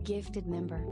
Gifted member.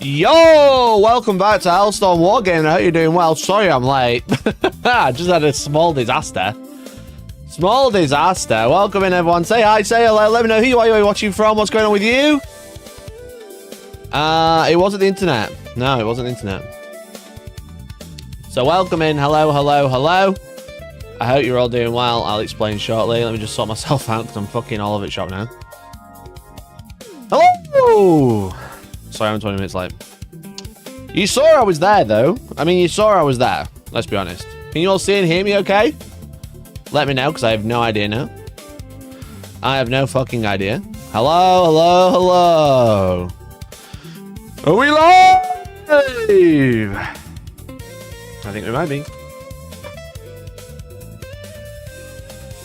Yo, welcome back to Hellstormwargaming. I hope you're doing well. Sorry I'm late. I just had a small disaster. Small disaster. Welcome in, everyone. Say hi, say hello. Let me know who you are, where you're watching from, what's going on with you. It wasn't the internet. No, it wasn't the internet. So welcome in. Hello, hello, hello. I hope you're all doing well. I'll explain shortly. Let me just sort myself out because I'm fucking all of it shop now. Hello. Sorry, I'm 20 minutes late. You saw I was there, though. I mean, you saw I was there. Let's be honest. Can you all see and hear me okay? Let me know, because I have no idea now. I have no fucking idea. Hello, hello, hello. Are we live? I think we might be.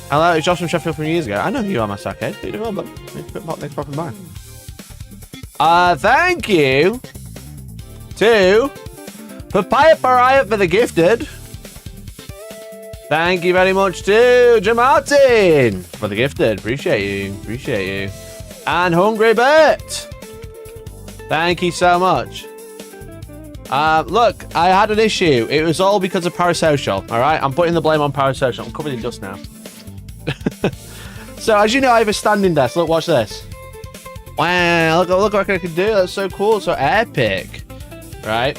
Hello, it's Josh from Sheffield from years ago. I know who you are, my Arcade. How you doing well, bud? Thanks for popping by. Thank you to Papaya Pariah for the gifted. Thank you very much to Jamartin for the gifted. Appreciate you. Appreciate you. And Hungry Bert. Thank you so much. Look, I had an issue. It was all because of Parasocial. All right, I'm putting the blame on Parasocial. I'm covered in dust now. So, as you know, I have a standing desk. Look, watch this. Wow, look what I can do. That's so cool. So epic. Right?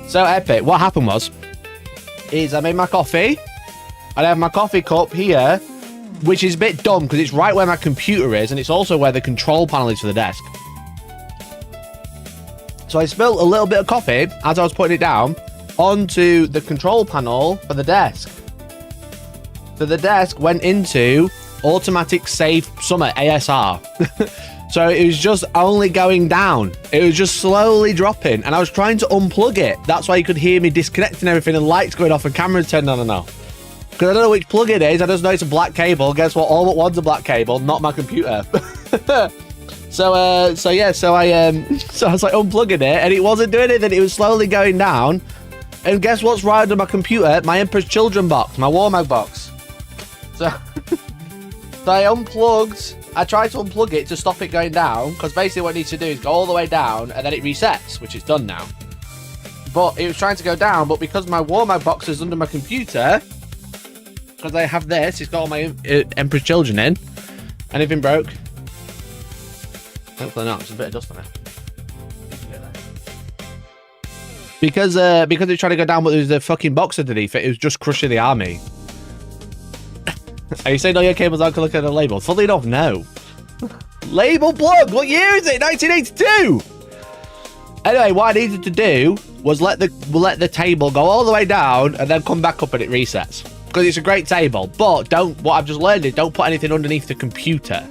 So epic. What happened is I made my coffee. I have my coffee cup here, which is a bit dumb because it's right where my computer is, and it's also where the control panel is for the desk. So I spilled a little bit of coffee as I was putting it down onto the control panel for the desk. So the desk went into automatic save summer ASR. So it was just only going down. It was just slowly dropping, and I was trying to unplug it. That's why you could hear me disconnecting everything and lights going off and cameras turned on and off. Because I don't know which plug it is. I just know it's a black cable. Guess what? All but one's a black cable, not my computer. So I was like unplugging it, and it wasn't doing anything. It was slowly going down. And guess what's right under my computer? My Emperor's Children box, my Warmag box. So I unplugged. I tried to unplug it to stop it going down, because basically what it needs to do is go all the way down and then it resets, which it's done now. But it was trying to go down, but because my Warmag box is under my computer, because I have this, it's got all my Emperor's Children in. Anything broke? Hopefully not. There's a bit of dust on it. Because it's trying to go down, but there's a fucking box underneath it. It was just crushing the army. Are you saying all your cables aren't going to look at the label? Funnily enough, no. Label plug! What year is it? 1982! Anyway, what I needed to do was let the table go all the way down and then come back up and it resets. Because it's a great table. But what I've just learned is don't put anything underneath the computer.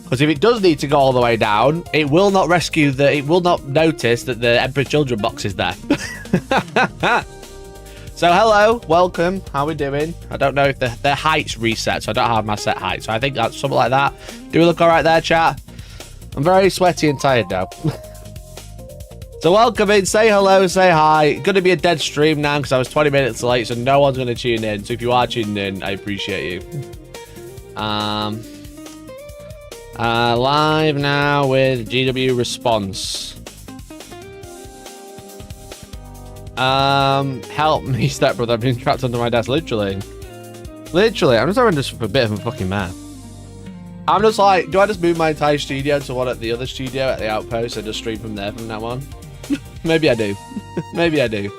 Because if it does need to go all the way down, it will not it will not notice that the Emperor's Children box is there. So hello, welcome. How we doing? I don't know if the height's reset, so I don't have my set height. So I think that's something like that. Do we look all right there, chat? I'm very sweaty and tired now. So welcome in. Say hello, say hi. Going to be a dead stream now because I was 20 minutes late, so no one's going to tune in. So if you are tuning in, I appreciate you. Live now with GW Response. Help me, stepbrother. I've been trapped under my desk. Literally, I'm just having just a bit of a fucking mad. I'm just like, do I just move my entire studio to one at the other studio at the Outpost and just stream from there from now on? Maybe I do. Maybe I do.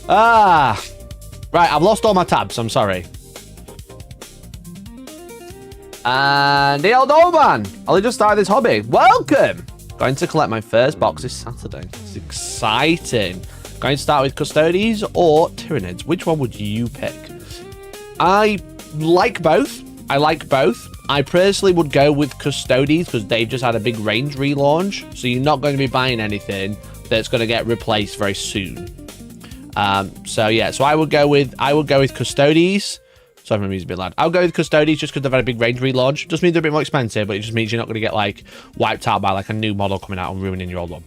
Right, I've lost all my tabs. I'm sorry. And the old man. I'll just start this hobby. Welcome. Going to collect my first box this Saturday. It's exciting. Going to start with Custodes or Tyranids. Which one would you pick? I like both. I personally would go with Custodes because they've just had a big range relaunch. So you're not going to be buying anything that's going to get replaced very soon. So yeah, so I would go with Custodes. Sorry, my music's a bit loud. I'll go with Custodes just because they've had a big range relaunch. Just means they're a bit more expensive, but it just means you're not going to get like wiped out by like a new model coming out and ruining your old one.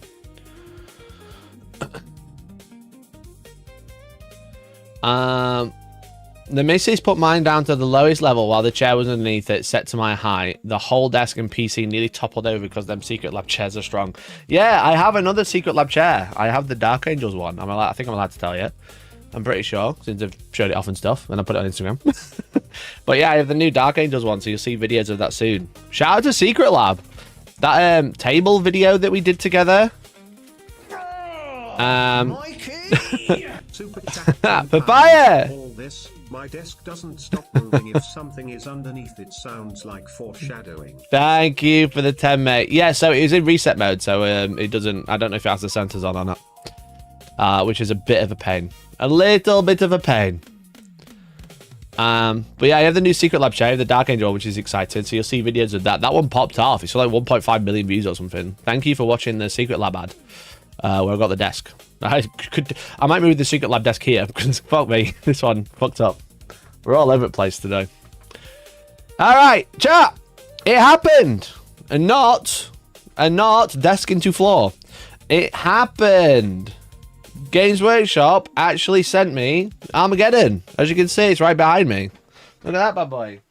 The missus put mine down to the lowest level while the chair was underneath it, set to my height. The whole desk and PC nearly toppled over because them secret lab chairs are strong. Yeah, I have another secret lab chair. I have the Dark Angels one. I think I'm allowed to tell you. I'm pretty sure, since I've showed it off and stuff, and I put it on Instagram. But yeah, I have the new Dark Angels one, so you'll see videos of that soon. Shout out to Secret Lab. That table video that we did together. Papaya! All this, my desk doesn't stop moving if something is underneath. It sounds like foreshadowing. Thank you for the 10, mate. Yeah, so it was in reset mode, so it doesn't... I don't know if it has the sensors on or not. Which is a bit of a pain. A little bit of a pain. But yeah, I have the new Secret Lab chair, the Dark Angel, which is exciting. So you'll see videos of that. That one popped off. It's like 1.5 million views or something. Thank you for watching the Secret Lab ad. Where I got the desk. I might move the Secret Lab desk here because fuck me, this one fucked up. We're all over the place today. All right, chat. It happened, and not desk into floor. It happened. Games Workshop actually sent me Armageddon. As you can see, it's right behind me. Look at that bad boy.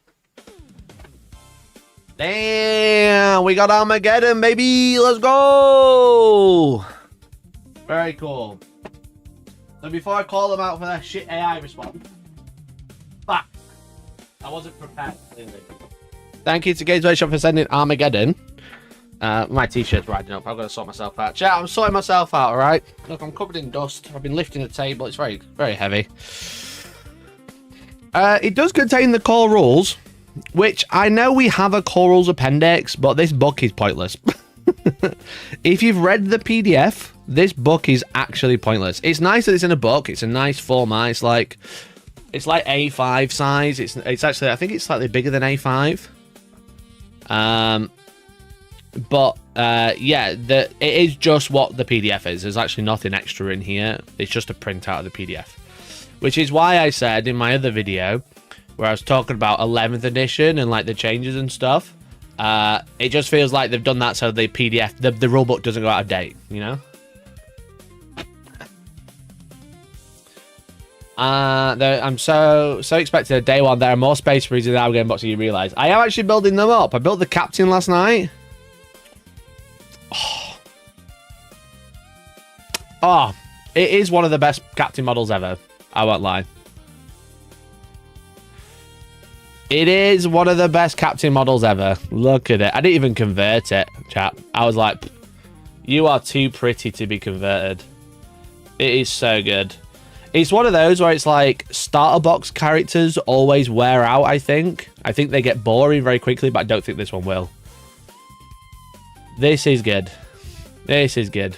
Damn, we got Armageddon, baby. Let's go. Very cool. So before I call them out for their shit AI response, fuck, I wasn't prepared. Clearly. Thank you to Games Workshop for sending Armageddon. My t-shirt's riding up. I've got to sort myself out. Chat, I'm sorting myself out, alright? Look, I'm covered in dust. I've been lifting the table. It's very, very heavy. It does contain the core rules, which I know we have a core rules appendix, but this book is pointless. If you've read the PDF, this book is actually pointless. It's nice that it's in a book. It's a nice format. It's like A5 size. It's actually, I think it's slightly bigger than A5. Yeah, it is just what the PDF is. There's actually nothing extra in here. It's just a printout of the PDF, which is why I said in my other video where I was talking about 11th edition and like the changes and stuff. It just feels like they've done that so the PDF, the rulebook doesn't go out of date, you know? I'm so expected day one. There are more space marines in the game box than you realise. I am actually building them up. I built the captain last night. Oh, it is one of the best captain models ever. I won't lie. It is one of the best captain models ever. Look at it. I didn't even convert it, chat. I was like, you are too pretty to be converted. It is so good. It's one of those where it's like starter box characters always wear out, I think. I think they get boring very quickly, but I don't think this one will. This is good. This is good.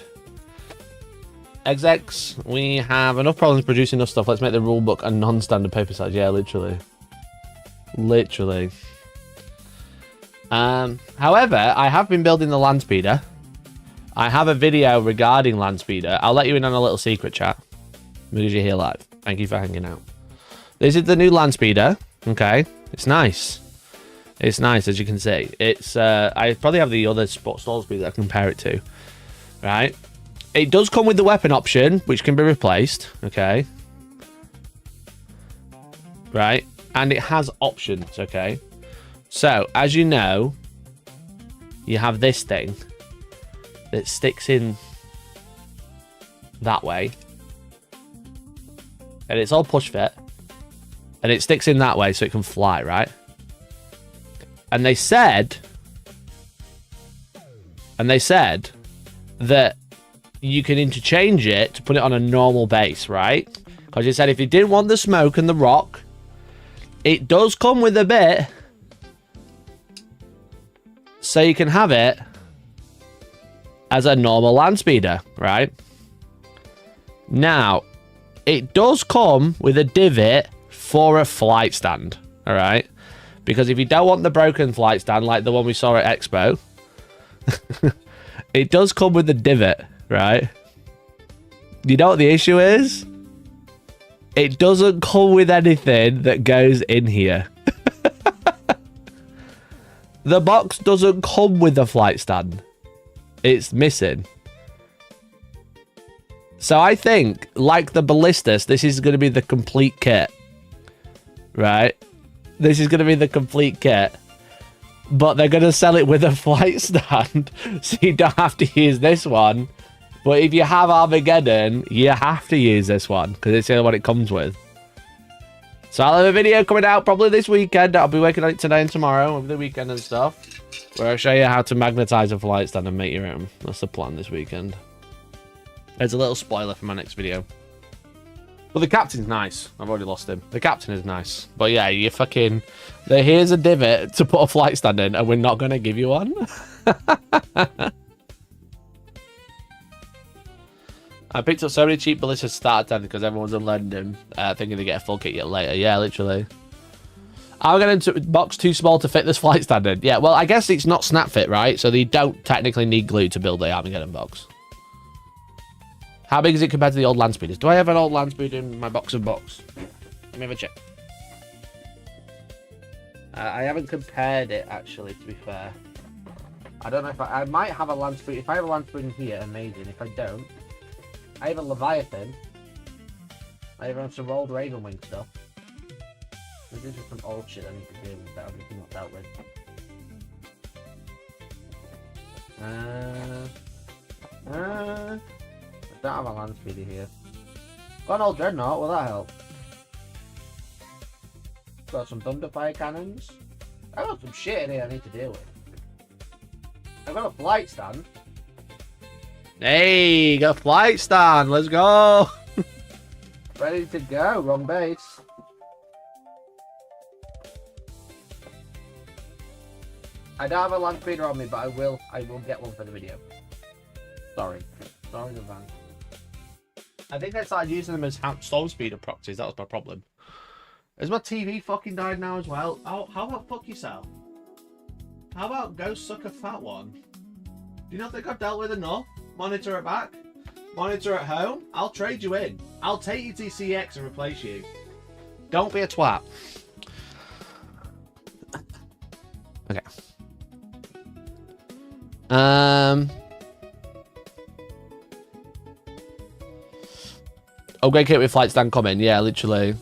Execs, we have enough problems producing enough stuff. Let's make the rulebook a non-standard paper size. Yeah, literally. Literally. However, I have been building the land speeder. I have a video regarding land speeder. I'll let you in on a little secret, chat, because you're here live. Thank you for hanging out. This is the new land speeder. Okay, it's nice. It's nice, as you can see. It's I probably have the other stall speeder that I can compare it to. Right. It does come with the weapon option, which can be replaced. Okay. Right. And it has options. Okay. So, as you know, you have this thing that sticks in that way. And it's all push fit. And it sticks in that way so it can fly, right? And they said that you can interchange it to put it on a normal base, right? Because you said if you didn't want the smoke and the rock, it does come with a bit. So you can have it as a normal land speeder, right? Now, it does come with a divot for a flight stand, all right? Because if you don't want the broken flight stand like the one we saw at Expo, it does come with a divot, right? You know what the issue is? It doesn't come with anything that goes in here. The box doesn't come with a flight stand. It's missing. So I think, like the ballistas, this is going to be the complete kit. right? This is going to be the complete kit. But they're going to sell it with a flight stand, so you don't have to use this one. But if you have Armageddon, you have to use this one, because it's the only one it comes with. So I'll have a video coming out probably this weekend. I'll be working on it today and tomorrow, over the weekend and stuff, where I'll show you how to magnetize a flight stand and make your own. That's the plan this weekend. There's a little spoiler for my next video. Well, the captain's nice. I've already lost him. The captain is nice. But yeah, you fucking... Here's a divot to put a flight stand in, and we're not going to give you one? I picked up so many cheap ballistas starter tents because everyone's unloading them, thinking they get a full kit yet later. Yeah, literally. I'm going to box too small to fit this flight stand in. Yeah, well, I guess it's not snap fit, right? So they don't technically need glue to build the Armageddon box. How big is it compared to the old land speeders? Do I have an old land speeder in my box of box? Let me have a check. I haven't compared it, actually, to be fair. I don't know if I might have a land speeder. If I have a land speeder in here, amazing. If I don't, I have a Leviathan. I have some old Raven Wing stuff. This is just some old shit I need to deal with that I've not dealt with. I don't have a land speeder here. Got an old dreadnought, will that help? Got some thunderfire cannons. I've got some shit in here I need to deal with. I've got a flight stand. Hey, got a flight stand. Let's go. Ready to go. Wrong base. I don't have a land speeder on me, but I will get one for the video. Sorry in advance. I think I started using them as storm speeder proxies. That was my problem. Has my TV fucking died now as well? Oh, how about fuck yourself? How about go suck a fat one? Do you not think I've dealt with enough? Monitor at back? Monitor at home? I'll trade you in. I'll take you to CX and replace you. Don't be a twat. Okay. Upgrade kit with flight stand coming. Yeah, literally.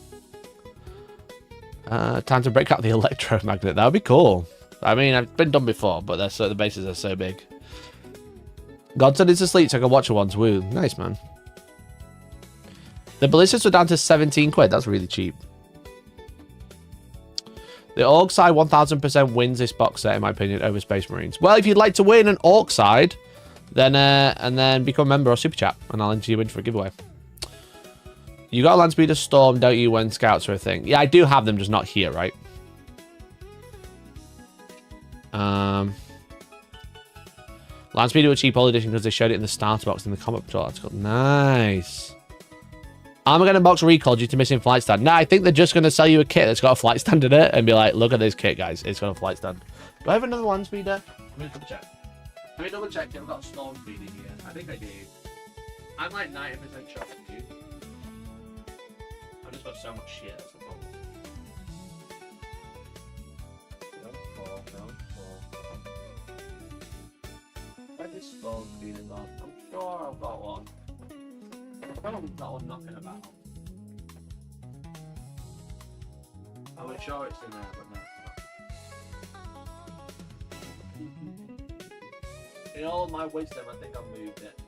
Time to break out the electromagnet. That would be cool. I mean, I've been done before, but the bases are so big. Godson is asleep, so I can watch it once. Woo. Nice, man. The ballistas were down to 17 quid. That's really cheap. The orc side 1000% wins this box set, in my opinion, over Space Marines. Well, if you'd like to win an orc side, then and then become a member or super chat, and I'll enter you in for a giveaway. You got a land speeder storm, don't you, when scouts are a thing? Yeah, I do have them, just not here, right? Land speeder were cheap all edition because they showed it in the starter box in the combat patrol article. Nice. Armageddon box recall due to missing flight stand. No, I think they're just going to sell you a kit that's got a flight stand in it and be like, look at this kit, guys. It's got a flight stand. Do I have another land speeder? Let me double check. Let me double check if I've got a storm speeder here. I think I do. I'm like 90% sure I do. I've just got so much shit, that's the problem. Don't fall. Where's this storm speeder on? I'm sure I've got one. I've got one knocking about. I'm sure it's in there, but no, it's not. In all of my wisdom, I think I've moved it.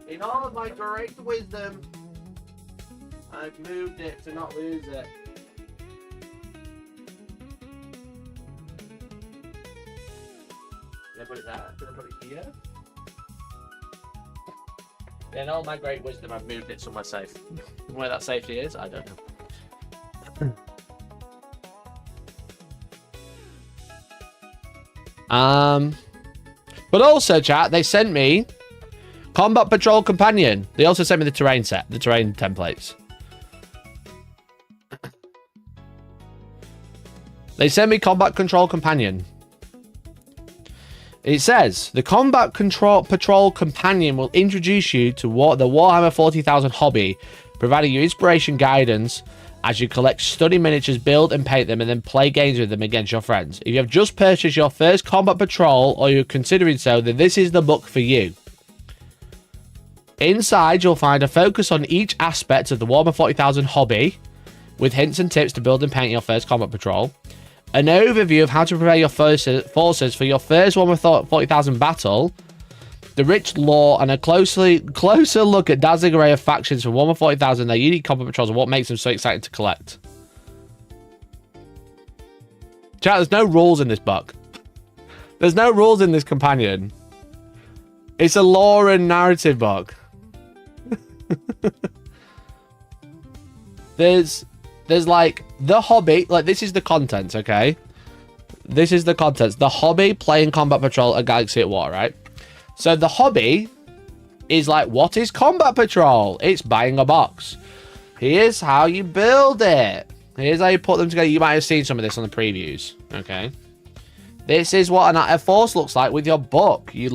In all of my great wisdom, I've moved it to not lose it. Did I put it there? Did I put it here? In all my great wisdom, I've moved it somewhere safe. Where that safety is, I don't know. But also, chat, they sent me Combat Patrol Companion. They also sent me the terrain set, the terrain templates. They sent me Combat Control Companion. It says, the Combat Patrol Companion will introduce you to the Warhammer 40,000 hobby, providing you inspiration guidance as you collect study miniatures, build and paint them, and then play games with them against your friends. If you have just purchased your first Combat Patrol, or you're considering so, then this is the book for you. Inside, you'll find a focus on each aspect of the Warhammer 40,000 hobby, with hints and tips to build and paint your first combat patrol. An overview of how to prepare your forces for your first 140,000 battle. The rich lore and a closer look at dazzling array of factions from 140,000, their unique combat patrols, and what makes them so exciting to collect. Chat, there's no rules in this book. There's no rules in this companion. It's a lore and narrative book. There's like the hobby, like this is the content, okay? This is the content. The hobby, playing combat patrol, and Galaxy at War, right? So the hobby is like, what is combat patrol? It's buying a box. Here's how you build it. Here's how you put them together. You might have seen some of this on the previews, okay? This is what a force looks like with your book. You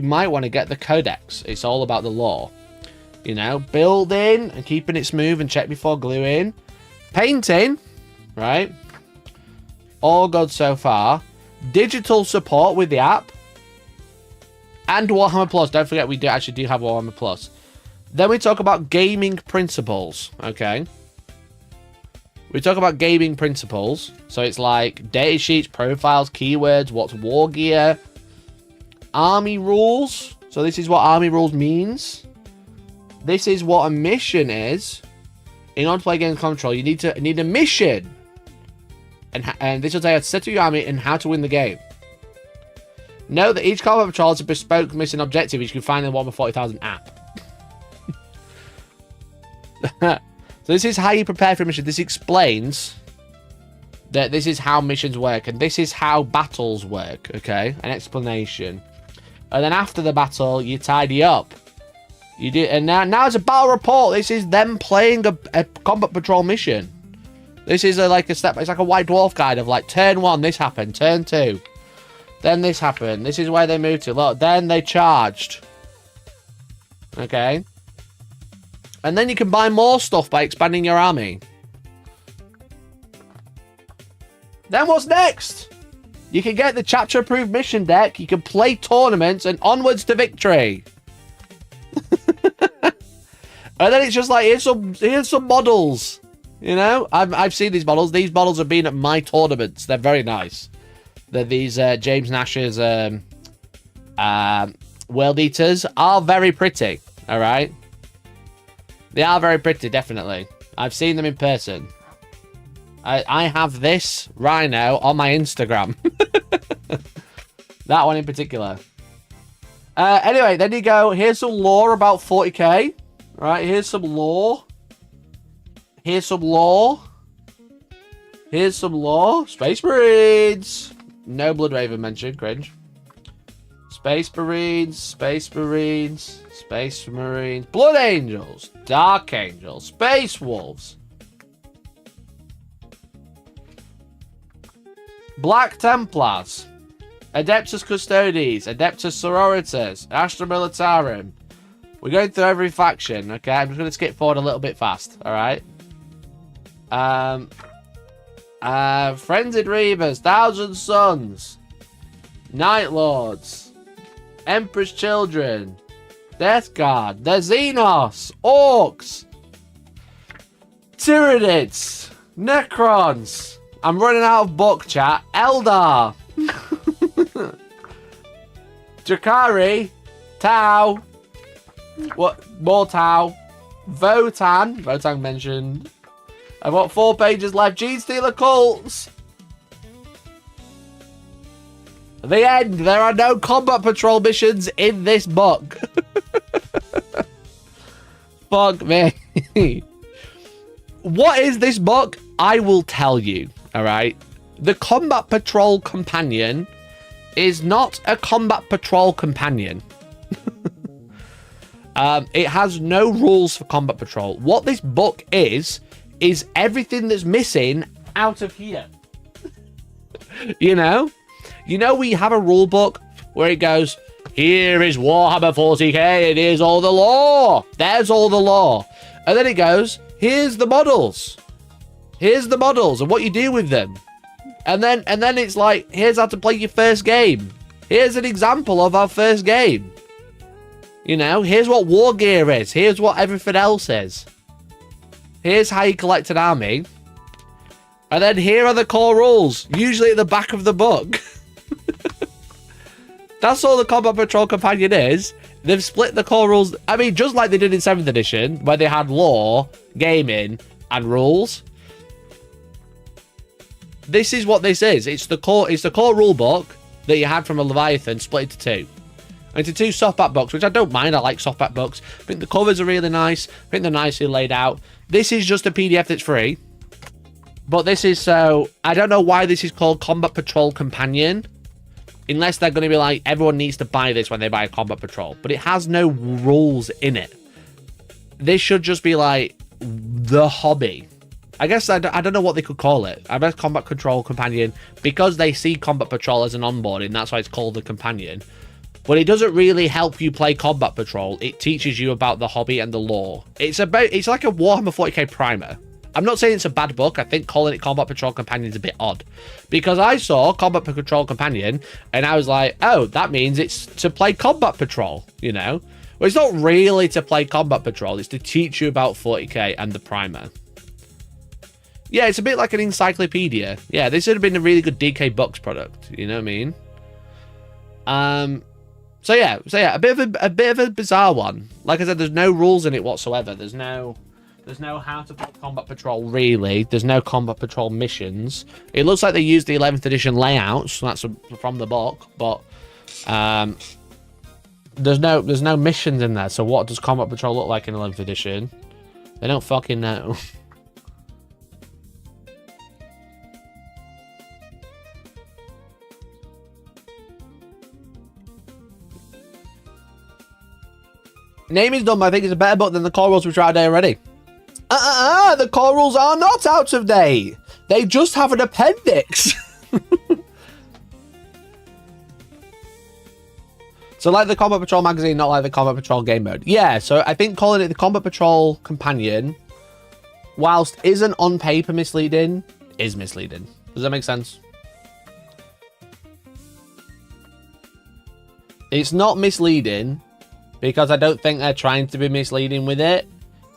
might want to get the codex. It's all about the lore. You know, building and keeping it smooth and check before gluing. Painting, right? All good so far. Digital support with the app. And Warhammer Plus. Don't forget, we actually do have Warhammer Plus. Then we talk about gaming principles, okay? We talk about gaming principles. So it's like data sheets, profiles, keywords, what's war gear, army rules. So this is what army rules means. This is what a mission is. In order to play game control, you need a mission. And this will tell you how to set up your army and how to win the game. Note that each combat patrol has a bespoke mission objective, which you can find in the 140,000 app. So this is how you prepare for a mission. This explains that this is how missions work, and this is how battles work, okay? An explanation. And then after the battle, you tidy up. You do, and now it's a battle report. This is them playing a combat patrol mission. This is like a step. It's like a White Dwarf guide of like turn 1, this happened. Turn 2, then this happened. This is where they moved to. Look, then they charged. Okay. And then you can buy more stuff by expanding your army. Then what's next? You can get the chapter approved mission deck. You can play tournaments and onwards to victory. And then it's just like, here's some models. You know, I've seen these models. These models have been at my tournaments. They're very nice. They're these James Nash's World Eaters are very pretty. All right, they are very pretty, definitely. I've seen them in person. I have this rhino on my Instagram. That one in particular. Anyway, then you go. Here's some lore about 40k. Right, here's some lore. Here's some lore. Here's some lore. Space Marines. No Blood Raven mentioned. Cringe. Space Marines. Space Marines. Space Marines. Blood Angels. Dark Angels. Space Wolves. Black Templars. Adeptus Custodes. Adeptus Sororitas. Astra Militarum. We're going through every faction, okay? I'm just going to skip forward a little bit fast, alright? Frenzied Reavers, Thousand Sons, Night Lords, Emperor's Children, Death Guard, the Xenos, Orks, Tyranids, Necrons. I'm running out of book, chat. Eldar, drukhari, Tau. What? More Tau. Votan. Votan mentioned. I've got 4 pages left. Gene Stealer Cults. The end. There are no combat patrol missions in this book. Fuck me. What is this book? I will tell you. Alright. The Combat Patrol Companion is not a Combat Patrol Companion. It has no rules for combat patrol. What this book is everything that's missing out of here. You know, we have a rule book where it goes, here is Warhammer 40k, and here's all the lore. There's all the lore. And then it goes, here's the models. Here's the models and what you do with them. And then it's like, here's how to play your first game. Here's an example of our first game. You know, here's what war gear is. Here's what everything else is. Here's how you collect an army. And then here are the core rules, usually at the back of the book. That's all the Combat Patrol Companion is. They've split the core rules. I mean, just like they did in 7th edition, where they had lore, gaming, and rules. This is what this is. It's the core rule book that you had from a Leviathan split into two. Into two softback books, which I don't mind. I like softback books. I think the covers are really nice. I think they're nicely laid out. This is just a PDF that's free. But this is so... I don't know why this is called Combat Patrol Companion. Unless they're going to be like, everyone needs to buy this when they buy a Combat Patrol. But it has no rules in it. This should just be like the hobby. I guess I don't know what they could call it. I guess Combat Patrol Companion. Because they see Combat Patrol as an onboarding, that's why it's called the Companion. But it doesn't really help you play Combat Patrol. It teaches you about the hobby and the lore. It's like a Warhammer 40k primer. I'm not saying it's a bad book. I think calling it Combat Patrol Companion is a bit odd. Because I saw Combat Patrol Companion, and I was like, oh, that means it's to play Combat Patrol, you know? Well, it's not really to play Combat Patrol. It's to teach you about 40k and the primer. Yeah, it's a bit like an encyclopedia. Yeah, this would have been a really good DK Books product. You know what I mean? So yeah, a bit of a bizarre one. Like I said, there's no rules in it whatsoever. There's no how to play Combat Patrol, really. There's no Combat Patrol missions. It looks like they used the 11th edition layouts. So that's from the book, but there's no missions in there. So what does Combat Patrol look like in 11th edition? They don't fucking know. Name is dumb. I think it's a better book than the core rules which are out of date already. The core rules are not out of date. They just have an appendix. So like the Combat Patrol magazine, not like the Combat Patrol game mode. Yeah, so I think calling it the Combat Patrol Companion, whilst isn't on paper misleading, is misleading. Does that make sense? It's not misleading because I don't think they're trying to be misleading with it.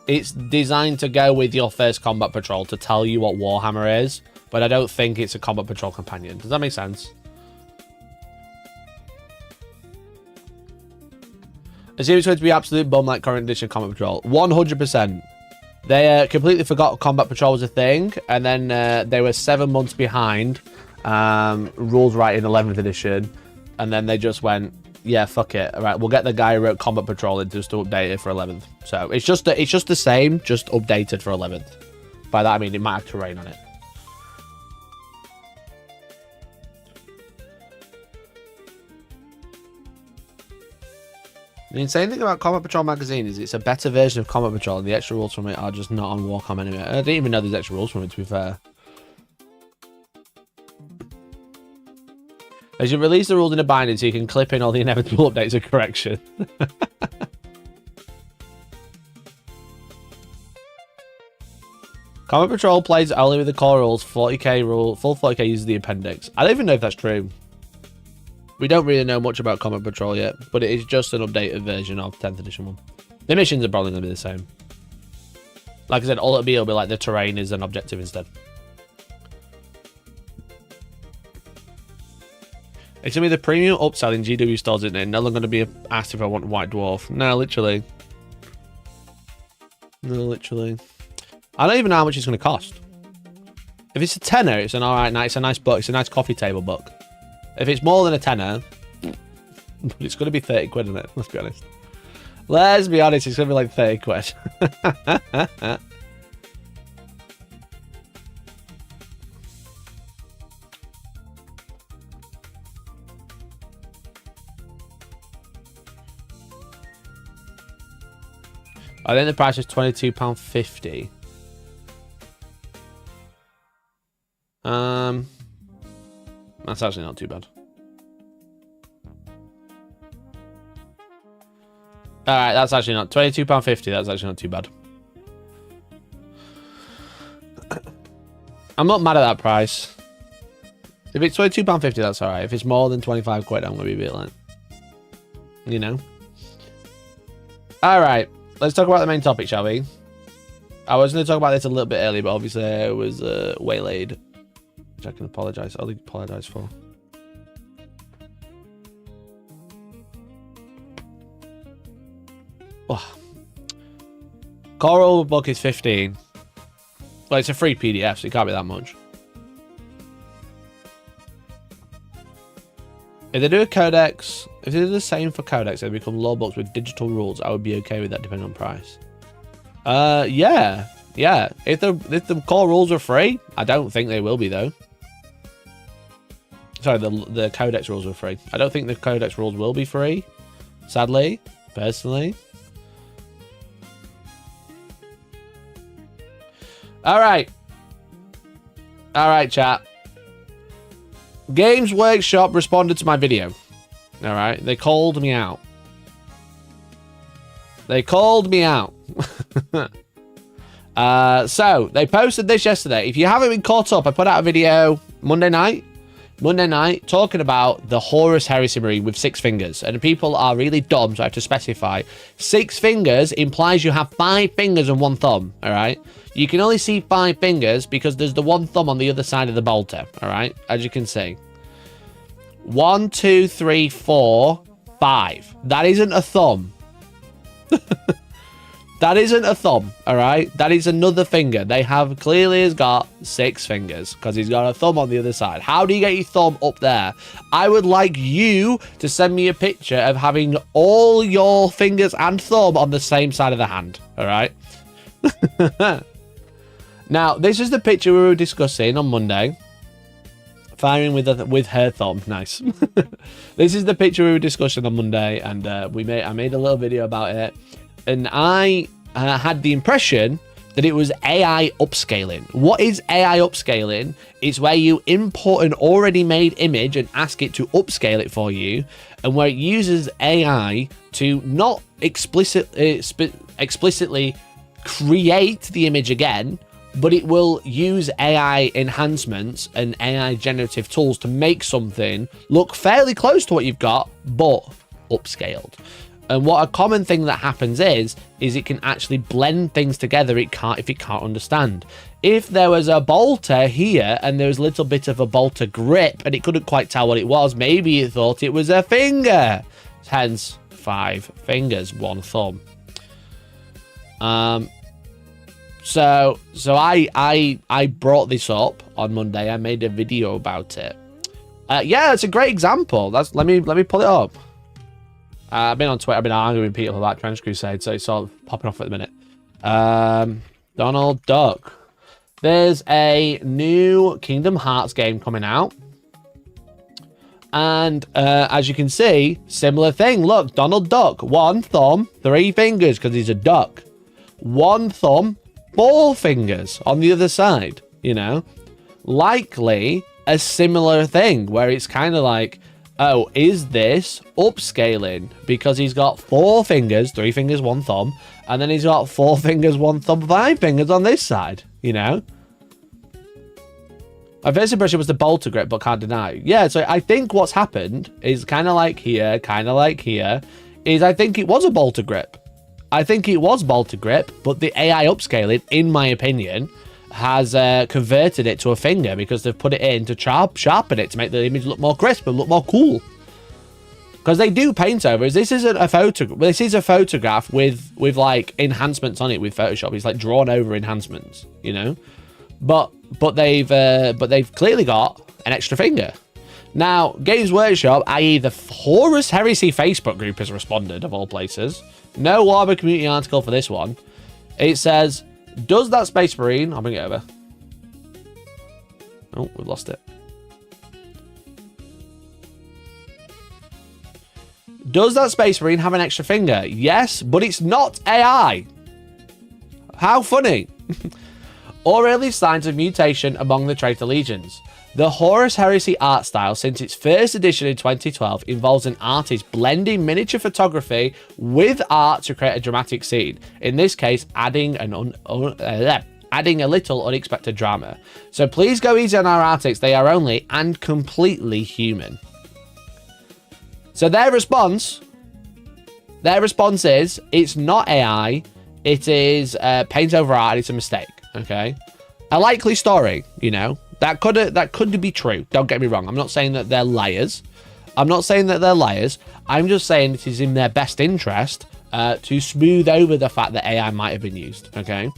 It's designed to go with your first Combat Patrol to tell you what Warhammer is, but I don't think it's a Combat Patrol Companion. Does that make sense? I assume it's going to be absolute bum like current edition Combat Patrol. 100%. They completely forgot Combat Patrol was a thing, and then they were 7 months behind rules writing 11th edition, and then they just went, yeah, fuck it. All right, we'll get the guy who wrote Combat Patrol in just to update it for 11th. So it's just the same, just updated for 11th. By that I mean it might have terrain on it. The insane thing about Combat Patrol magazine is it's a better version of Combat Patrol, and the extra rules from it are just not on Warcom anyway. I didn't even know there's extra rules from it, to be fair. They should release the rules in a binding so you can clip in all the inevitable updates and correction. Combat Patrol plays only with the core rules. 40k rule, full 40k uses the appendix. I don't even know if that's true. We don't really know much about Combat Patrol yet, but it is just an updated version of 10th edition one. The missions are probably going to be the same. Like I said, all it'll be like the terrain is an objective instead. It's going to be the premium upsell in GW stores, isn't it? No longer going to be asked if I want White Dwarf. No, literally. No, literally. I don't even know how much it's going to cost. If it's a tenner, it's an alright, it's a nice book. It's a nice coffee table book. If it's more than a tenner, it's going to be 30 quid, isn't it? Let's be honest. Let's be honest, it's going to be like 30 quid. I think the price is £22.50. That's actually not too bad. Alright, that's actually not £22.50. That's actually not too bad. I'm not mad at that price. If it's £22.50, that's alright. If it's more than 25 quid, I'm gonna be a bit like, you know. Alright, let's talk about the main topic, shall we? I was going to talk about this a little bit earlier, but obviously I was waylaid, which I can apologize. I'll apologize for. Oh. Core book is 15. Well, it's a free PDF, so it can't be that much. If they do a codex, if they do the same for codex, they become law books with digital rules, I would be okay with that depending on price. Yeah. If the core rules are free, I don't think they will be though. Sorry, the codex rules are free. I don't think the codex rules will be free. Sadly, personally. Alright, chat. Games Workshop responded to my video. Alright, they called me out. They called me out. So, they posted this yesterday. If you haven't been caught up, I put out a video Monday night, talking about the Horus Heresy Marine with 6 fingers. And people are really dumb, so I have to specify. 6 fingers implies you have 5 fingers and 1 thumb, alright? You can only see 5 fingers because there's the 1 thumb on the other side of the bolter, alright? As you can see. 1, 2, 3, 4, 5. That isn't a thumb. That isn't a thumb, alright? That is another finger. They have clearly has got 6 fingers because he's got a thumb on the other side. How do you get your thumb up there? I would like you to send me a picture of having all your fingers and thumb on the same side of the hand, alright? Now, this is the picture we were discussing on Monday. Firing with her thumb. Nice. This is the picture we were discussing on Monday, and I made a little video about it. And I had the impression that it was AI upscaling. What is AI upscaling? It's where you import an already made image and ask it to upscale it for you, and where it uses AI to not explicitly create the image again, but it will use AI enhancements and AI generative tools to make something look fairly close to what you've got, but upscaled. And what a common thing that happens is it can actually blend things together if it can't understand. If there was a bolter here and there was a little bit of a bolter grip and it couldn't quite tell what it was, maybe it thought it was a finger. Hence 5 fingers, 1 thumb. So I brought this up on Monday. I made a video about it. Yeah, it's a great example. Let me pull it up. I've been on Twitter. I've been arguing with people about Trench Crusade, so it's sort of popping off at the minute. Donald Duck. There's a new Kingdom Hearts game coming out. And as you can see, similar thing. Look, Donald Duck. 1 thumb, 3 fingers because he's a duck. 1 thumb, 4 fingers on the other side, you know. Likely a similar thing where it's kind of like, oh, is this upscaling? Because he's got 4 fingers, 3 fingers, 1 thumb, and then he's got 4 fingers, 1 thumb, 5 fingers on this side, you know? My first impression was the bolter grip, but can't deny. Yeah, so I think what's happened is kind of like here, is I think it was a bolter grip. I think it was bolter grip, but the AI upscaling, in my opinion, has converted it to a finger because they've put it in to sharpen it to make the image look more crisp and look more cool. Because they do paint overs. This isn't a photo. This is a photograph with like enhancements on it with Photoshop. It's like drawn over enhancements, you know. But they've clearly got an extra finger. Now, Games Workshop, i.e. the Horus Heresy Facebook group, has responded, of all places. No Warhammer community article for this one. It says, does that Space Marine... I'll bring it over. Oh, we've lost it. Does that Space Marine have an extra finger? Yes, but it's not AI. How funny. Or early signs of mutation among the traitor legions. The Horus Heresy art style, since its first edition in 2012, involves an artist blending miniature photography with art to create a dramatic scene. In this case, adding a little unexpected drama. So please go easy on our artists. They are only and completely human. So their response is, it's not AI. it is paint over art and it's a mistake, okay? A likely story, you know, that could be true. Don't get me wrong. I'm not saying that they're liars. I'm just saying it is in their best interest to smooth over the fact that AI might have been used, okay?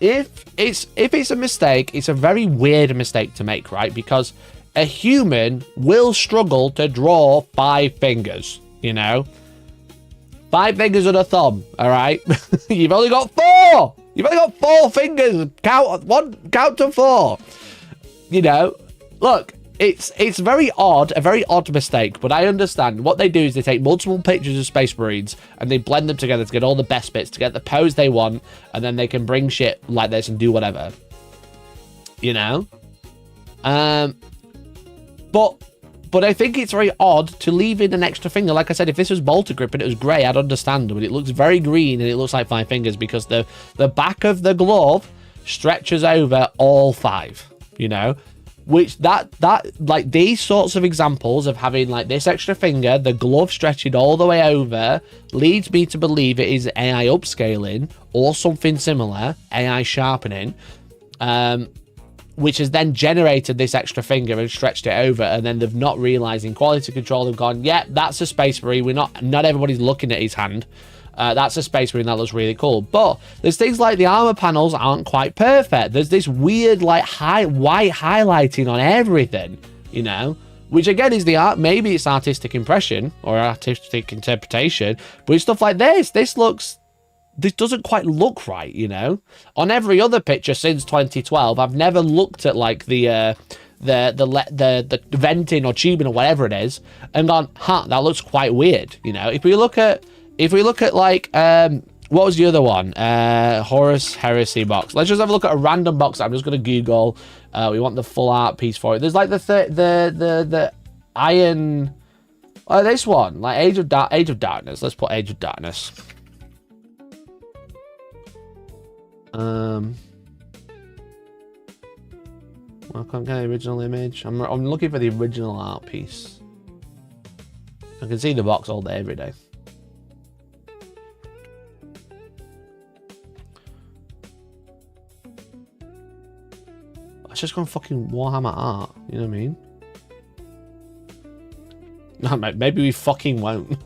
If it's a mistake, it's a very weird mistake to make, right? Because a human will struggle to draw 5 fingers, you know? 5 fingers and a thumb, all right? You've only got 4. You've only got 4 fingers. Count to 4. You know, look, it's very odd, a very odd mistake, but I understand. What they do is they take multiple pictures of Space Marines and they blend them together to get all the best bits, to get the pose they want, and then they can bring shit like this and do whatever. You know? But I think it's very odd to leave in an extra finger. Like I said, if this was bolter grip and it was grey, I'd understand, but it looks very green and it looks like 5 fingers because the back of the glove stretches over all 5, you know? Which that like these sorts of examples of having like this extra finger, the glove stretching all the way over, leads me to believe it is AI upscaling or something similar, AI sharpening, which has then generated this extra finger and stretched it over, and then they've not realized in quality control, they've gone, yeah, that's a Space Marine. Not everybody's looking at his hand. That's a Space Marine, that looks really cool. But there's things like the armor panels aren't quite perfect. There's this weird like white highlighting on everything, you know, which again is the art. Maybe it's artistic impression or artistic interpretation, but it's stuff like this. This doesn't quite look right, you know. On every other picture since 2012, I've never looked at like the venting or tubing or whatever it is and gone, huh, that looks quite weird, you know. If we look at like what was the other one, Horus Heresy box, let's just have a look at a random box that I'm just going to Google. We want the full art piece for it. There's like the iron, this one, like Age of Darkness. Let's put Age of Darkness. Well, I can't get the original image. I'm looking for the original art piece. I can see the box all day, every day. Let's just go on fucking Warhammer art. You know what I mean? No, maybe we fucking won't.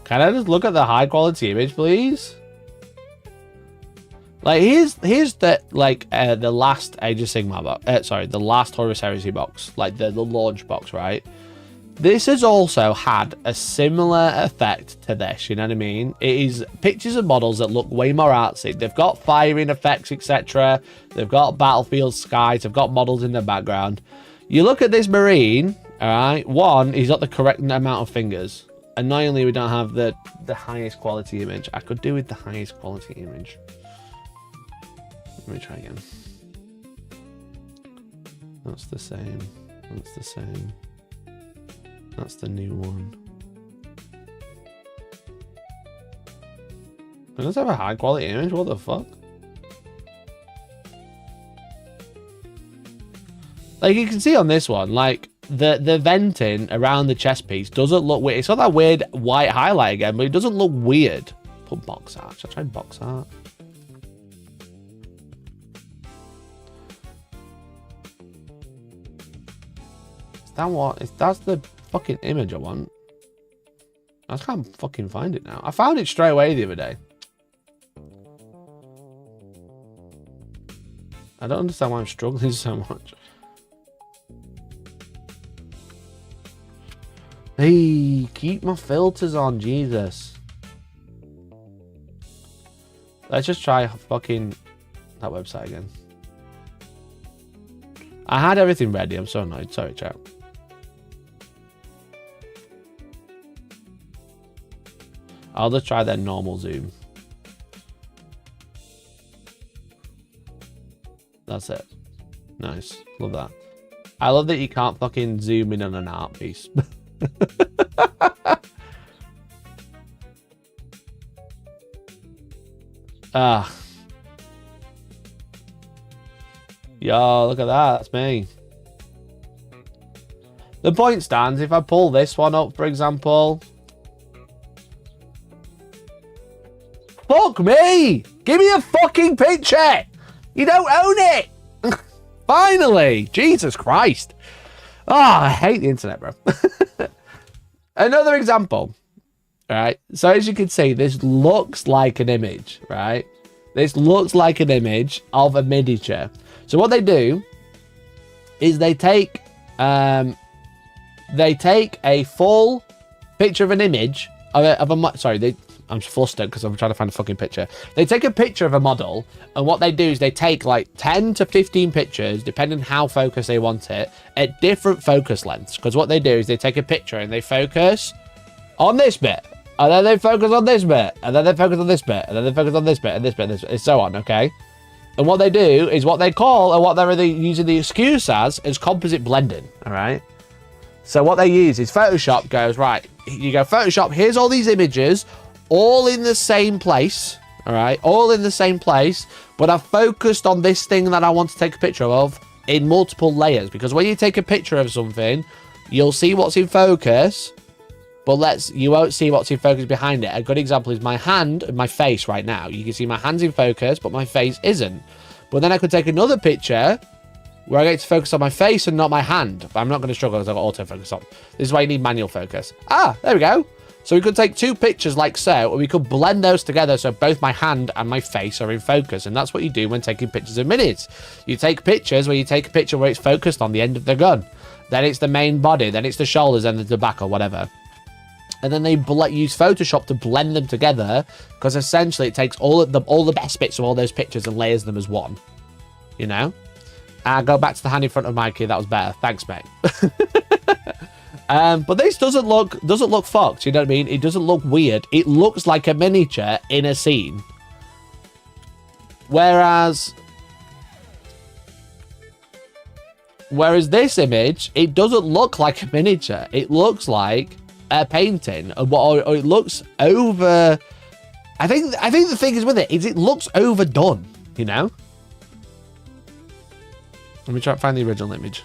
Can I just look at the high quality image, please? Like here's the like the last Age of Sigmar box. Sorry, the last Horus Heresy box, like the launch box, right? This has also had a similar effect to this, you know what I mean? It is pictures of models that look way more artsy. They've got firing effects, etc. They've got battlefield skies. They've got models in the background. You look at this Marine, all right? One, he's got the correct amount of fingers. Annoyingly, we don't have the highest quality image. I could do with the highest quality image. Let me try again. That's the same. That's the same. That's the new one. It does have a high quality image. What the fuck? Like you can see on this one, like the venting around the chest piece doesn't look weird. It's got that weird white highlight again, but it doesn't look weird. Put box art. Should I try box art? Is that what? If that's the fucking image I want. I just can't fucking find it now. I found it straight away the other day. I don't understand why I'm struggling so much. Hey, keep my filters on, Jesus. Let's just try fucking that website again. I had everything ready. I'm so annoyed. Sorry, chat. I'll just try their normal zoom. That's it. Nice. Love that. I love that you can't fucking zoom in on an art piece. Ah. Yo, look at that. That's me. The point stands. If I pull this one up, for example, fuck me! Give me a fucking picture! You don't own it! Finally! Jesus Christ. Oh, I hate the internet, bro. Another example. Right? So as you can see, this looks like an image, right? This looks like an image of a miniature. So what they do is they take a full picture of an image I'm flustered because I'm trying to find a fucking picture. They take a picture of a model, and what they do is they take like 10 to 15 pictures, depending on how focused they want it, at different focus lengths. Because what they do is they take a picture and they focus on this bit, and then they focus on this bit, and then they focus on this bit, and then they focus on this bit, and this bit, and so on, okay? And what they do is what they call, and what they're using the excuse as, is composite blending, all right? So what they use is Photoshop goes, right, you go, Photoshop, here's all these images, all in the same place, all right? All in the same place, but I've focused on this thing that I want to take a picture of in multiple layers, because when you take a picture of something, you'll see what's in focus, but you won't see what's in focus behind it. A good example is my hand and my face right now. You can see my hand's in focus, but my face isn't. But then I could take another picture where I get to focus on my face and not my hand. But I'm not going to struggle because I've got autofocus on. This is why you need manual focus. Ah, there we go. So we could take two pictures like so, and we could blend those together so both my hand and my face are in focus. And that's what you do when taking pictures of minis. You take pictures where you take a picture where it's focused on the end of the gun. Then it's the main body. Then it's the shoulders and the back or whatever. And then they use Photoshop to blend them together, because essentially it takes all the best bits of all those pictures and layers them as one. You know? Go back to the hand in front of Mikey. That was better. Thanks, mate. But this doesn't look fucked. You know what I mean? It doesn't look weird. It looks like a miniature in a scene. Whereas this image, it doesn't look like a miniature. It looks like a painting, or it looks over. I think the thing is with it is it looks overdone. You know. Let me try to find the original image.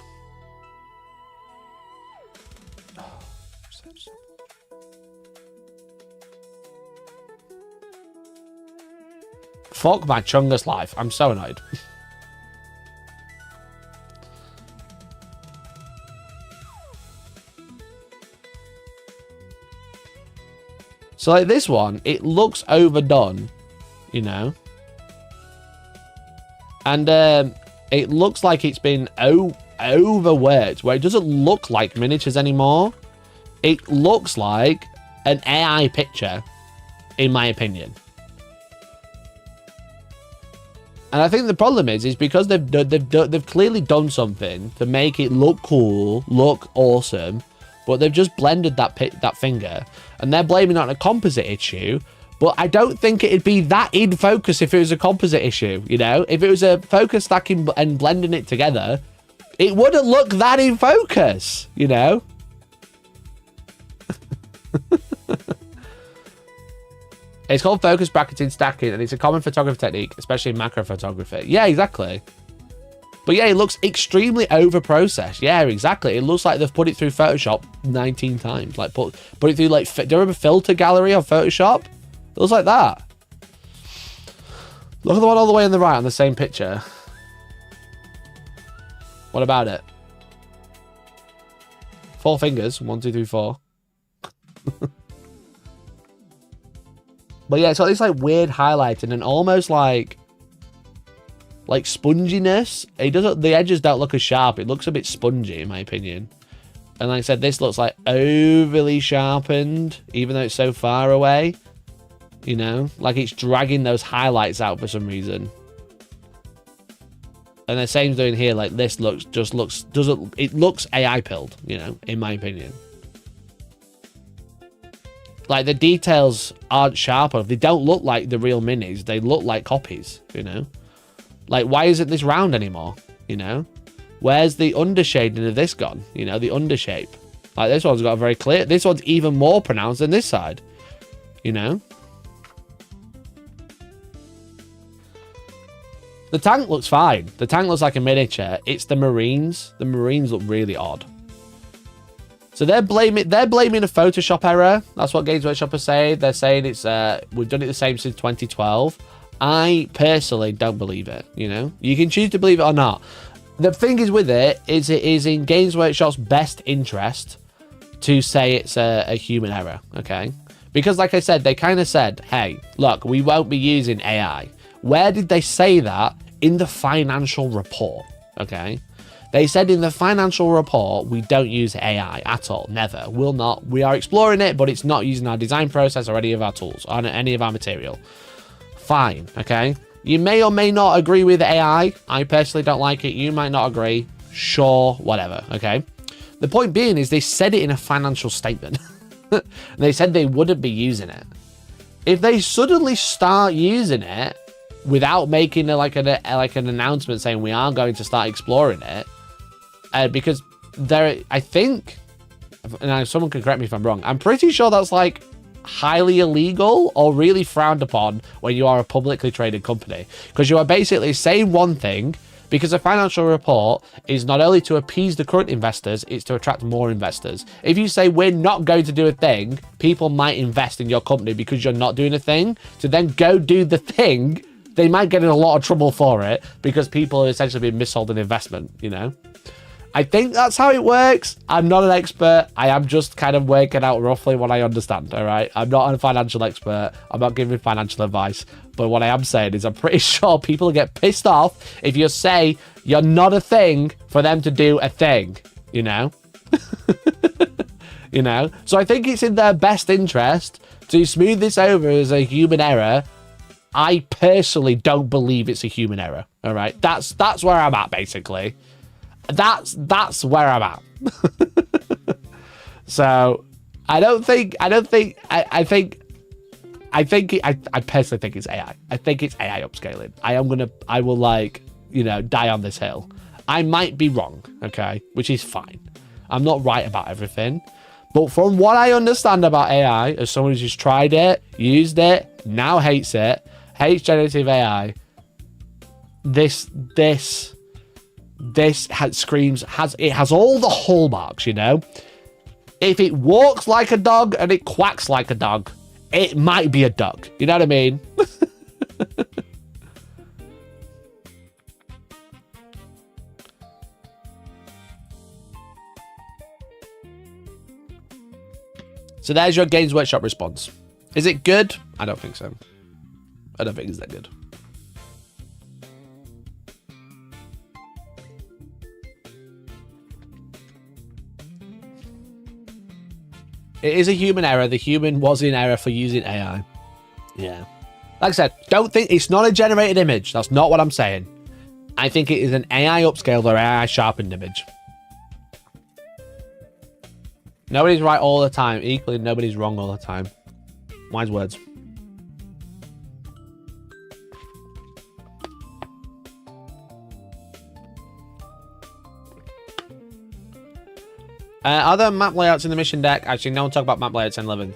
Fuck my Chungus life. I'm so annoyed. So like this one, it looks overdone, you know. And it looks like it's been overworked, where it doesn't look like miniatures anymore. It looks like an AI picture, in my opinion. And I think the problem is because they've clearly done something to make it look cool, look awesome, but they've just blended that finger, and they're blaming it on a composite issue. But I don't think it'd be that in focus if it was a composite issue, you know? If it was a focus stacking and blending it together, it wouldn't look that in focus, you know? It's called focus bracketing stacking, and it's a common photography technique, especially in macro photography. Yeah, exactly. But yeah, it looks extremely over-processed. Yeah, exactly. It looks like they've put it through Photoshop 19 times. Like, put it through, like, do you remember Filter Gallery on Photoshop? It looks like that. Look at the one all the way on the right on the same picture. What about it? 4 fingers. 1, 2, 3, 4. But yeah, it's got this like weird highlighting and almost like sponginess. The edges don't look as sharp. It looks a bit spongy in my opinion. And like I said, this looks like overly sharpened, even though it's so far away. You know, like it's dragging those highlights out for some reason. And the same's doing here. Like this looks AI pilled, you know, in my opinion. Like the details aren't sharp enough. They don't look like the real minis. They look like copies, you know. Like why isn't this round anymore? You know, where's the undershading of this gone? You know, the undershape. Like this one's got a very clear. This one's even more pronounced than this side. You know. The tank looks fine. The tank looks like a miniature. It's the Marines. The Marines look really odd. So they're blaming a Photoshop error. That's what Games Workshop are saying. They're saying it's we've done it the same since 2012. I personally don't believe it. You know, you can choose to believe it or not. The thing is with it is in Games Workshop's best interest to say it's a human error, okay? Because like I said, they kind of said, hey, look, we won't be using AI. Where did they say that? In the financial report, okay? They said in the financial report, we don't use AI at all, never, will not. We are exploring it, but it's not using our design process or any of our tools, or any of our material. Fine, okay? You may or may not agree with AI. I personally don't like it. You might not agree. Sure, whatever, okay? The point being is they said it in a financial statement. They said they wouldn't be using it. If they suddenly start using it without making like an announcement saying we are going to start exploring it, because I think, and someone can correct me if I'm wrong, I'm pretty sure that's like highly illegal or really frowned upon when you are a publicly traded company, because you are basically saying one thing, because a financial report is not only to appease the current investors, it's to attract more investors. If you say we're not going to do a thing, people might invest in your company because you're not doing a thing. To then go do the thing, they might get in a lot of trouble for it because people are essentially being missold an investment, you know? I think that's how it works. I'm not an expert. I am just kind of working out roughly what I understand, all right? I'm not a financial expert. I'm not giving financial advice. But what I am saying is I'm pretty sure people get pissed off if you say you're not a thing for them to do a thing, you know? You know? So I think it's in their best interest to smooth this over as a human error. I personally don't believe it's a human error, all right? That's where I'm at, basically. That's where I'm at. So I personally think it's AI. I think it's AI upscaling. I will like, you know, die on this hill. I might be wrong, okay, which is fine. I'm not right about everything, but from what I understand about AI, as someone who's just tried it, used it, now hates it, hates generative AI, this has all the hallmarks, you know? If it walks like a dog and it quacks like a dog, it might be a dog. You know what I mean? So there's your Games Workshop response. Is it good? I don't think so. I don't think it's that good. It is a human error. The human was in error for using AI. Yeah. Like I said, don't think it's not a generated image. That's not what I'm saying. I think it is an AI upscaled or AI sharpened image. Nobody's right all the time. Equally, nobody's wrong all the time. Wise words. Are there map layouts in the mission deck? Actually, no one talk about map layouts in 11.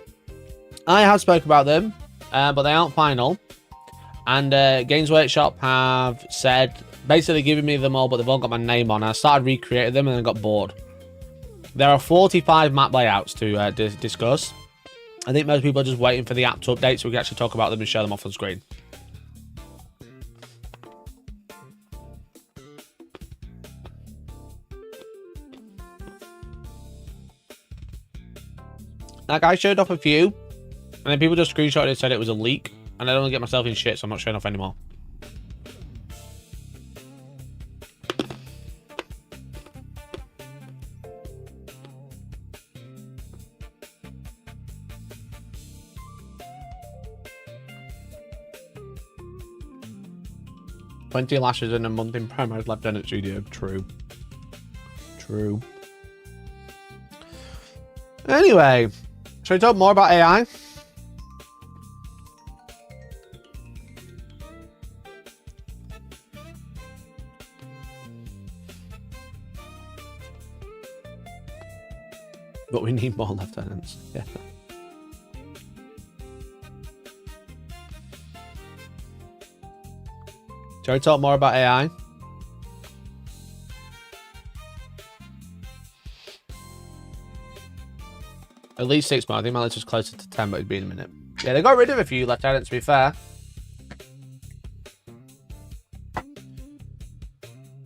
I have spoke about them, but they aren't final. And Games Workshop have said, basically giving me them all, but they've all got my name on. I started recreating them and then got bored. There are 45 map layouts to discuss. I think most people are just waiting for the app to update so we can actually talk about them and show them off on screen. Like, I showed off a few, and then people just screenshotted it and said it was a leak, and I don't want to get myself in shit, so I'm not showing off anymore. $20 lashes in a month in Primary's Lieutenant Studio. True. True. Anyway, should we talk more about AI? But we need more lieutenants. Yeah. Shall we talk more about AI? At least 6 more. I think my list was closer to 10, but it'd be in a minute. Yeah, they got rid of a few lieutenants, to be fair.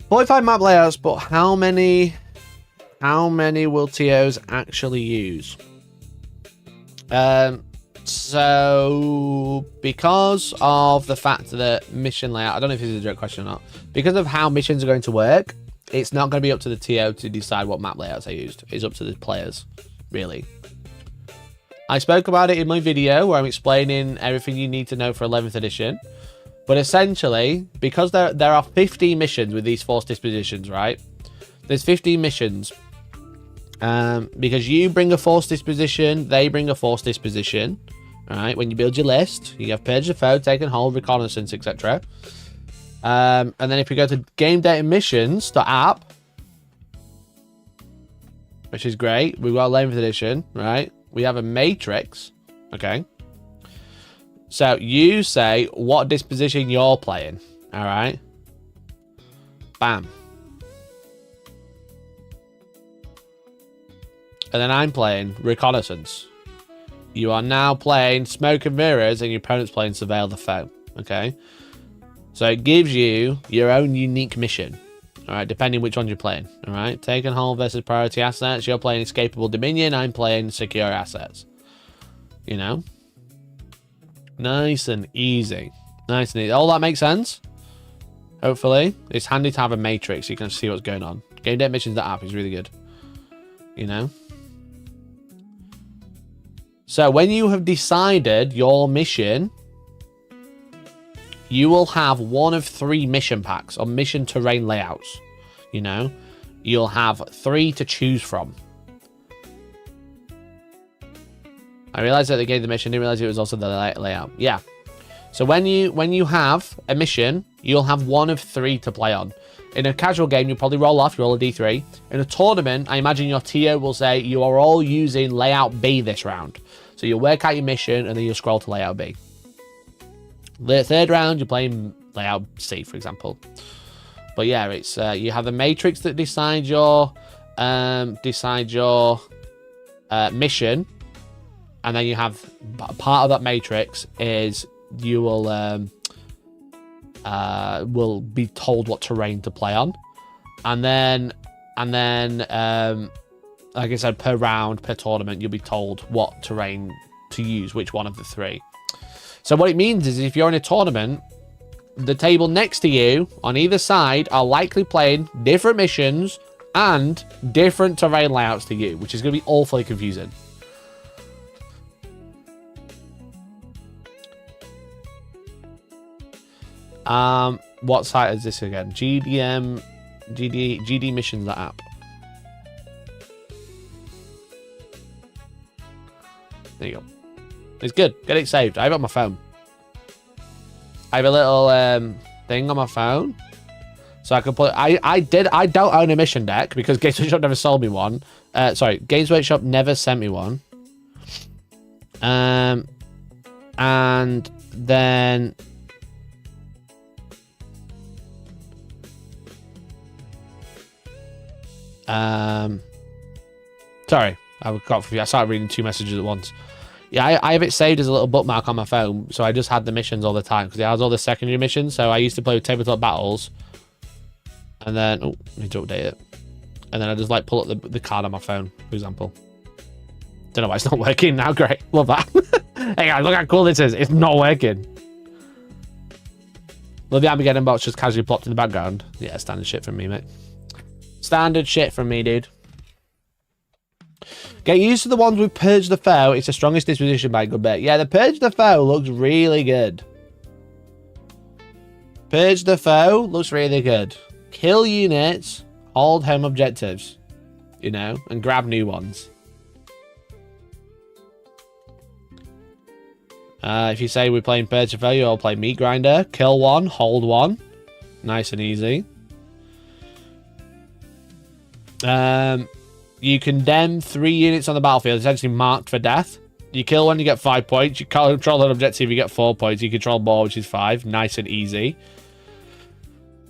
45 map layouts, but how many will TOs actually use? So because of the fact that mission layout, I don't know if this is a direct question or not, because of how missions are going to work, it's not going to be up to the TO to decide what map layouts are used. It's up to the players, really. I spoke about it in my video where I'm explaining everything you need to know for 11th edition. But essentially, because there are 15 missions with these force dispositions, right? There's 15 missions. Because you bring a force disposition, they bring a force disposition. Alright, when you build your list, you have purge the foe, take and hold, reconnaissance, etc. And then if you go to game data missions, the app, which is great, we've got 11th edition, right? We have a matrix, okay? So you say what disposition you're playing, all right? Bam. And then I'm playing reconnaissance. You are now playing smoke and mirrors, and your opponent's playing surveil the foe, okay? So it gives you your own unique mission, all right, depending which one you're playing, all right? Take and hold versus priority assets. You're playing escapable dominion. I'm playing secure assets, you know? Nice and easy. Nice and easy. All that makes sense? Hopefully. It's handy to have a matrix so you can see what's going on. Game Day Missions, that app is really good. You know? So when you have decided your mission, you will have one of 3 mission packs or mission terrain layouts. You know? You'll have 3 to choose from. I realized that they gave the mission, didn't realize it was also the layout. Yeah. So when you have a mission, you'll have one of 3 to play on. In a casual game, you'll probably roll off, you roll a D3. In a tournament, I imagine your TO will say, you are all using layout B this round. So you'll work out your mission, and then you'll scroll to layout B. The third round, you're playing layout C, for example. But yeah, it's you have a matrix that decides your mission. And then you have part of that matrix is you will be told what terrain to play on, and then like I said, per round, per tournament, you'll be told what terrain to use, which one of the 3. So what it means is if you're in a tournament, the table next to you on either side are likely playing different missions and different terrain layouts to you, which is going to be awfully confusing. What site is this again? GD missions, that app. There you go. It's good. Get it saved. I have it on my phone. I have a little thing on my phone, so I can put. I don't own a mission deck because Games Workshop never sold me one. Sorry, Games Workshop never sent me one. And then. Sorry, I started reading 2 messages at once. Yeah, I have it saved as a little bookmark on my phone, so I just had the missions all the time because it has all the secondary missions. So I used to play with tabletop battles, and then I need to update it, and then I just like pull up the card on my phone, for example. Don't know why it's not working now. Great, love that. Hey guys, look how cool this is. It's not working. Love the Armageddon box just casually plopped in the background. Yeah, standard shit from me, mate. Standard shit from me, dude. Get used to the ones with Purge the Foe. It's the strongest disposition by a good bit. Yeah, the Purge the Foe looks really good. Purge the Foe looks really good. Kill units, hold home objectives, you know, and grab new ones. If you say we're playing Purge the Foe, you'll play Meat Grinder. Kill one, hold one. Nice and easy. You condemn 3 units on the battlefield, essentially marked for death. You kill one, you get 5 points. You control an objective, you get 4 points. You control more, which is 5. Nice and easy.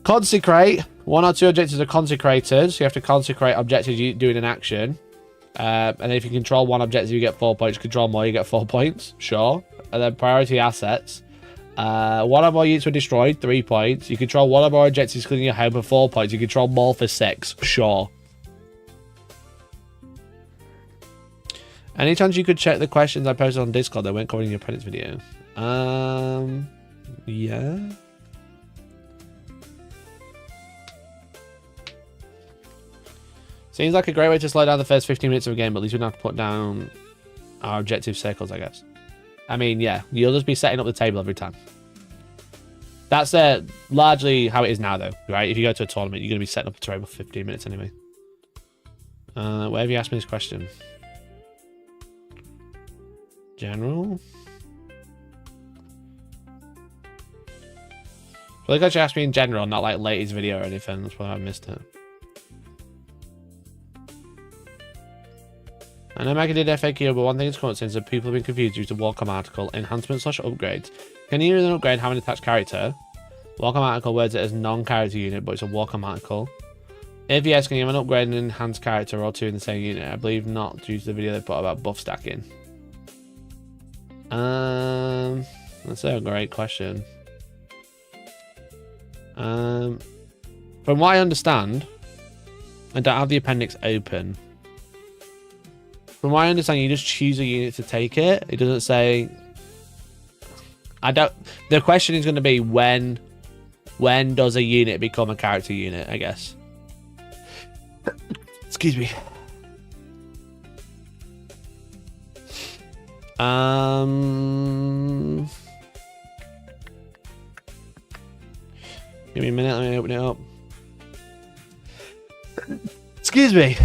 Consecrate. 1 or 2 objectives are consecrated. So you have to consecrate objectives doing an action. And then if you control one objective, you get 4 points. Control more, you get 4 points. Sure. And then priority assets. One or more units were destroyed, 3 points. You control one or more objectives including your home for 4 points. You control more for 6. Sure. Any chance you could check the questions I posted on Discord that weren't covered in your apprentice video? Yeah. Seems like a great way to slow down the first 15 minutes of a game, but at least we don't have to put down our objective circles, I guess. I mean, yeah, you'll just be setting up the table every time. That's largely how it is now, though, right? If you go to a tournament, you're going to be setting up a table for 15 minutes anyway. Where have you asked me this question? General? I feel like I should ask me in general, not like latest video or anything. That's why I missed it. I know Maggie did FAQ, but one thing is constant is that people have been confused due to Warcom article enhancement/upgrades. Can you use an upgrade have an attached character? Warcom article words it as non-character unit, but it's a Warcom article. If yes, can you have an upgrade and enhanced character or two in the same unit? I believe not, due to the video they put about buff stacking. That's a great question. From what I understand, I don't have the appendix open. From what I understand, you just choose a unit to take it. It doesn't say. The question is going to be when does a unit become a character unit? I guess. Excuse me. Give me a minute. Let me open it up. Excuse me.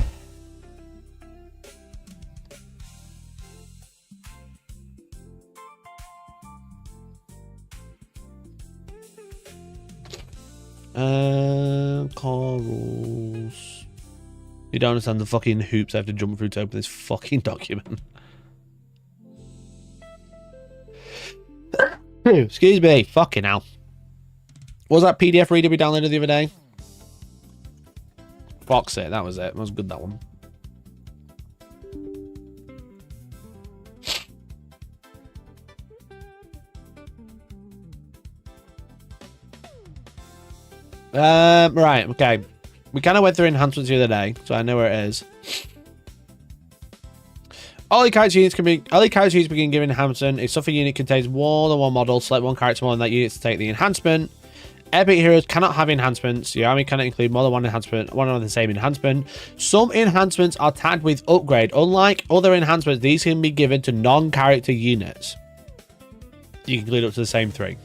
Car rules. You don't understand the fucking hoops I have to jump through to open this fucking document. Excuse me. Fucking hell. What was that PDF reader we downloaded the other day? Fox it. That was it. That was good, that one. Right, okay. We kind of went through enhancements the other day, so I know where it is. All the character units begin giving enhancement. If such a unit contains more than one model, select one character more than that unit to take the enhancement. Epic heroes cannot have enhancements. Your army cannot include more than one enhancement, one of the same enhancement. Some enhancements are tagged with upgrade. Unlike other enhancements, these can be given to non-character units. You can include up to the same 3.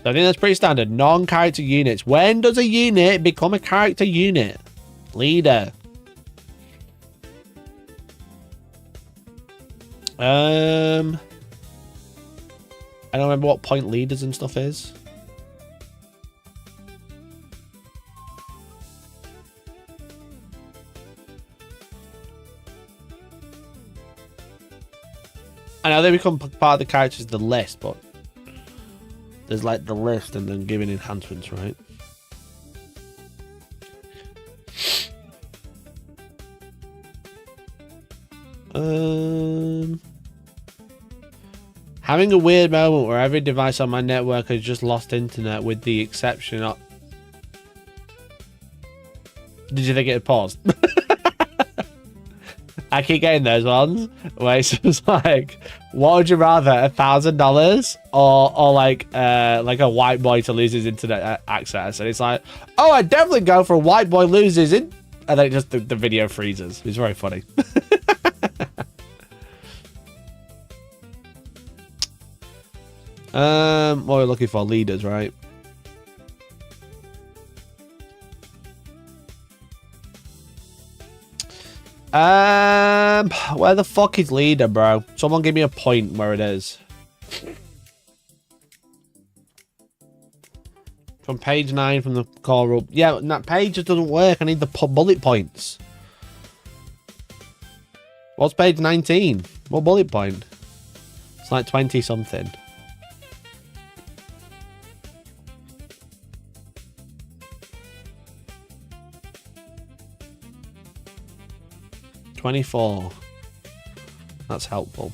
So I think that's pretty standard. Non-character units. When does a unit become a character unit? Leader. I don't remember what point leaders and stuff is. I know they become part of the characters of the list, but there's like the list and then giving enhancements, right? Having a weird moment where every device on my network has just lost internet with the exception of... Did you think it had paused? I keep getting those ones where it's just like, what would you rather, $1,000 or like a white boy to lose his internet access? And it's like, oh, I'd definitely go for a white boy loses it, and then it just the video freezes. It's very funny. What we're looking for, leaders, right? Where the fuck is leader, bro? Someone give me a point where it is. From page 9 from the core rule. Yeah, that page just doesn't work. I need the bullet points. What's page 19? What bullet point? It's like 20 something. 24. That's helpful.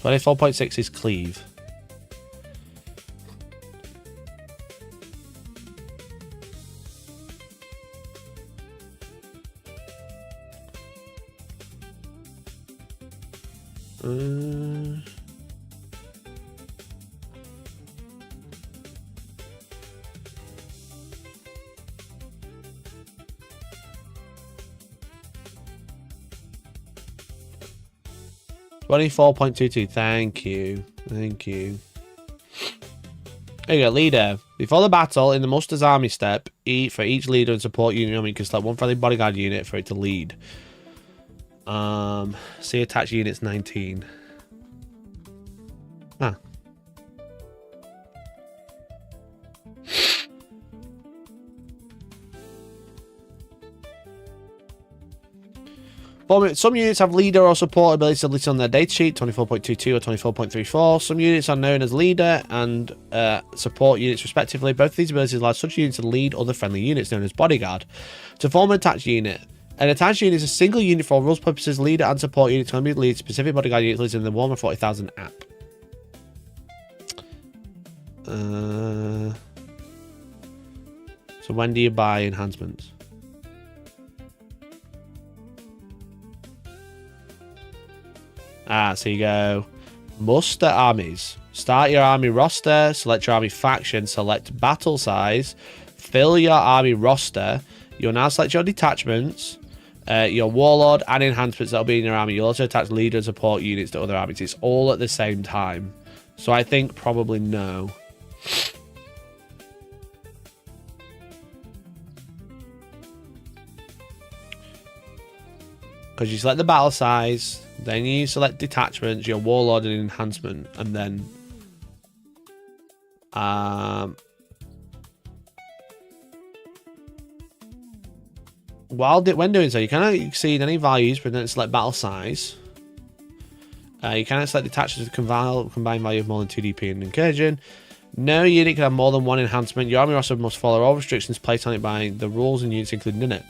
.6 is cleave. Uh... 24.22. Thank you. Thank you. There you go, leader. Before the battle, in the muster's army step, for each leader and support unit, you can select one friendly bodyguard unit for it to lead. See attached units 19. Ah. Some units have leader or support abilities listed on their datasheet, 24.22 or 24.34. Some units are known as leader and support units respectively. Both of these abilities allow such units to lead other friendly units known as bodyguard. To form an attached unit, an attached unit is a single unit for all rules purposes. Leader and support units can be lead specific bodyguard units listed in the Warhammer 40,000 app. So when do you buy enhancements? So you go muster armies. Start your army roster, select your army faction, select battle size, fill your army roster. You'll now select your detachments, your warlord, and enhancements that'll be in your army. You'll also attach leader and support units to other armies. It's all at the same time. So I think probably no. Because you select the battle size, then you select detachments, your warlord and enhancement, and then when doing so, you cannot exceed any values, but then select battle size. You cannot select detachments with combined value of more than 2 DP and incursion. No unit can have more than one enhancement. Your army roster must follow all restrictions placed on it by the rules and units included in it.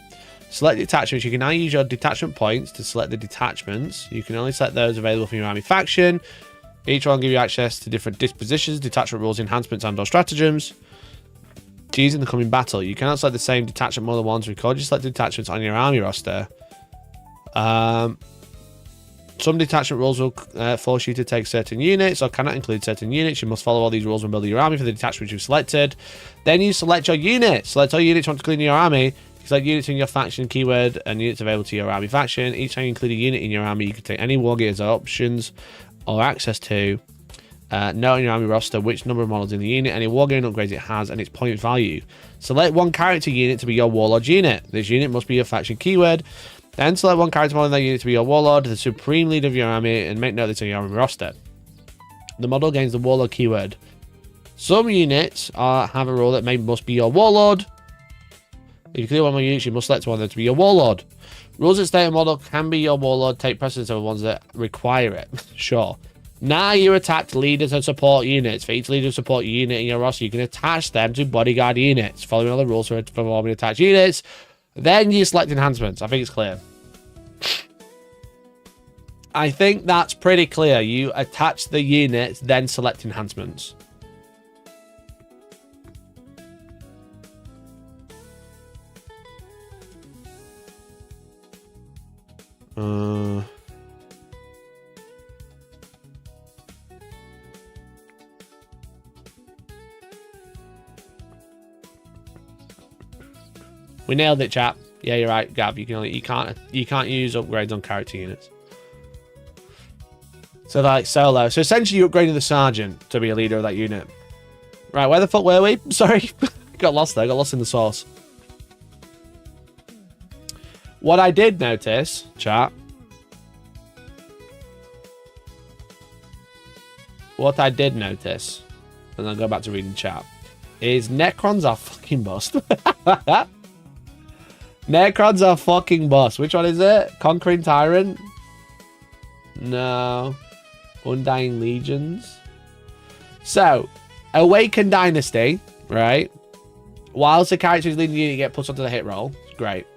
Select detachments. You can now use your detachment points to select the detachments. You can only select those available from your army faction. Each one will give you access to different dispositions, detachment rules, enhancements, and/or stratagems to use in the coming battle. You cannot select the same detachment more than once. Record your selected detachments on your army roster. Some detachment rules will force you to take certain units or cannot include certain units. You must follow all these rules when building your army for the detachments you've selected. Then you select your units. Select all units you want to include in your army. Select units in your faction keyword and units available to your army faction. Each time you include a unit in your army, you can take any wargames or options or access to. Note on your army roster which number of models in the unit, any wargame upgrades it has, and its point value. Select one character unit to be your warlord unit. This unit must be your faction keyword. Then select one character model in that unit to be your warlord, the supreme leader of your army, and make note of this on your army roster. The model gains the warlord keyword. Some units have a rule that must be your warlord. If you clear one of my units, you must select one of them to be your warlord. Rules that state a model can be your warlord take precedence over ones that require it. Sure. Now you attach leaders and support units. For each leader and support unit in your roster, you can attach them to bodyguard units, following all the rules for forming attached units. Then you select enhancements. I think it's clear. I think that's pretty clear. You attach the units, then select enhancements. We nailed it, chap. Yeah, you're right, Gav. You can't use upgrades on character units. So like solo. So essentially, you're upgrading the sergeant to be a leader of that unit. Right, where the fuck were we? Sorry, got lost there. Got lost in the source. What I did notice, chat. What I did notice, and I'll go back to reading chat, is Necrons are fucking bust. Necrons are fucking bust. Which one is it? Conquering Tyrant? No. Undying Legions. So, Awakened Dynasty, right? Whilst the character is leading the unit, you get put onto the hit roll. Great.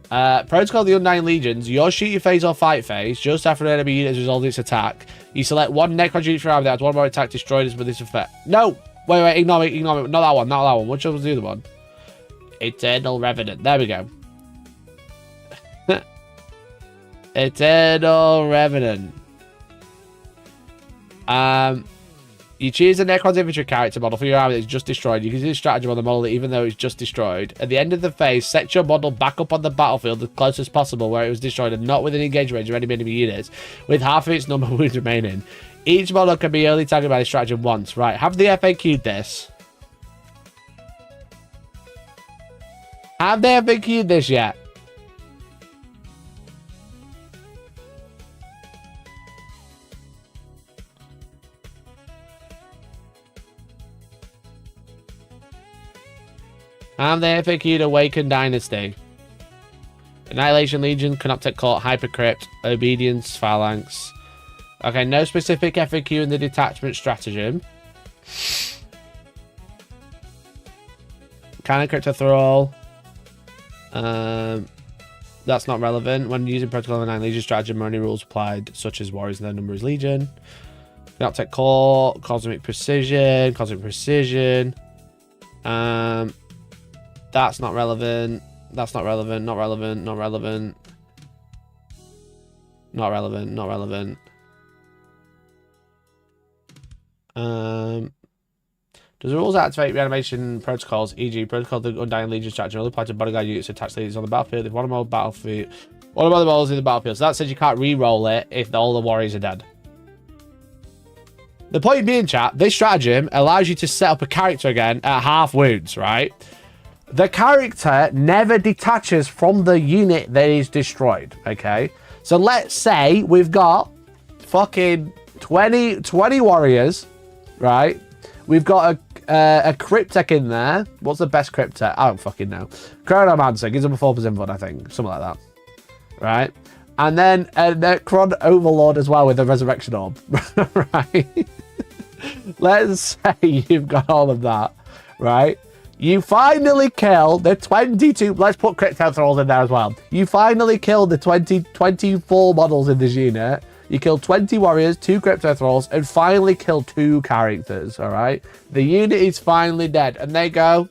Protocol of the Undying Legions. Your shoot your phase or fight phase. Just after an enemy unit has resolved its attack, you select one Necron unit from that has one more attack destroyed with this effect. No! Wait, ignore me. Not that one. Which one was the other one? Eternal Revenant. There we go. Eternal Revenant. You choose a Necron's infantry character model for your army that's just destroyed. You can use stratagem on the model even though it's just destroyed. At the end of the phase, set your model back up on the battlefield as close as possible where it was destroyed and not within engagement range of any enemy units, with half of its number of wounds remaining. Each model can be only targeted by the stratagem once. Right, have the FAQ'd this? Have they FAQ'd this yet? Have they FAQ'd Awakened Dynasty? Annihilation Legion, Canoptek Court, Hypercrypt, Obedience, Phalanx. Okay, no specific FAQ in the detachment stratagem. Cannon Crypto Thrall. That's not relevant. When using Protocol of 9 Legion stratagem, only rules applied, such as Warriors and their number is Legion. Canoptek Court, Cosmic Precision. That's not relevant. That's not relevant. Not relevant. Not relevant. Not relevant. Not relevant. Does the rules activate reanimation protocols, e.g. Protocol of the Undying Legion strategy, only apply to bodyguard units attached leaders on the battlefield if one of the models in the battlefield. So that says you can't re-roll it if all the warriors are dead. The point being, chat, this stratagem allows you to set up a character again at half wounds, right? The character never detaches from the unit that is destroyed, okay? So let's say we've got fucking 20 warriors, right? We've got a Cryptek in there. What's the best Cryptek? I don't fucking know. Chronomancer gives him a 4% VOD, I think. Something like that. Right? And then a Necron Overlord as well with a Resurrection Orb. Right? Let's say you've got all of that. Right? You finally kill the 22... Let's put Cryptek Thralls in there as well. You finally kill the 24 models in this unit. You kill 20 warriors, 2 Crypto Thralls, and finally kill 2 characters, alright? The unit is finally dead, and they go,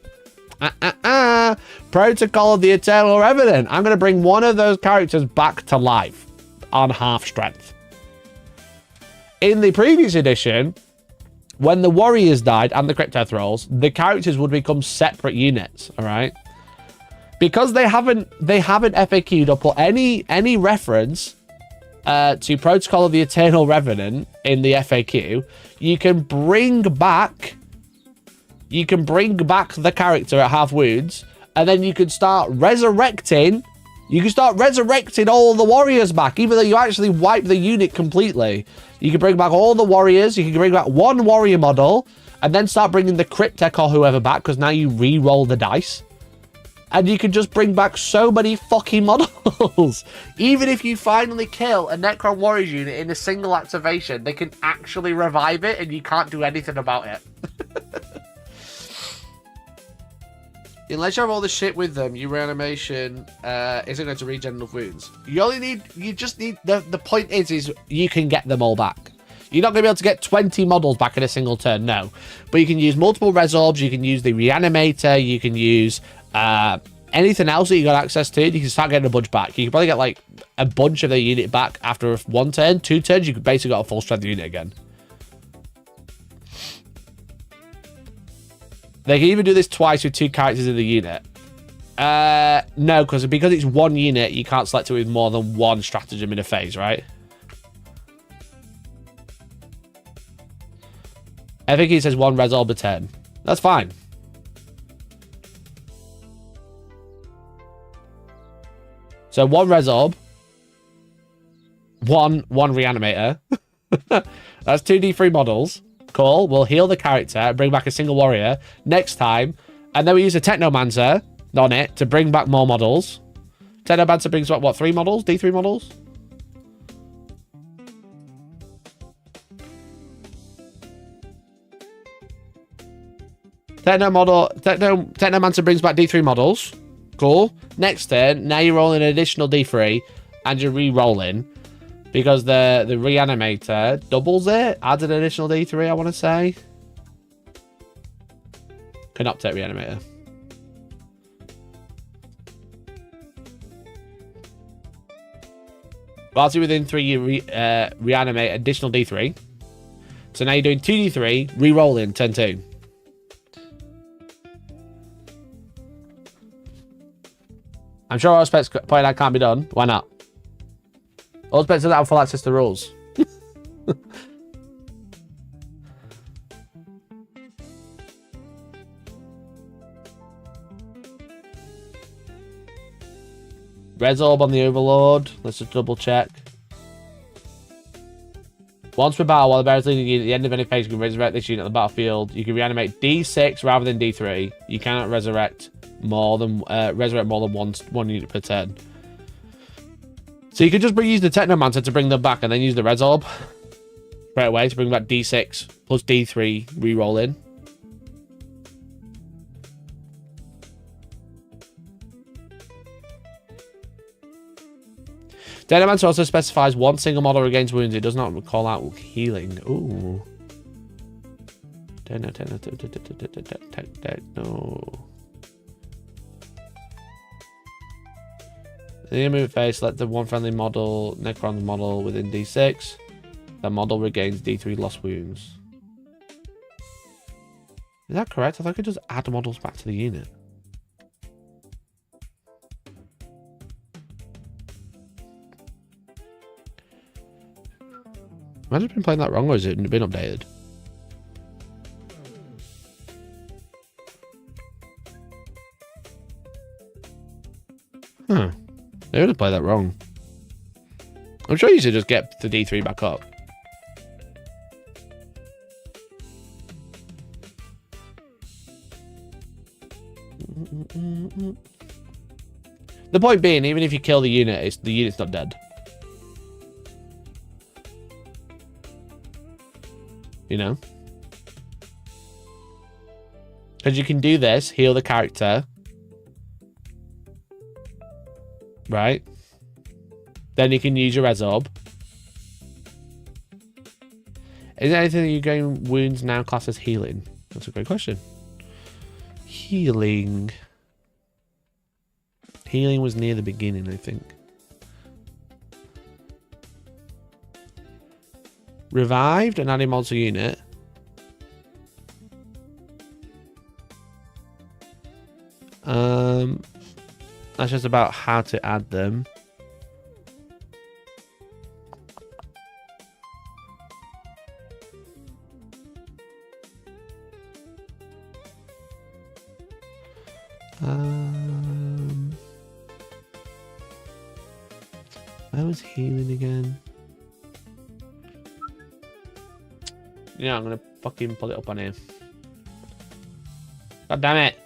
Protocol of the Eternal Revenant. I'm going to bring one of those characters back to life on half strength. In the previous edition, when the warriors died and the Crypto Thralls, the characters would become separate units, alright? Because they haven't FAQ'd or put any reference to Protocol of the Eternal Revenant in the FAQ, you can bring back the character at half wounds, and then you can start resurrecting. You can start resurrecting all the warriors back, even though you actually wipe the unit completely. You can bring back all the warriors. You can bring back one warrior model, and then start bringing the Cryptek or whoever back, because now you re-roll the dice. And you can just bring back so many fucking models. Even if you finally kill a Necron Warriors unit in a single activation, they can actually revive it and you can't do anything about it. Unless you have all the shit with them, your reanimation isn't going to regen enough wounds. You just need, the point is you can get them all back. You're not going to be able to get 20 models back in a single turn, no. But you can use multiple resorbs, you can use the reanimator, you can use anything else that you got access to, you can start getting a bunch back. You can probably get like a bunch of the unit back after 1 turn, 2 turns, you could basically got a full strength unit again. They can even do this twice with 2 characters in the unit. No, because it's 1 unit, you can't select it with more than 1 stratagem in a phase, right? I think he says 1 resolve a turn. That's fine. So 1 resorb, 1 reanimator. That's 2d3 models. Cool. We'll heal the character, bring back a single warrior next time, and then we use a Technomancer on it to bring back more models. Technomancer brings back what, 3 models? D3 models? Technomancer brings back D3 models. Cool. Next turn, now you're rolling an additional D3 and you're re-rolling because the reanimator doubles it, adds an additional D3, I want to say. Canoptech reanimator. Whilst you're within 3, you reanimate additional D3. So now you're doing 2D3, re-rolling, turn 2. I'm sure Auspex point out can't be done. Why not? Auspex doesn't have full access to rules. Res orb on the Overlord. Let's just double check. Once per battle, while the bear is leading you at the end of any phase, you can resurrect this unit on the battlefield. You can reanimate D6 rather than D3. You cannot resurrect more than one unit per turn. So you could just use the Technomancer to bring them back and then use the Res Orb straight away to bring back D6 plus D3 re-roll in. Technomancer also specifies one single model regains wounds. It does not call out healing. Ooh. Techno. In the move phase, select the one friendly model, Necron model within D6. That model regains D3 lost wounds. Is that correct? I thought I could just add models back to the unit. Have I just been playing that wrong, or has it been updated? Huh. I would have played that wrong. I'm sure you should just get the D3 back up. The point being, even if you kill the unit, the unit's not dead. You know? Because you can do this, heal the character. Right? Then you can use your Res Orb. Is there anything that you're going wounds now classed as healing? That's a great question. Healing. Healing was near the beginning, I think. Revived an added monster unit. That's just about how to add them. Where was healing again? Yeah, I'm gonna fucking pull it up on here. God damn it!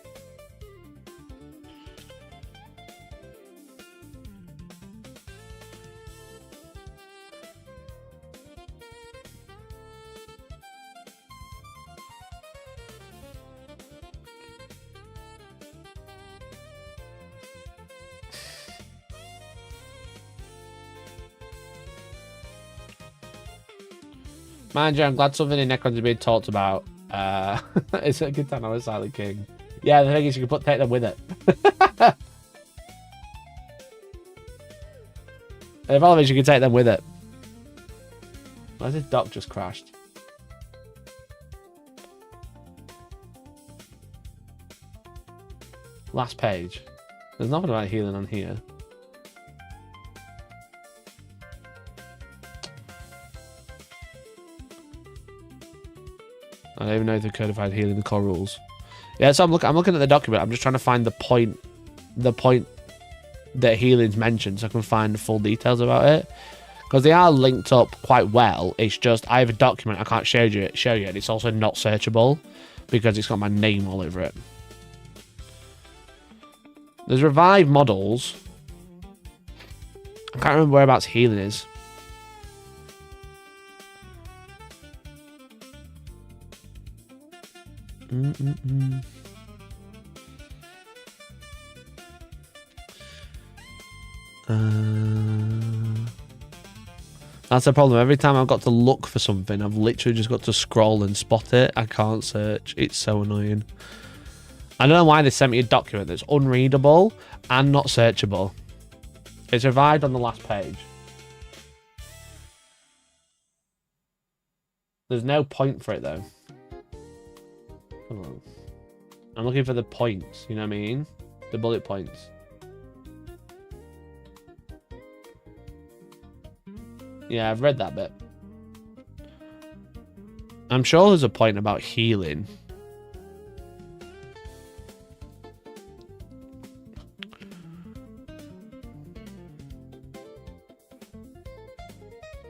Mind you, I'm glad something in Necrons is being talked about. It's a good time I'm a Silent King. Yeah, the thing is you can take them with it. The problem is you can take them with it. Where's this dock just crashed? Last page. There's nothing about healing on here. I don't even know if they've codified healing the core rules. Yeah, so I'm looking at the document. I'm just trying to find the point that healing's mentioned, so I can find the full details about it. Because they are linked up quite well. It's just I have a document I can't show you, and it's also not searchable because it's got my name all over it. There's revived models. I can't remember whereabouts healing is. That's the problem. Every time I've got to look for something, I've literally just got to scroll and spot it. I can't search. It's so annoying. I don't know why they sent me a document that's unreadable and not searchable. It's revived on the last page. There's no point for it, though. Hold on. I'm looking for the points, you know what I mean? The bullet points. Yeah, I've read that bit. I'm sure there's a point about healing.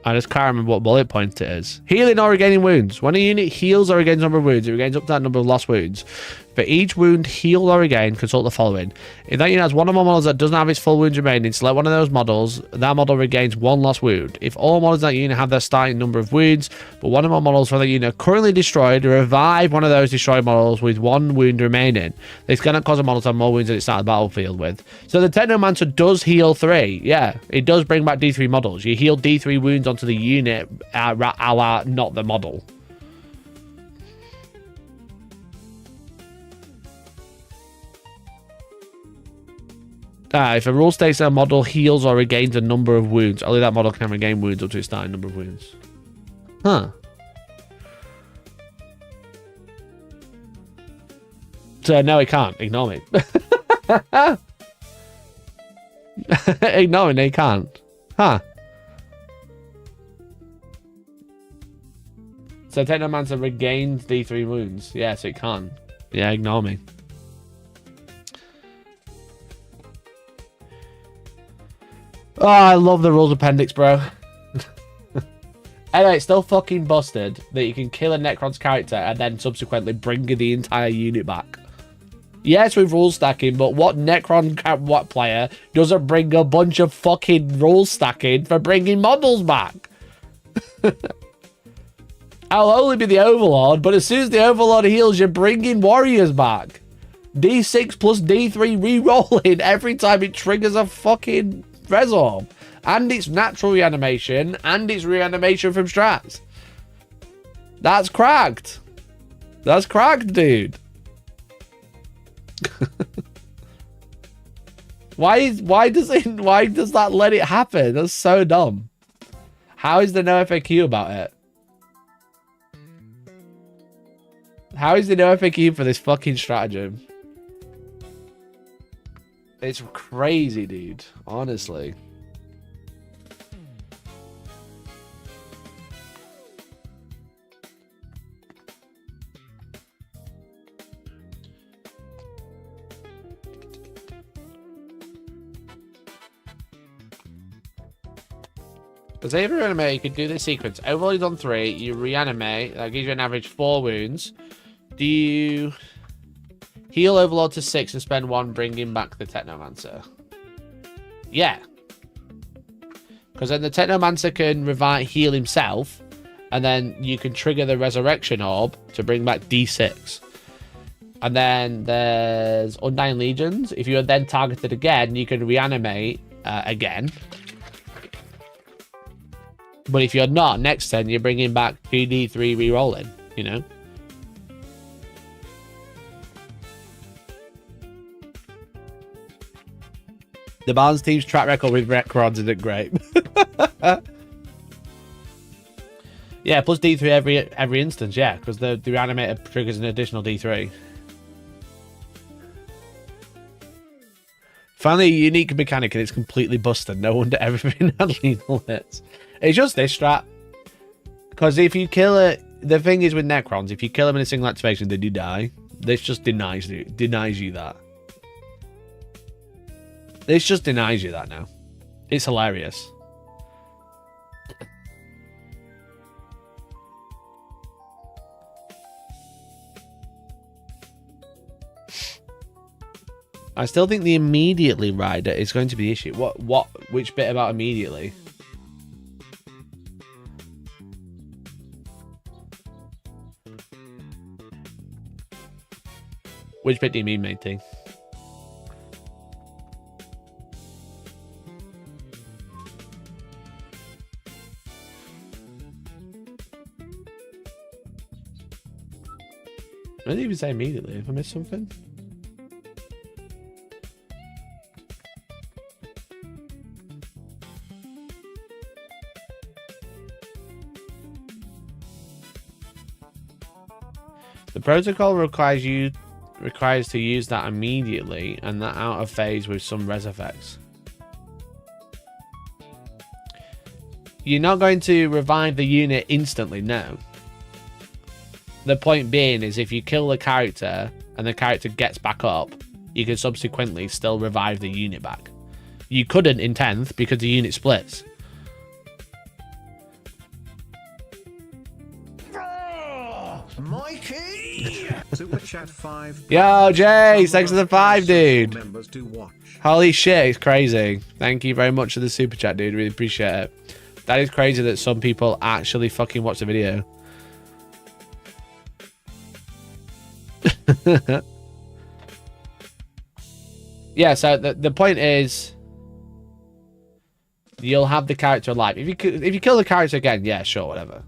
I just can't remember what bullet point it is. Healing or regaining wounds. When a unit heals or regains a number of wounds, it regains up to that number of lost wounds. For each wound healed or regained, consult the following. If that unit has one or more models that doesn't have its full wounds remaining, select one of those models. That model regains one lost wound. If all models in that unit have their starting number of wounds, but one or more models from that unit are currently destroyed, revive one of those destroyed models with one wound remaining. This cannot cause a model to have more wounds than it started the battlefield with. So the Technomancer does heal 3. Yeah, it does bring back D3 models. You heal D3 wounds onto the unit, a la not the model. If a rule states that a model heals or regains a number of wounds, only that model can regain wounds up to its starting number of wounds. Huh. So, no, it can't. Ignore me. Ignore me, it can't. Huh. So, Technomancer regains D3 wounds. Yes, it can. Yeah, ignore me. Oh, I love the rules appendix, bro. Anyway, it's still fucking busted that you can kill a Necron's character and then subsequently bring the entire unit back. Yes, with rule stacking, but what Necron player doesn't bring a bunch of fucking rule stacking for bringing models back? I'll only be the Overlord, but as soon as the Overlord heals, you're bringing warriors back. D6 plus D3 re-rolling every time it triggers a fucking Resorb. And it's natural reanimation, and it's reanimation from strats. That's cracked. That's cracked, dude. Why does that let it happen? That's so dumb. How is there no FAQ about it? How is there no FAQ for this fucking stratagem? It's crazy, dude. Honestly. Because if you reanimate, you could do this sequence. Overload on 3, you reanimate. That gives you an average 4 wounds. Do you heal Overlord to 6 and spend 1 bringing back the Technomancer? Yeah. Because then the Technomancer can heal himself, and then you can trigger the Resurrection Orb to bring back D6. And then there's Undying Legions. If you are then targeted again, you can reanimate again. But if you're not, next turn, you're bringing back 2d3 re-rolling, you know? The Barnes team's track record with Necrons isn't great. Yeah, plus D3 every instance, yeah, because the reanimator triggers an additional D3. Finally, a unique mechanic and it's completely busted. No wonder everything had lethal hits. It's just this strat. Because if you kill it, the thing is with Necrons, if you kill them in a single activation, they do die. This just denies you that. This just denies you that now. It's hilarious. I still think the immediately rider is going to be the issue. Which bit about immediately? Which bit do you mean, matey? I didn't even say immediately. Have I missed something? The protocol requires to use that immediately, and that out of phase with some res effects. You're not going to revive the unit instantly, no. The point being is if you kill the character and the character gets back up, you can subsequently still revive the unit back. You couldn't in 10th because the unit splits. Mikey! Super chat 5. Yo, Jay, thanks for the 5, dude. Members do watch. Holy shit, it's crazy. Thank you very much for the super chat, dude. Really appreciate it. That is crazy that some people actually fucking watch the video. Yeah, so the point is you'll have the character alive. If you kill the character again, yeah, sure, whatever.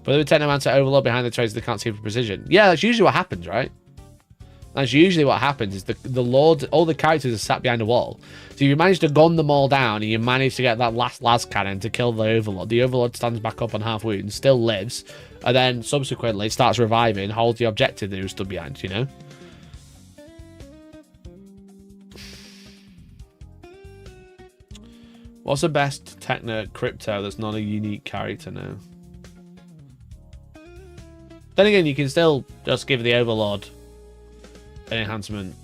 But the technomancer overlord behind the trays they can't see for precision. Yeah, that's usually what happens, right? That's usually what happens is the lord, all the characters are sat behind a wall. So if you manage to gun them all down and you manage to get that last las cannon to kill the overlord stands back up on half wound, still lives, and then subsequently starts reviving, holds the objective that he was stood behind, you know? What's the best Techno crypto that's not a unique character now? Then again, you can still just give the overlord an enhancement.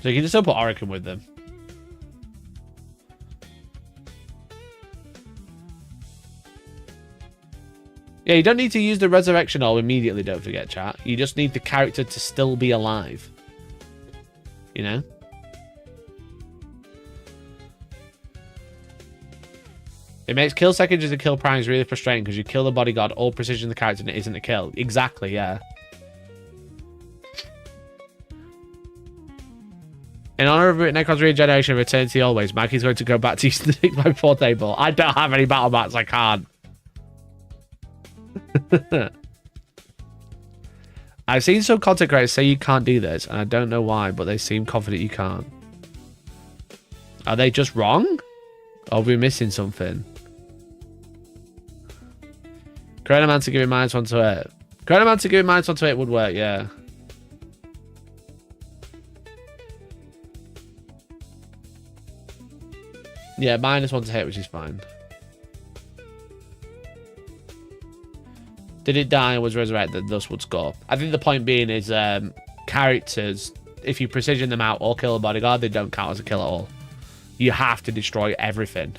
So you can still put Oricon with them. Yeah, you don't need to use the resurrection orb immediately, don't forget, chat. You just need the character to still be alive. You know? It makes kill seconds and kill primes really frustrating because you kill the bodyguard, all precision the character, and it isn't a kill. Exactly, yeah. In honor of Necron's regeneration of Eternity Always, Mikey's going to go back to using the 6x4 table. I don't have any battle mats, I can't. I've seen some content creators say you can't do this, and I don't know why, but they seem confident you can't. Are they just wrong? Or are we missing something? Chronomancer giving -1 to it. Chronomancer giving -1 to it would work, yeah. Yeah, -1 to hit, which is fine. Did it die and was resurrected, thus would score. I think the point being is characters, if you precision them out or kill a bodyguard, they don't count as a kill at all. You have to destroy everything.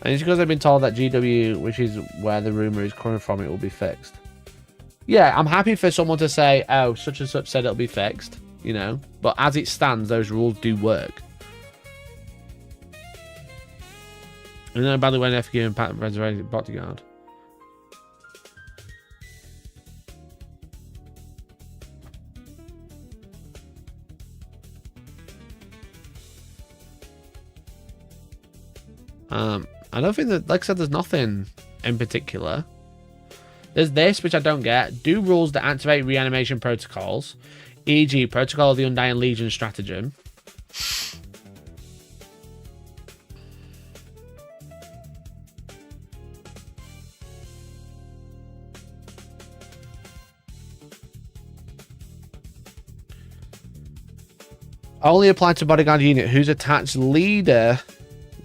And it's because I've been told that GW, which is where the rumor is coming from, it will be fixed. Yeah, I'm happy for someone to say, oh, such and such said it'll be fixed, you know. But as it stands, those rules do work. And then, by the way, FQ and pattern resurrected bodyguard. I don't think that, like I said, there's nothing in particular. There's this, which I don't get. Do rules that activate reanimation protocols, e.g. Protocol of the Undying Legion stratagem. Only apply to bodyguard unit whose attached leader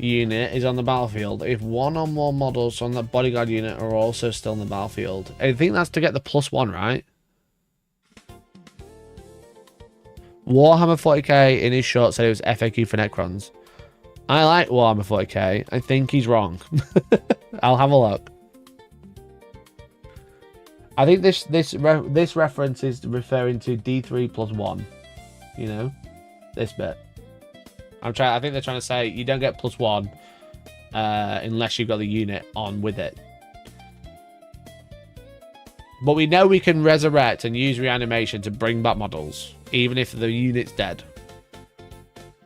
unit is on the battlefield if one or more models on that bodyguard unit are also still in the battlefield. I think that's to get the +1, right? Warhammer 40k in his short said it was FAQ for Necrons. I like Warhammer 40k. I think he's wrong. I'll have a look. I think this reference is referring to D3 +1. You know, this bit. I think they're trying to say you don't get +1 unless you've got the unit on with it. But we know we can resurrect and use reanimation to bring back models, even if the unit's dead.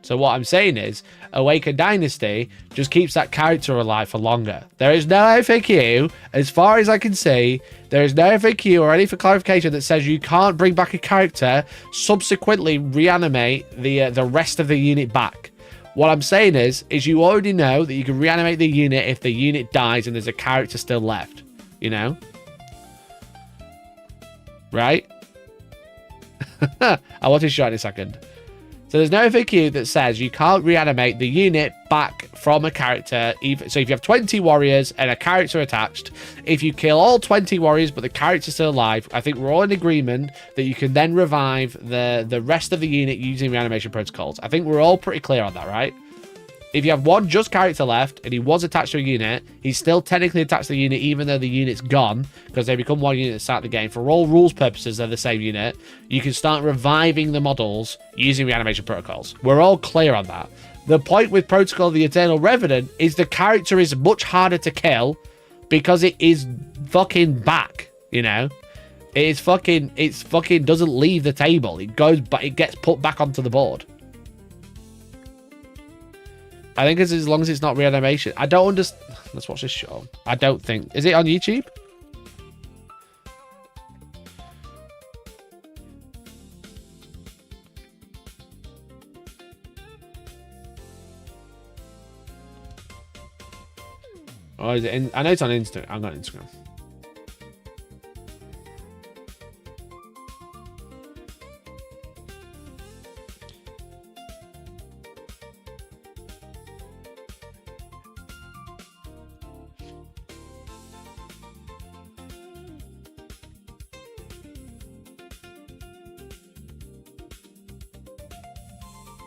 So what I'm saying is, Awakened Dynasty just keeps that character alive for longer. There is no FAQ, as far as I can see, there is no FAQ or any clarification that says you can't bring back a character, subsequently reanimate the rest of the unit back. What I'm saying is you already know that you can reanimate the unit if the unit dies and there's a character still left. You know? Right? I want to show it in a second. So there's no FAQ that says you can't reanimate the unit back from a character. So if you have 20 warriors and a character attached, if you kill all 20 warriors but the character's still alive, I think we're all in agreement that you can then revive the rest of the unit using reanimation protocols. I think we're all pretty clear on that, right? If you have one just character left and he was attached to a unit, he's still technically attached to the unit even though the unit's gone because they become one unit at the start of the game. For all rules purposes, they're the same unit. You can start reviving the models using reanimation protocols. We're all clear on that. The point with Protocol of the Eternal Revenant is the character is much harder to kill because it is fucking back, you know? It's fucking doesn't leave the table. It goes, but it gets put back onto the board. I think it's as long as it's not reanimation. I don't understand. Let's watch this show. I don't think. Is it on YouTube? Or is it? I know it's on Instagram. I'm not on Instagram.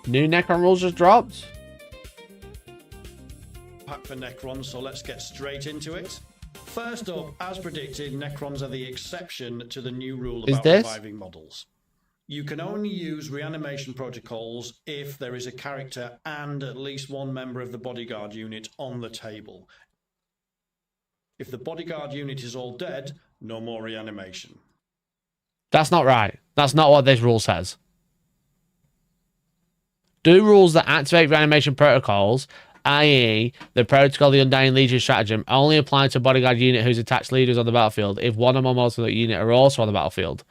New Necron rules just dropped. Pack for Necrons, so let's get straight into it. First up, as predicted, Necrons are the exception to the new rule about reviving models. You can only use reanimation protocols if there is a character and at least one member of the bodyguard unit on the table. If the bodyguard unit is all dead, no more reanimation. That's not right. That's not what this rule says. Do rules that activate reanimation protocols, i.e. the Protocol of the Undying Legion stratagem, only apply to bodyguard unit whose attached leaders on the battlefield if one or more models of that unit are also on the battlefield.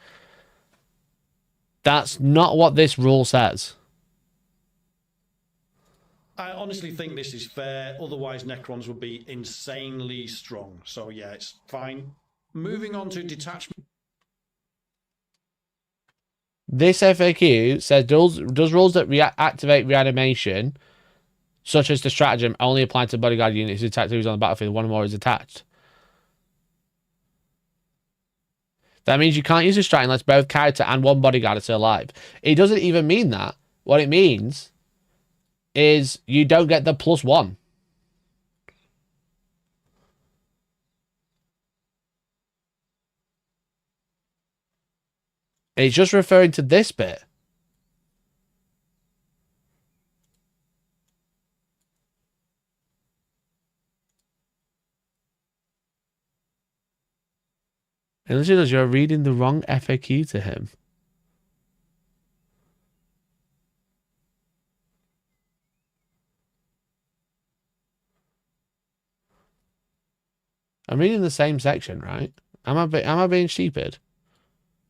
That's not what this rule says. I honestly think this is fair, otherwise Necrons would be insanely strong. So yeah, it's fine. Moving on to detachment. This FAQ says does rules that activate reanimation, such as the stratagem, only apply to bodyguard units whose attached leaders on the battlefield, one or more is attached. That means you can't use a strat unless both character and one bodyguard are still alive. It doesn't even mean that. What it means is you don't get the +1. It's just referring to this bit. And literally, you're reading the wrong FAQ to him. I'm reading the same section, right? Am I being stupid?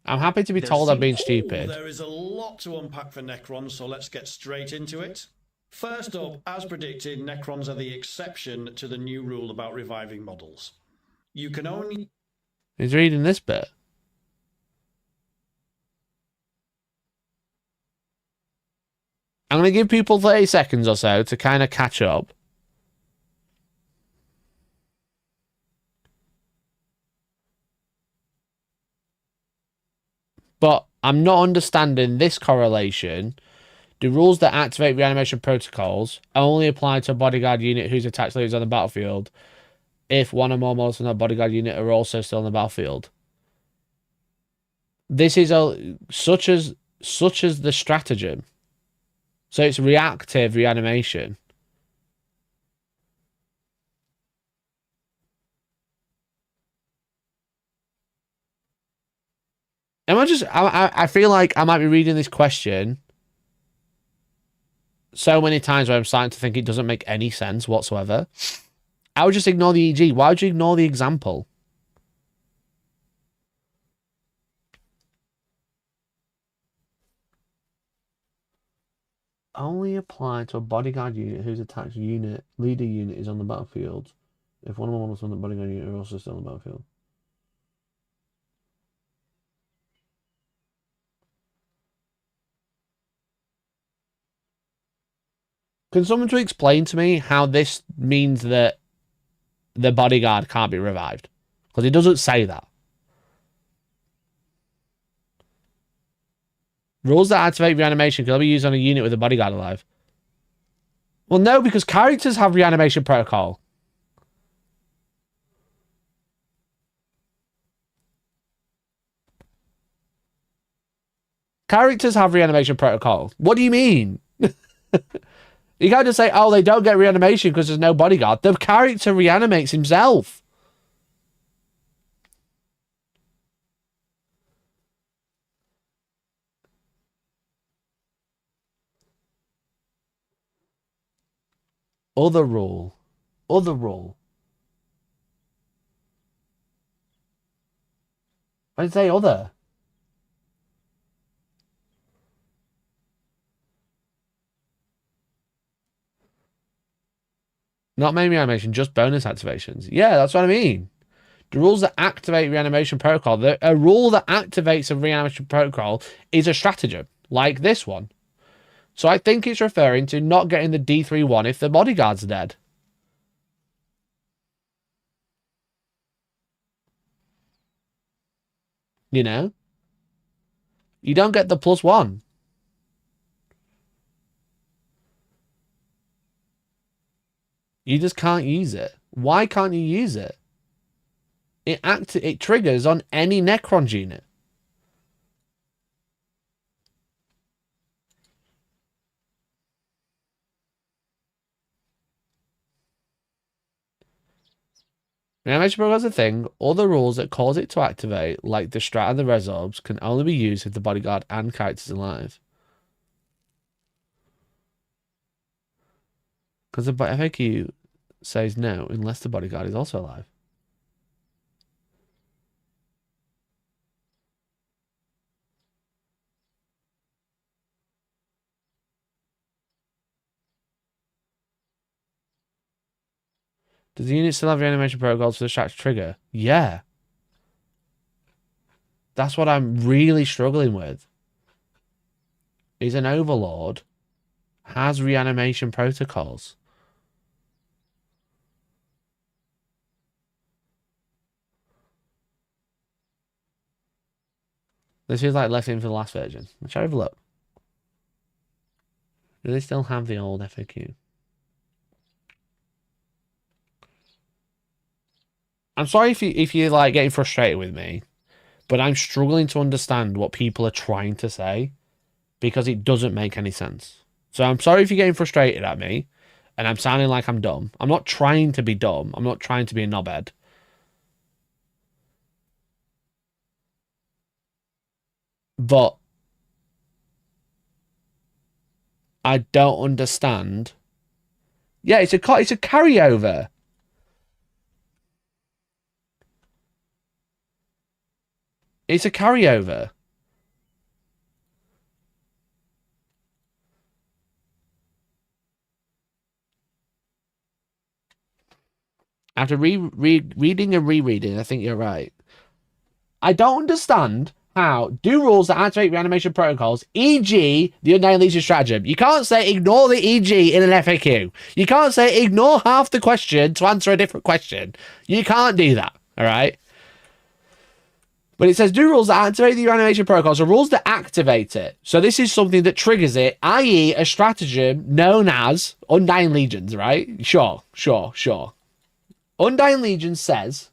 I'm happy to be told I'm being stupid. There is a lot to unpack for Necrons, so let's get straight into it. First up, as predicted, Necrons are the exception to the new rule about reviving models. You can only... He's reading this bit. I'm going to give people 30 seconds or so to kind of catch up. But I'm not understanding this correlation. The rules that activate reanimation protocols only apply to a bodyguard unit whose attached leaders on the battlefield if one or more models from that bodyguard unit are also still on the battlefield. This is such as the stratagem. So it's reactive reanimation. I feel like I might be reading this question so many times where I'm starting to think it doesn't make any sense whatsoever. I would just ignore the EG. Why would you ignore the example? Only apply to a bodyguard unit whose attacked leader unit is on the battlefield. If one of the models on the bodyguard unit are also still on the battlefield. Can someone to explain to me how this means that the bodyguard can't be revived? Because it doesn't say that. Rules that activate reanimation can only be used on a unit with a bodyguard alive. Well, no, because characters have reanimation protocol. Characters have reanimation protocol. What do you mean? You can't just say, oh, they don't get reanimation because there's no bodyguard. The character reanimates himself. Other rule. Other rule. Why did it say other? Not main reanimation, just bonus activations. Yeah, that's what I mean. The rules that activate reanimation protocol. A rule that activates a reanimation protocol is a stratagem, like this one. So I think it's referring to not getting the D3-1 if the bodyguard's dead. You know? You don't get the +1. You just can't use it. Why can't you use it? It triggers on any Necrons unit. Reanimation protocol is a thing. All the rules that cause it to activate, like the strat and the resorbs, can only be used if the bodyguard and character's alive. Because the FAQ says no, unless the bodyguard is also alive. Does the unit still have reanimation protocols for the strat to trigger? Yeah. That's what I'm really struggling with. Is an overlord has reanimation protocols. This feels like left in for the last version. Let's have a look. Do they still have the old FAQ? I'm sorry if you're like getting frustrated with me, but I'm struggling to understand what people are trying to say because it doesn't make any sense. So I'm sorry if you're getting frustrated at me and I'm sounding like I'm dumb. I'm not trying to be dumb. I'm not trying to be a knobhead. But I don't understand. Yeah, it's a carryover. It's a carryover. After reading and rereading, I think you're right. I don't understand how do rules that activate reanimation protocols, e.g. the Undying Legion stratagem. You can't say ignore the e.g. in an FAQ. You can't say ignore half the question to answer a different question. You can't do that, all right? But it says do rules that activate the reanimation protocols are rules that activate it. So this is something that triggers it, i.e. a stratagem known as Undying Legions, right? Sure. Undying Legion says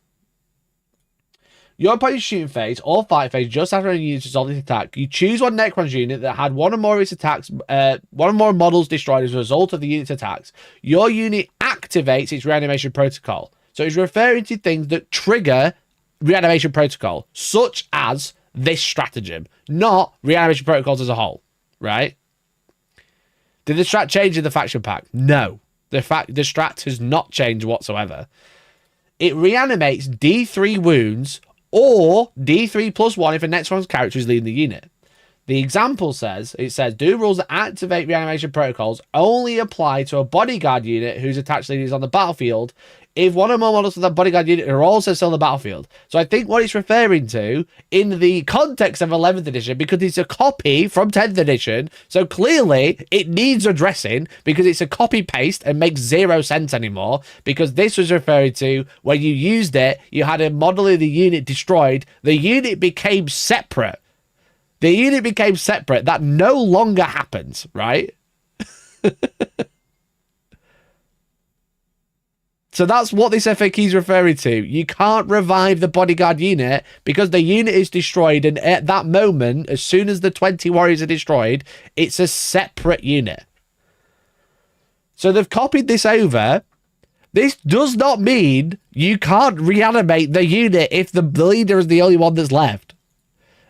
Your opponent's shooting phase or fight phase just after a unit resolved its attack. You choose one Necron's unit that had one or more of its attacks, one or more models destroyed as a result of the unit's attacks. Your unit activates its reanimation protocol. So it's referring to things that trigger reanimation protocol, such as this stratagem, not reanimation protocols as a whole, right? Did the strat change in the faction pack? No. The strat has not changed whatsoever. It reanimates D3 wounds or D3 plus 1 if a Necron's character is leading the unit. The example says, do rules that activate reanimation protocols only apply to a bodyguard unit whose attached leader is on the battlefield if one or more models of that bodyguard unit are also still on the battlefield. So I think what it's referring to in the context of 11th edition, because it's a copy from 10th edition, so clearly it needs addressing because it's a copy paste and makes 0 sense anymore, because this was referring to when you used it, you had a model of the unit destroyed, the unit became separate. The unit became separate. That no longer happens, right? So that's what this FAQ is referring to. You can't revive the bodyguard unit because the unit is destroyed, and at that moment, as soon as the 20 warriors are destroyed, it's a separate unit. So they've copied this over. This does not mean you can't reanimate the unit if the leader is the only one that's left.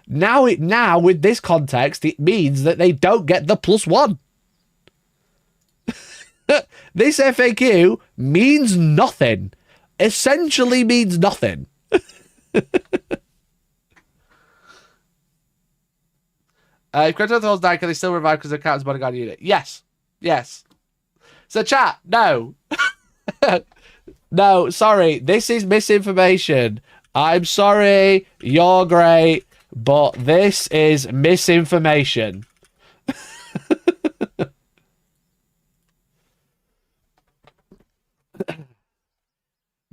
Now with this context, it means that they don't get the +1. This FAQ means nothing. Essentially means nothing. If Kratos die, can they still revive because they're Captain's bodyguard unit? Yes. Yes. So chat, no. No, sorry. This is misinformation. I'm sorry. You're great. But this is misinformation.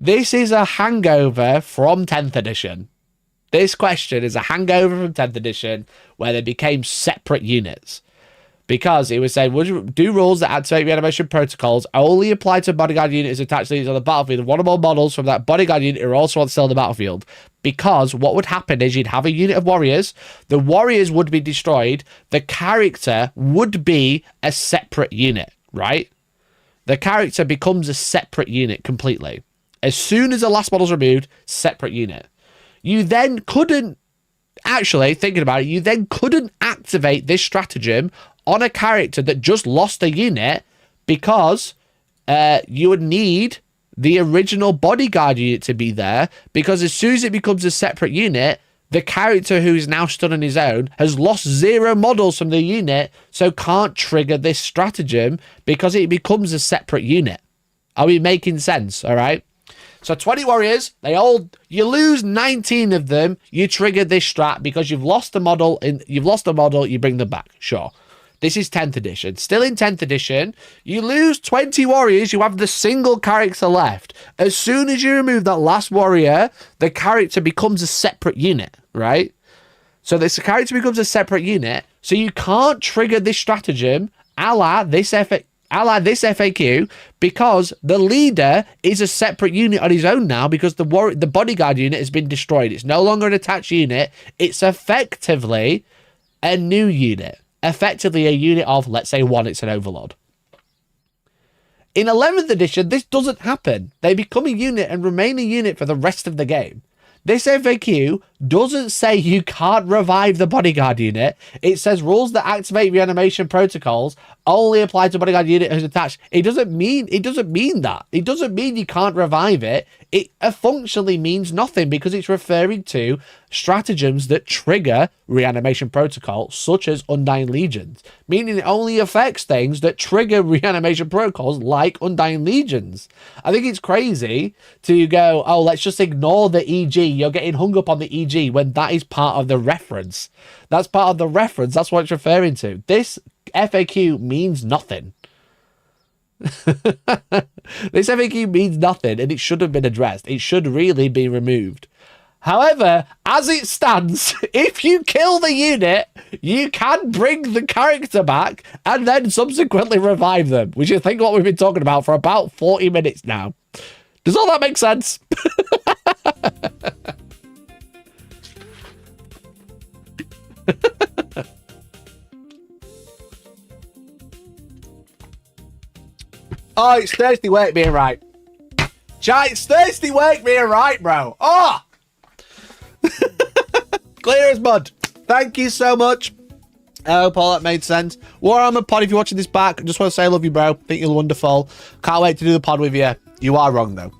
This is a hangover from 10th edition. This question is a hangover from 10th edition where they became separate units. Because it was saying, do rules that activate reanimation protocols only apply to bodyguard units attached leaders on the battlefield? One or more models from that bodyguard unit are also still on the battlefield. Because what would happen is you'd have a unit of warriors. The warriors would be destroyed. The character would be a separate unit, right? The character becomes a separate unit completely. As soon as the last model's removed, separate unit. You then couldn't, actually, thinking about it, you then couldn't activate this stratagem on a character that just lost a unit because you would need the original bodyguard unit to be there, because as soon as it becomes a separate unit, the character who is now stood on his own has lost 0 models from the unit, so can't trigger this stratagem because it becomes a separate unit. Are we making sense? All right. So 20 warriors, you lose 19 of them, you trigger this strat because you've lost a model, you bring them back. Sure. This is 10th edition. Still in 10th edition, you lose 20 warriors, you have the single character left. As soon as you remove that last warrior, the character becomes a separate unit, right? So this character becomes a separate unit, so you can't trigger this stratagem a la this FAQ, because the leader is a separate unit on his own now, because the bodyguard unit has been destroyed. It's no longer an attached unit. It's effectively a new unit. Effectively a unit of, let's say, 1, it's an overlord. In 11th edition, this doesn't happen. They become a unit and remain a unit for the rest of the game. This FAQ doesn't say you can't revive the bodyguard unit. It says rules that activate reanimation protocols only apply to bodyguard unit who's attached. It doesn't mean that. It doesn't mean you can't revive it. It functionally means nothing because it's referring to stratagems that trigger reanimation protocol, such as Undying Legions, meaning it only affects things that trigger reanimation protocols like Undying Legions. I think it's crazy to go, oh, let's just ignore the EG. You're getting hung up on the EG when that is part of the reference. That's part of the reference. That's what it's referring to. This FAQ means nothing. This FAQ means nothing, and it should have been addressed. It should really be removed. However, as it stands, if you kill the unit, you can bring the character back and then subsequently revive them, which I think what we've been talking about for about 40 minutes now. Does all that make sense? Oh, it's Thursday work being right. Chat, it's Thursday work being right, bro. Oh! Clear as mud. Thank you so much. I hope all that made sense. Warhammer Pod, if you're watching this back, I just want to say I love you, bro. Think you're wonderful. Can't wait to do the pod with you. You are wrong, though.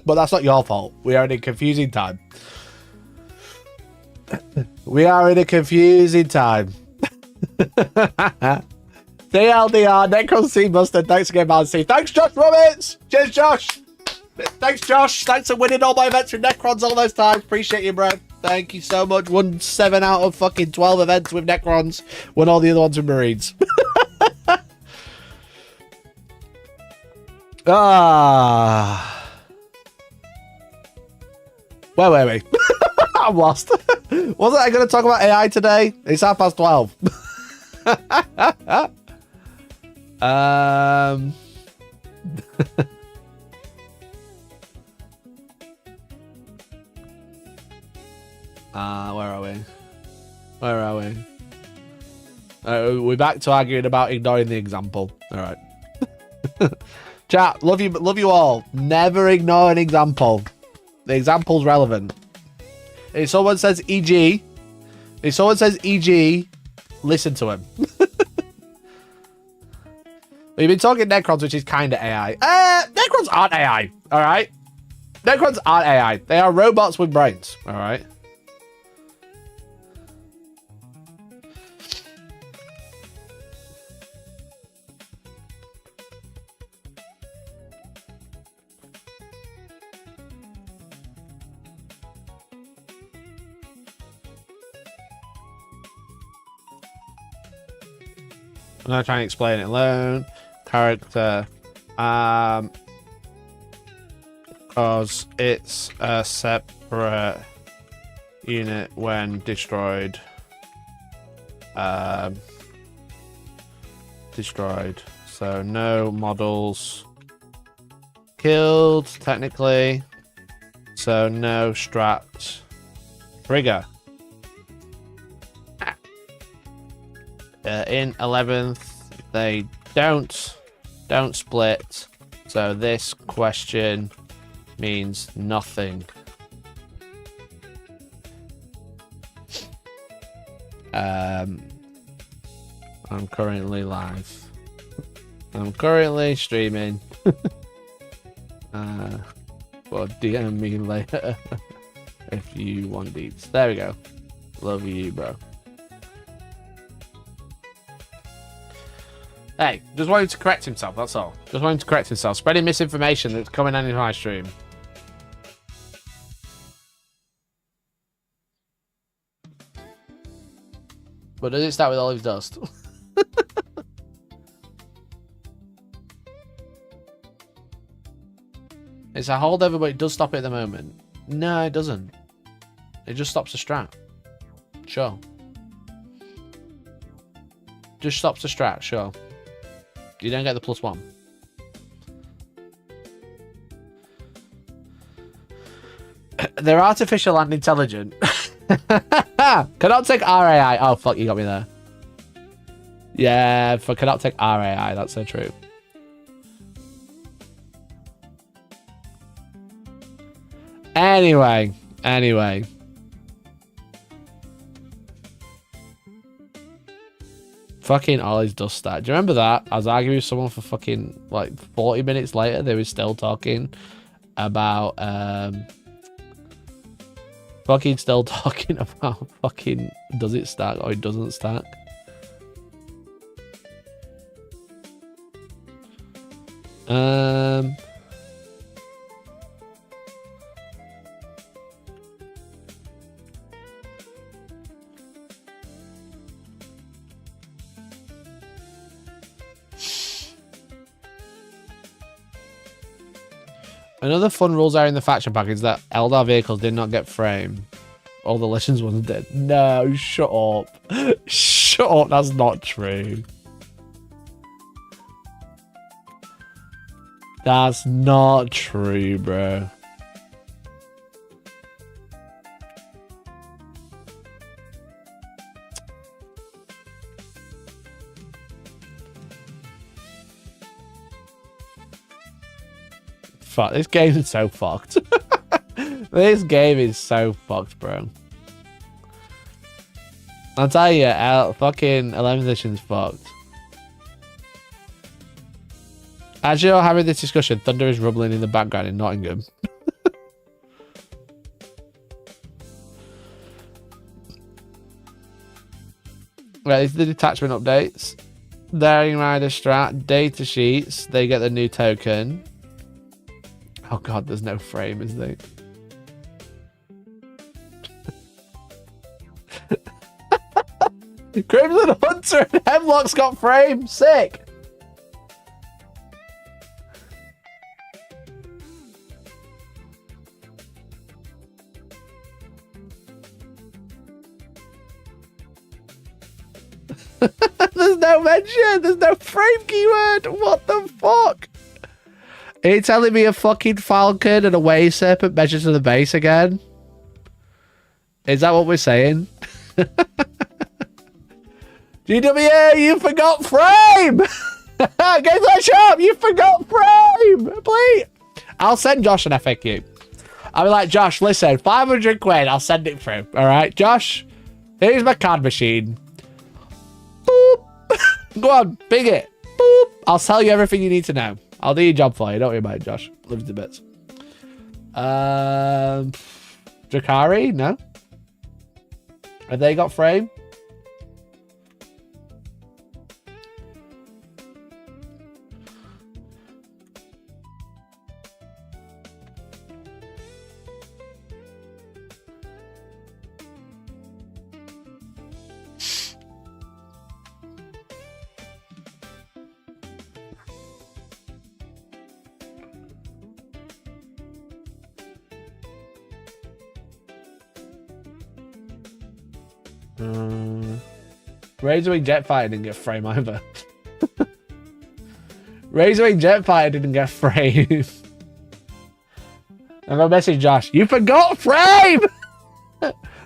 But that's not your fault. We are in a confusing time. We are in a confusing time. TLDR, Necron C Mustard. Thanks again, man. Thanks, Josh Roberts. Cheers, Josh. Thanks, Josh. Thanks for winning all my events with Necrons all those times. Appreciate you, bro. Thank you so much. Won 7 out of fucking 12 events with Necrons. Won all the other ones with Marines. Where were we? I'm lost. Wasn't I going to talk about AI today? It's 12:30. Where are we? Where are we? We're back to arguing about ignoring the example. All right. Chat, love you all. Never ignore an example. The example's relevant. If someone says EG, listen to him. We've been talking Necrons, which is kind of AI. Necrons aren't AI, all right? Necrons aren't AI. They are robots with brains, all right? I'm going to try and explain it alone. Character. Because it's a separate unit when destroyed. Destroyed. So no models killed, technically. So no strat trigger. In 11th, they don't split, so this question means nothing. I'm currently live. I'm currently streaming. Well, DM me later if you want deets. There we go. Love you, bro. Hey, just wanted to correct himself, that's all. Just wanted to correct himself. Spreading misinformation that's coming on in my stream. But does it start with olive dust? It's a holdover, but it does stop it at the moment. No, it doesn't. It just stops the strat. Sure. Just stops the strat, sure. You don't get the +1. They're artificial and intelligent. Cannot take RAI. Oh, fuck, you got me there. Yeah, for cannot take RAI. That's so true. Anyway. Fucking Ollie's dust stat. Do you remember that? I was arguing with someone for fucking like 40 minutes later. They were still talking about fucking does it stack or it doesn't stack. Another fun rules area in the faction pack is that Eldar vehicles did not get frame. All the Legends ones did. No, shut up. Shut up, that's not true. That's not true, bro. fucked. This game is so fucked. This game is so fucked, bro. I'll tell you, fucking 11th edition's fucked. As you're having this discussion, thunder is rumbling in the background in Nottingham. Right, these are the detachment updates. Daring Rider strat, data sheets, they get the new token. Oh god, there's no frame, is there? Crimson Hunter and Hemlock's got frame, sick! There's no mention. There's no frame keyword. What the fuck? Are you telling me a fucking falcon and a wave serpent measure to the base again? Is that what we're saying? GWA, you forgot frame. Games Workshop, you forgot frame. Please. I'll send Josh an FAQ. I'll be like, Josh, listen, 500 quid. I'll send it through. All right, Josh. Here's my card machine. Boop. Go on, big it. Boop. I'll tell you everything you need to know. I'll do your job for you. Don't worry about it, Josh. Lives the bits. Drukhari? No. Have they got frame? Razorwing Jetfighter didn't get frame either. Razorwing Jetfighter didn't get frame. I'm gonna message Josh. You forgot frame!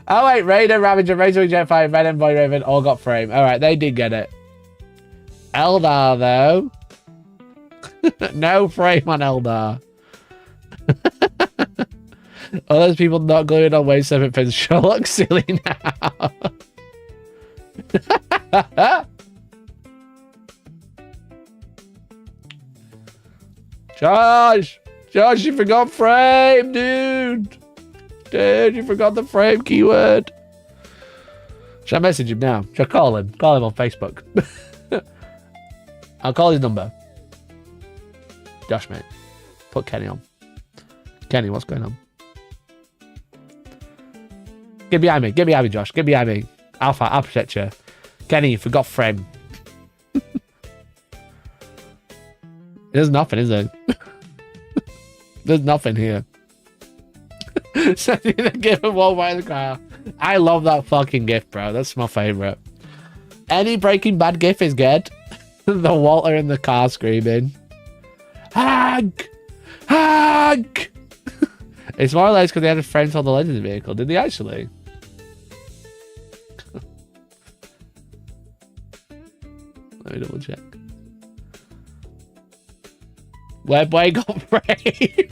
Oh wait, Raider, Ravager, Razorwing Jetfighter, Red Envoy Raven all got frame. Alright, they did get it. Eldar though. No frame on Eldar. All those people not gluing on wave serpent pins sure look silly now. Josh, you forgot frame, dude. You forgot the frame keyword. Should I message him now? Should I call him? Call him on Facebook. I'll call his number. Josh, mate. Put Kenny on. Kenny, what's going on? Get behind me, Josh. Get behind me. I'll protect you. Kenny, you forgot frame. There's nothing, is there? There's nothing here. Sending a gift of one by the car. I love that fucking gift, bro. That's my favorite. Any Breaking Bad gif is good. The Walter in the car screaming. Hag! Hag! It's more or less because they had a friend on the Legends vehicle. Did they actually? Let me double check. Webway got frame.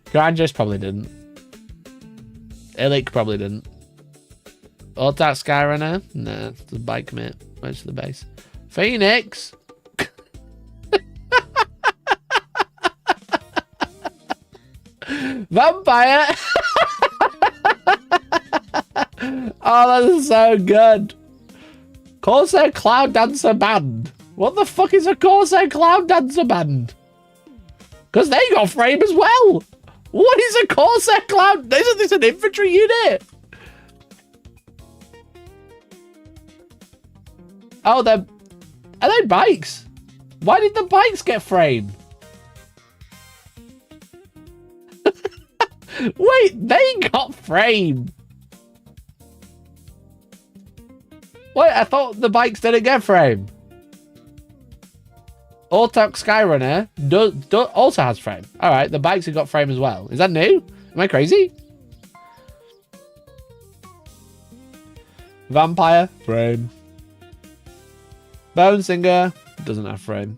Grandjess probably didn't. Illic probably didn't. Auto Skyrunner? Nah, it's a bike mate. Where's the base? Phoenix! Vampire! Oh, that is so good. Corsair Cloud Dancer Band. What the fuck is a Corsair Cloud Dancer Band? Because they got frame as well. What is a Corsair Cloud? Isn't this an infantry unit? Oh, are they bikes? Why did the bikes get frame? Wait, they got frame. Wait, I thought the bikes didn't get frame. Auto Skyrunner also has frame. Alright, the bikes have got frame as well. Is that new? Am I crazy? Vampire, frame. Bone Singer doesn't have frame.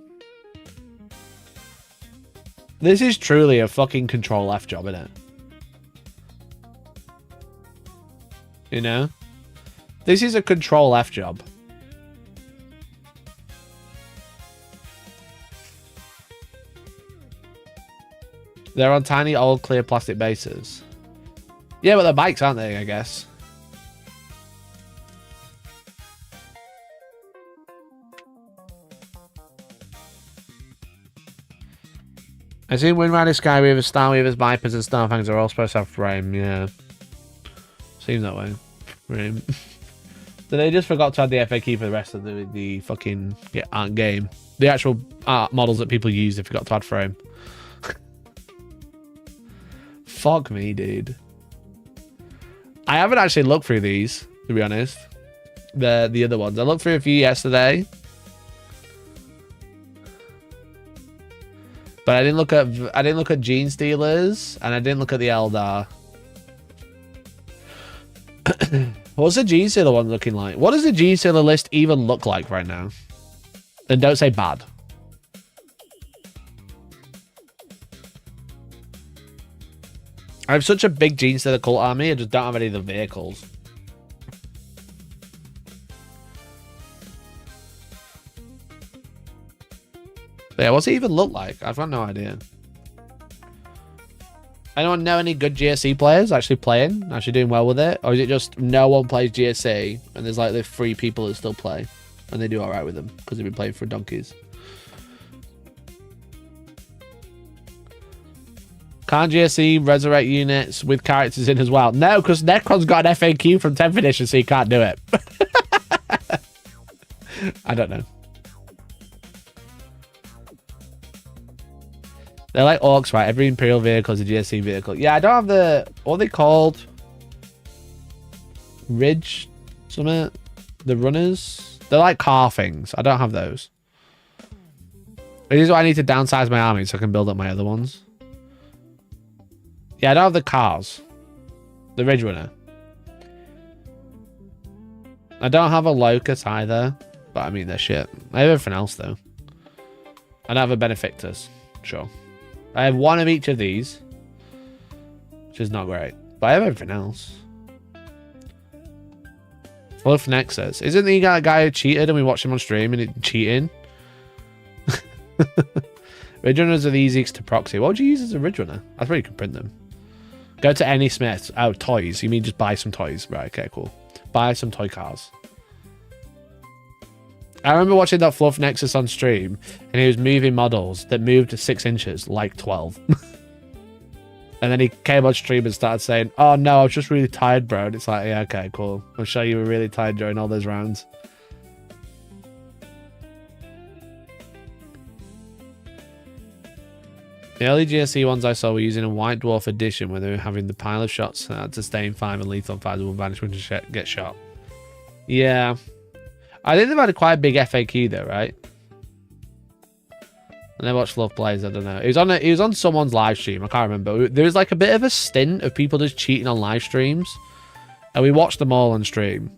This is truly a fucking control F job, isn't it? You know? This is a control F job. They're on tiny old clear plastic bases. Yeah, but they're bikes, aren't they, I guess? I seen Windrider, Skyweavers, Starweavers, Vipers, and Starfangs are all supposed to have frame, yeah. Seems that way. Frame. So they just forgot to add the FAQ for the rest of the fucking game. The actual art models that people use, they forgot to add frame. Fuck me, dude. I haven't actually looked through these, to be honest. The other ones. I looked through a few yesterday. But I didn't look at Gene Stealers, and I didn't look at the Eldar. What's the Gene Stealer one looking like? What does the Gene Stealer list even look like right now? And don't say bad. I have such a big Gene Stealer cult army, I just don't have any of the vehicles. But yeah, what's it even look like? I've got no idea. Anyone know any good GSC players actually playing? Actually doing well with it? Or is it just no one plays GSC and there's like the 3 people that still play and they do alright with them because they've been playing for donkeys? Can't GSC resurrect units with characters in as well? No, because Necron's got an FAQ from 10th edition, so you can't do it. I don't know. They're like orks, right? Every Imperial vehicle is a GSC vehicle. Yeah, I don't have the... What are they called? Ridge? Something? The runners? They're like car things. I don't have those. This is why I need to downsize my army so I can build up my other ones. Yeah, I don't have the cars. The Ridge Runner. I don't have a Locust either. But I mean, they're shit. I have everything else, though. I don't have a Benefactors. Sure. I have one of each of these, which is not great. But I have everything else. Fluff Nexus. Isn't the guy who cheated and we watched him on stream and it cheating? Ridge Runners are the easiest to proxy. What would you use as a Ridge Runner? I thought you could print them. Go to any Smiths. Oh, toys. You mean just buy some toys? Right, okay, cool. Buy some toy cars. I remember watching that Fluff Nexus on stream, and he was moving models that moved to 6 inches, like 12. And then he came on stream and started saying, "Oh no, I was just really tired, bro." And it's like, yeah, okay, cool. I'm sure you were really tired during all those rounds. The early GSC ones I saw were using a White Dwarf edition where they were having the pile of shots to stay 5 and lethal on 5 will vanish when you get shot. Yeah. I think they've had quite a big FAQ though, right? I never watched Fluff Plays, I don't know. He was on someone's live stream, I can't remember. There was like a bit of a stint of people just cheating on live streams. And we watched them all on stream.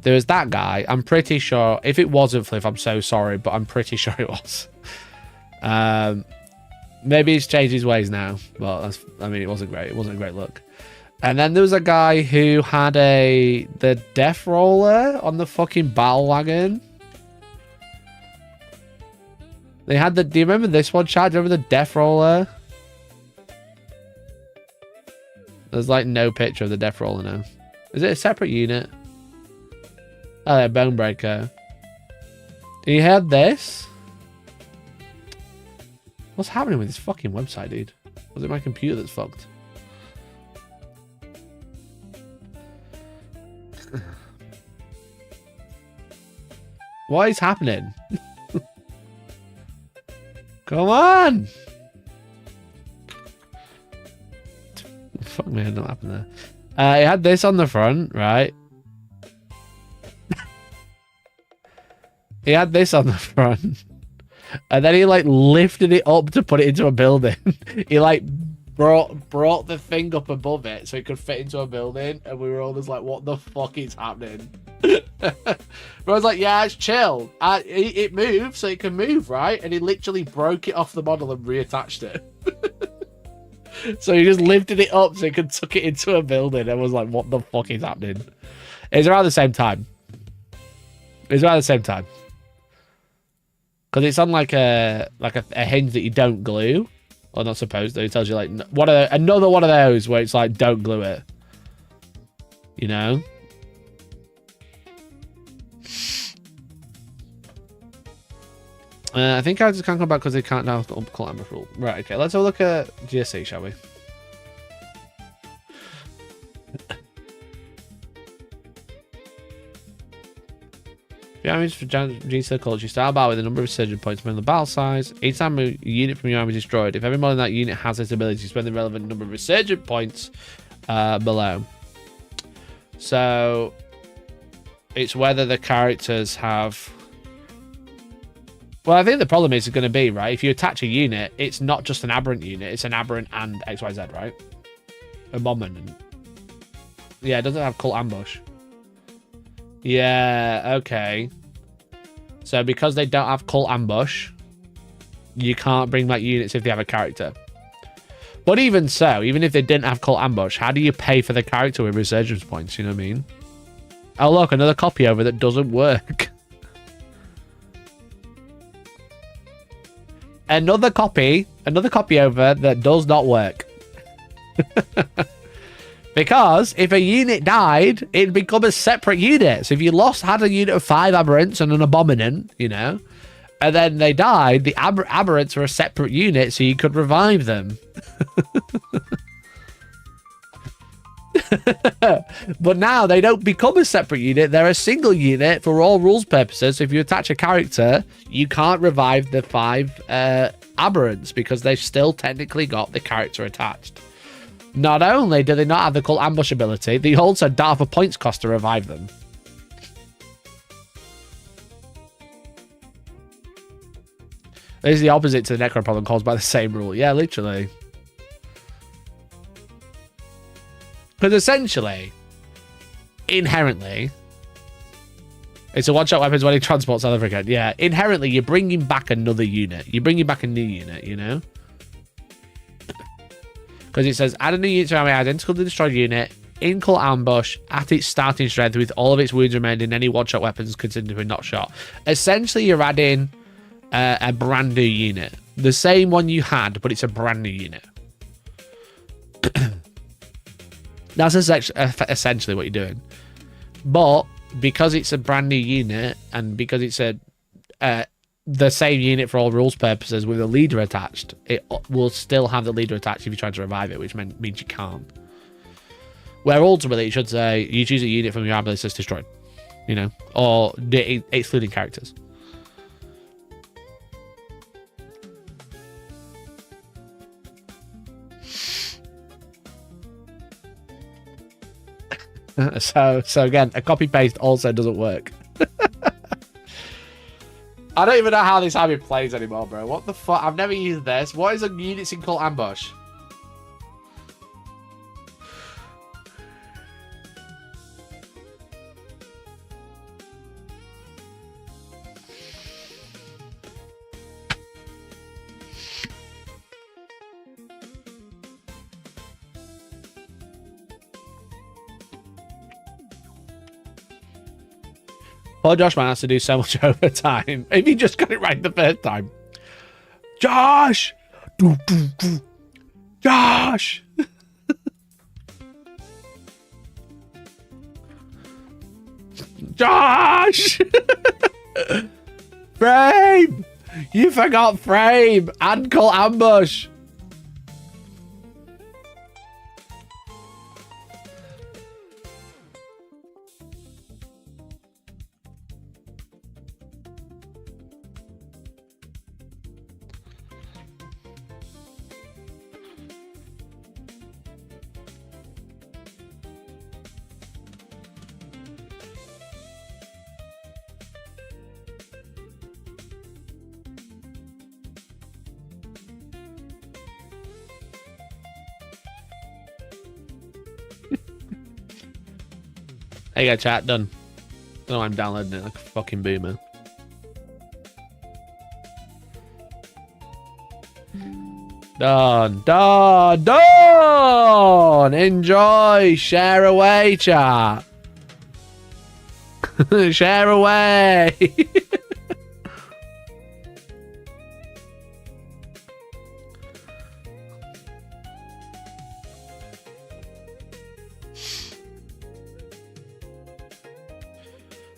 There was that guy, I'm pretty sure, if it wasn't Fluff, I'm so sorry, but I'm pretty sure it was. Maybe he's changed his ways now, but I mean, it wasn't great. It wasn't a great look. And then there was a guy who had the death roller on the fucking battle wagon. They had do you remember this one, Chad? Do you remember the death roller? There's like no picture of the death roller now. Is it a separate unit? Oh, yeah, Bonebreaker. He had this. What's happening with this fucking website, dude? Was it my computer that's fucked? What is happening? Come on! Fuck me, what happened there? It had this on the front, right? He had this on the front. And then he like lifted it up to put it into a building. He like brought the thing up above it so it could fit into a building, and we were all just like, what the fuck is happening? But I was like, yeah, it's chill. It moves, so it can move, right? And he literally broke it off the model and reattached it. So he just lifted it up so he could tuck it into a building. And was like, what the fuck is happening? It's around the same time. Because it's on like a hinge that you don't glue. Or not supposed to. It tells you like another one of those where it's like, don't glue it. You know? I think I just can't come back because they can't now call Amber rule. Right, okay. Let's have a look at GSC, shall we? The armies for GC College, you start battle with a number of resurgent points depending on the battle size. Each time a unit from your army is destroyed, if every model in that unit has this ability, you spend the relevant number of resurgent points below. So it's whether the characters have... Well, I think the problem is going to be, right, if you attach a unit, it's not just an aberrant unit, it's an aberrant and XYZ, right? A monument. Yeah, it doesn't have cult ambush. Yeah, okay. So because they don't have cult ambush, you can't bring back units if they have a character. But even so, even if they didn't have cult ambush, how do you pay for the character with resurgence points, you know what I mean? Oh look, another copy over that doesn't work. Another copy over that does not work. Because if a unit died, it'd become a separate unit. So if you had a unit of 5 aberrants and an abominant, you know, and then they died, the aberrants were a separate unit, so you could revive them. But now they don't become a separate unit. They're a single unit for all rules purposes. So if you attach a character, you can't revive the 5 aberrants because they've still technically got the character attached. Not only do they not have the cult ambush ability, they also don't have a points cost to revive them. This is the opposite to the Necro problem caused by the same rule. Yeah, literally. Because essentially, inherently, it's a one-shot weapons when he transports South Africa. Yeah, inherently, you're bringing back another unit. You're bringing back a new unit, you know? Because it says, add a new unit to army identical to the destroyed unit, in cult ambush, at its starting strength, with all of its wounds remaining, any one-shot weapons considered to be not shot. Essentially, you're adding a brand new unit. The same one you had, but it's a brand new unit. That's essentially what you're doing. But because it's a brand new unit, and because it's the same unit for all rules purposes with a leader attached, it will still have the leader attached if you're trying to revive it, which means you can't. Where ultimately it should say you choose a unit from your army list that's destroyed, you know, or excluding characters. So again, a copy paste also doesn't work. I don't even know how this army plays anymore, bro. What the fuck? I've never used this. What is a units in cult ambush? Poor Josh man has to do so much overtime. If he just got it right the first time. Josh! Josh! Josh! Frame! You forgot frame and call ambush. There you go, chat. Done. Don't know why I'm downloading it like a fucking boomer. Done. Done. Done. Enjoy. Share away, chat. Share away.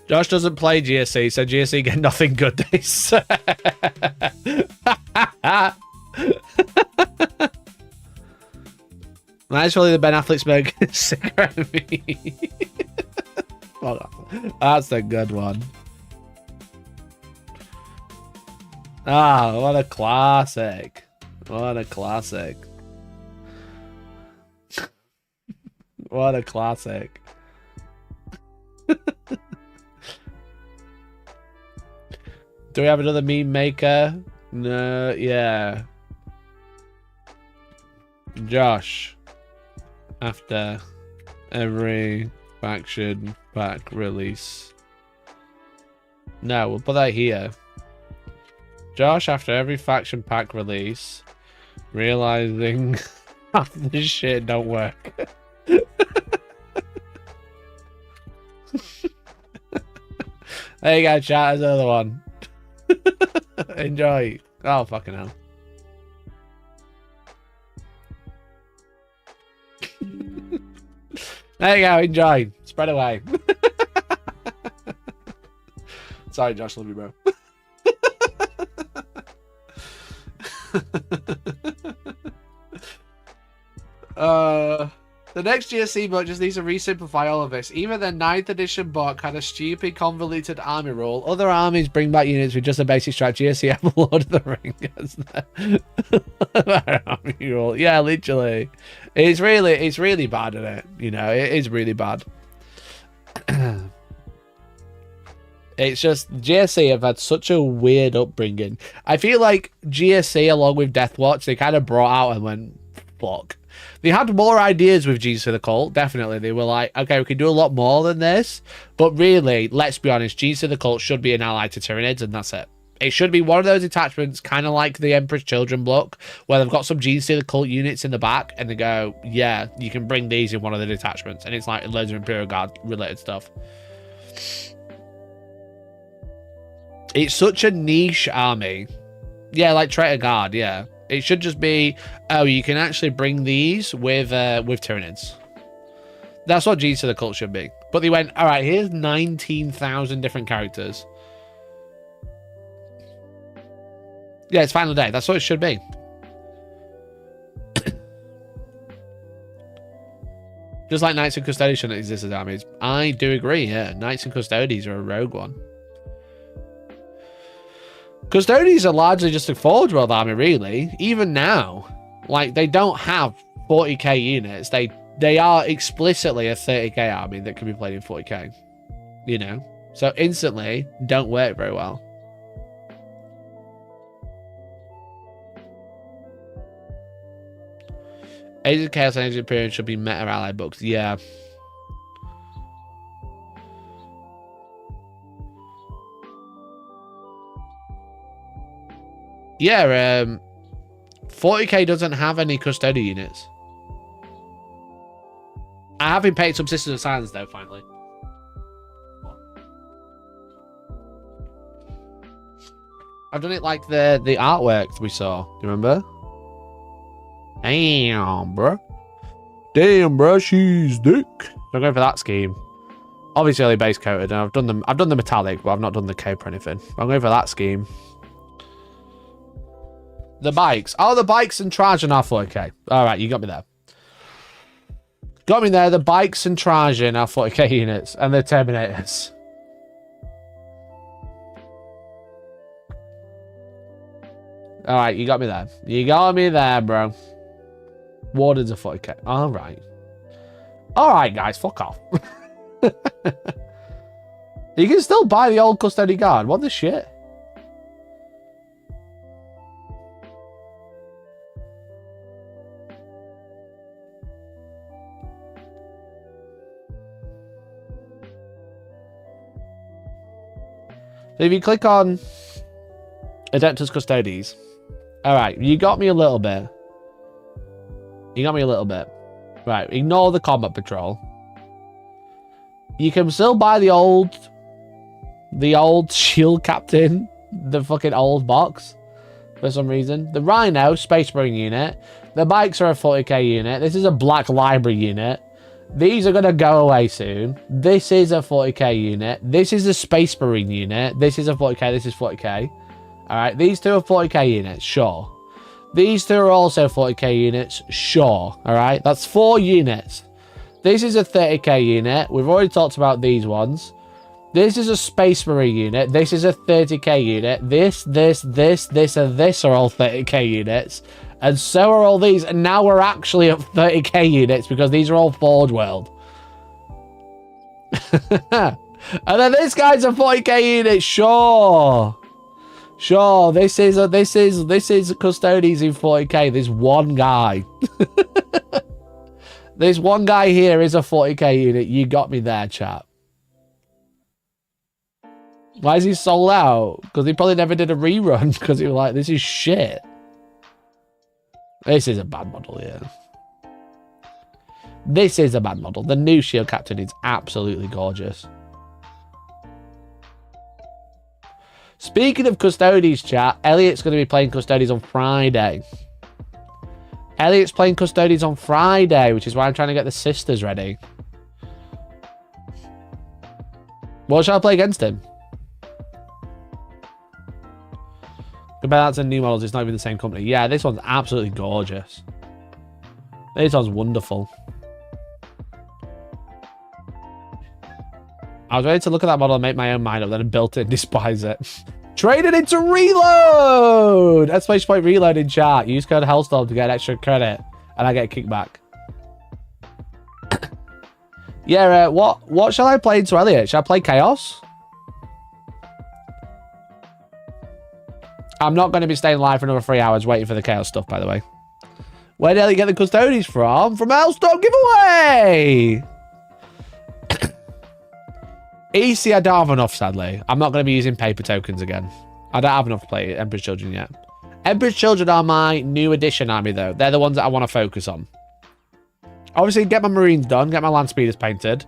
Josh doesn't play GSC, so GSC get nothing good days. Actually, the Ben Affleck smoke cigarette me. That's a good one. Ah, what a classic. What a classic. What a classic. Do we have another meme maker? No, yeah. Josh, after every faction pack release. No, we'll put that here. Josh, after every faction pack release, realizing half this shit don't work. There you go, chat. There's another one. Enjoy. Oh, fucking hell. There you go. Enjoy. Spread away. Sorry, Josh. Love you, bro. The next GSC book just needs to re-simplify all of this. Even the 9th edition book had a stupid convoluted army rule. Other armies bring back units with just a basic strat. GSC have Lord of the Rings. Army rule. Yeah, literally. It's really bad at it. You know, it is really bad. It's just GSC have had such a weird upbringing. I feel like GSC along with Deathwatch, they kind of brought out and went, fuck. They had more ideas with Jesus of the Cult, definitely. They were like, okay, we can do a lot more than this. But really, let's be honest, Jesus of the Cult should be an ally to Tyranids, and that's it. It should be one of those attachments, kind of like the Emperor's Children block, where they've got some Jesus of the Cult units in the back, and they go, yeah, you can bring these in one of the detachments. And it's like loads of Imperial Guard related stuff. It's such a niche army. Yeah, like Traitor Guard, yeah. It should just be, oh, you can actually bring these with Tyranids. That's what Jesus of the Cult should be. But they went, all right, here's 19,000 different characters. Yeah, it's Final Day. That's what it should be. Just like Knights and Custodians shouldn't exist as armies. I do agree, yeah. Knights and Custodians are a rogue one. Custodians are largely just a Forge World army, really. Even now. Like, they don't have 40k units. They are explicitly a 30k army that can be played in 40k. You know? So, instantly, don't work very well. Age of Chaos and Age of Imperium should be meta ally books. Yeah. Yeah, 40k doesn't have any custodian units. I have been paid some Sisters of Silence, though, finally. I've done it like the artwork we saw. Do you remember? Damn, bro. Damn, bro, she's dick. So I'm going for that scheme. Obviously, only base coated, and I've done the metallic, but I've not done the cape or anything. I'm going for that scheme. The bikes. Oh, the bikes and Trajan are 40k. All right, you got me there. Got me there. The bikes and Trajan are 40k units, and the Terminators. All right, you got me there. You got me there, bro. Wardens are 40k. All right. All right, guys, fuck off. You can still buy the old Custody Guard. What the shit? So if you click on Adeptus Custodes, all right, you got me a little bit. You got me a little bit. Right, ignore the combat patrol. You can still buy the old shield captain, the fucking old box, for some reason. The Rhino, Space Marine unit. The bikes are a 40k unit. This is a Black Library unit. These are going to go away soon. This is a 40k unit. This is a Space Marine unit. This is a 40k. This is 40k. Alright, these two are 40k units, sure. These two are also 40k units, sure. Alright, that's 4 units. This is a 30k unit. We've already talked about these ones. This is a Space Marine unit. This is a 30k unit. This, and this are all 30k units. And so are all these. And now we're actually at 30k units because these are all Forge World. And then this guy's a 40k unit, sure. Sure, this is Custodes in 40k. This one guy. This one guy here is a 40k unit. You got me there, chap. Why is he sold out? Because he probably never did a rerun because he was like, this is shit. This is a bad model, yeah. This is a bad model. The new shield captain is absolutely gorgeous. Speaking of Custodes, chat, Elliot's going to be playing Custodes on Friday. Elliot's playing Custodes on Friday, which is why I'm trying to get the sisters ready. What shall I play against him? Compare that to new models, it's not even the same company. Yeah, this one's absolutely gorgeous. This one's wonderful. I was ready to look at that model and make my own mind up, then I built it and despise it. Traded into reload! Exclamation point reload in chat. Use code Hellstorm to get extra credit. And I get a kickback. Yeah, what shall I play into Elliot? Shall I play Chaos? I'm not going to be staying live for another 3 hours waiting for the Chaos stuff, by the way. Where did Elliot get the Custodes from? From Hellstorm giveaway! EC, I don't have enough, sadly. I'm not going to be using paper tokens again. I don't have enough to play Emperor's Children yet. Emperor's Children are my new edition army, though. They're the ones that I want to focus on. Obviously, get my Marines done, get my Land Speeders painted.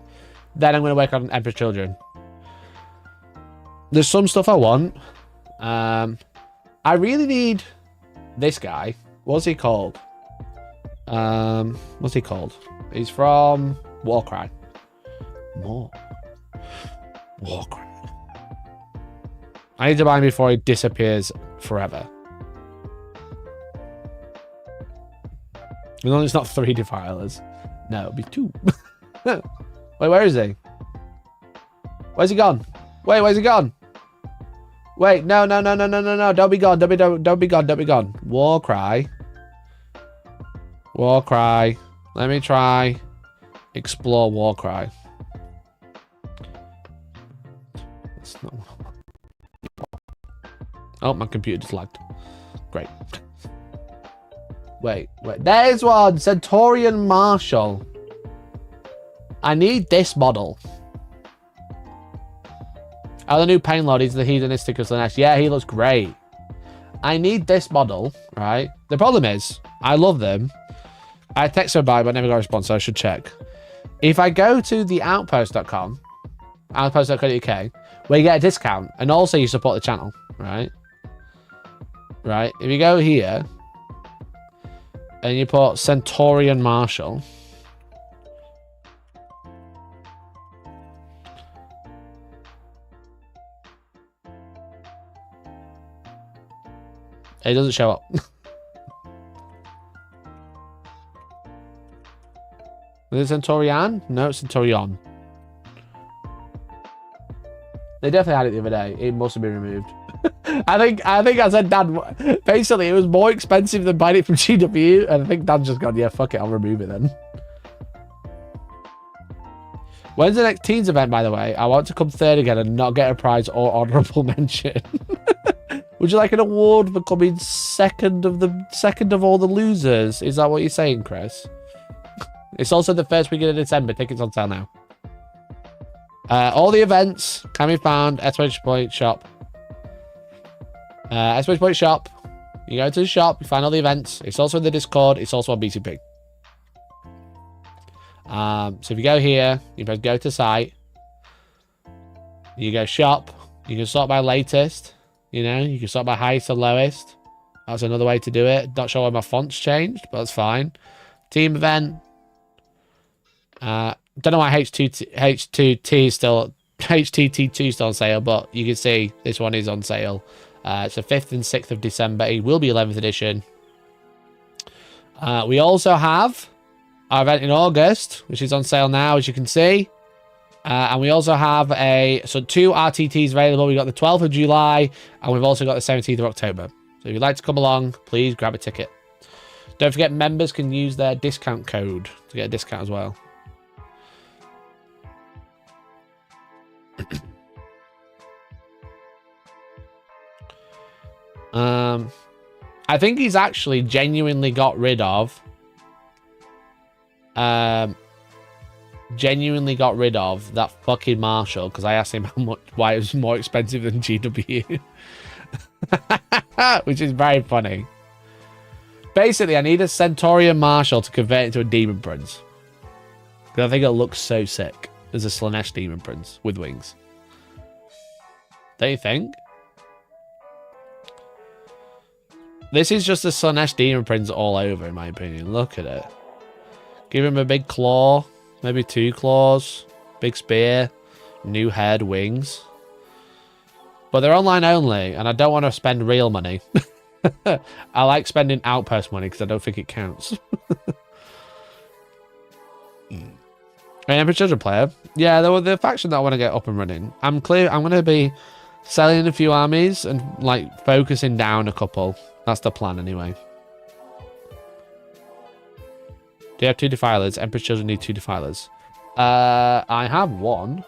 Then I'm going to work on Emperor's Children. There's some stuff I want. I really need this guy. What's he called? What's he called? He's from Warcry. Warcry. I need to buy him before he disappears forever. As long as it's not 3 defilers. No, it'll be 2. Wait, where is he? Where's he gone? Wait, where's he gone? Wait, no. Don't be gone. Don't be gone. Warcry. Let me try. Explore Warcry. Oh, my computer just lagged. Great. Wait. There's one. Centaurian Marshal. I need this model. Oh, the new Pain Lord is the hedonistic of the next. Yeah, he looks great. I need this model, right? The problem is, I love them. I text her by, but never got a response, so I should check. If I go to the outpost.com, outpost.co.uk, where you get a discount, and also you support the channel, right? Right, if you go here, and you put Centaurian Marshal, it doesn't show up. Is it Centaurian? No, it's Centurion. They definitely had it the other day. It must have been removed. I think I said, Dad, basically it was more expensive than buying it from GW, and I think Dad's just gone, yeah, fuck it, I'll remove it then. When's the next teens event, by the way? I want to come third again and not get a prize or honourable mention. Would you like an award for coming second of all the losers? Is that what you're saying, Chris? It's also the first weekend of December. Tickets on sale now. All the events can be found at !shop Exclamation point shop. You go to the shop, you find all the events. It's also in the Discord. It's also on BCP. So if you go here, you press go to site. You go shop. You can sort by latest. You know, you can sort by highest and lowest. That's another way to do it. Not sure why my font's changed, but that's fine. Team event. Don't know why H2T is still HTT2 is still on sale, but you can see this one is on sale. It's the 5th and 6th of December. It will be 11th edition. We also have our event in August, which is on sale now, as you can see. And we also have two RTTs available. We've got the 12th of July, and we've also got the 17th of October. So if you'd like to come along, please grab a ticket. Don't forget, members can use their discount code to get a discount as well. I think he's actually genuinely got rid of that fucking Marshall, because I asked him why it was more expensive than GW. Which is very funny. Basically, I need a Centaurian Marshal to convert it into a Demon Prince. Because I think it looks so sick as a Slaanesh Demon Prince with wings. Don't you think? This is just a Slaanesh Demon Prince all over, in my opinion. Look at it. Give him a big claw. Maybe 2 claws. Big spear. New head, wings. But they're online only, and I don't want to spend real money. I like spending Outpost money because I don't think it counts. Emperor's Children player. Yeah, the faction that I want to get up and running. I'm going to be selling a few armies and like focusing down a couple. That's the plan anyway. Do you have 2 defilers? Emperor's Children need 2 defilers. I have 1,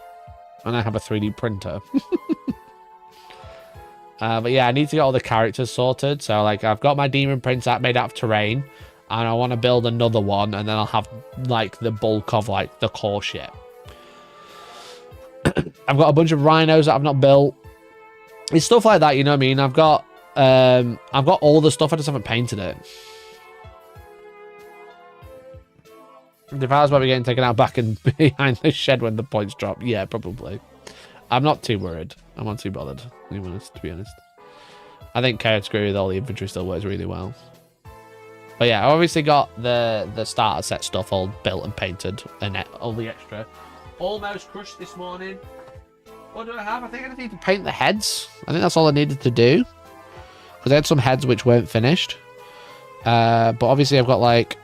and I have a 3D printer. But yeah, I need to get all the characters sorted. So like, I've got my Demon Prince made out of terrain, and I want to build another one, and then I'll have like the bulk of like the core shit. I've got a bunch of rhinos that I've not built. It's stuff like that, you know what I mean? I've got all the stuff, I just haven't painted it. The files might be getting taken out back and behind the shed when the points drop. Yeah, probably. I'm not too worried. I'm not too bothered, to be honest. I think Chaos Screw with all the infantry still works really well. But yeah, I obviously got the starter set stuff all built and painted, and all the extra. Almost crushed this morning. What do I have? I think I just need to paint the heads. I think that's all I needed to do. Because I had some heads which weren't finished. But obviously I've got like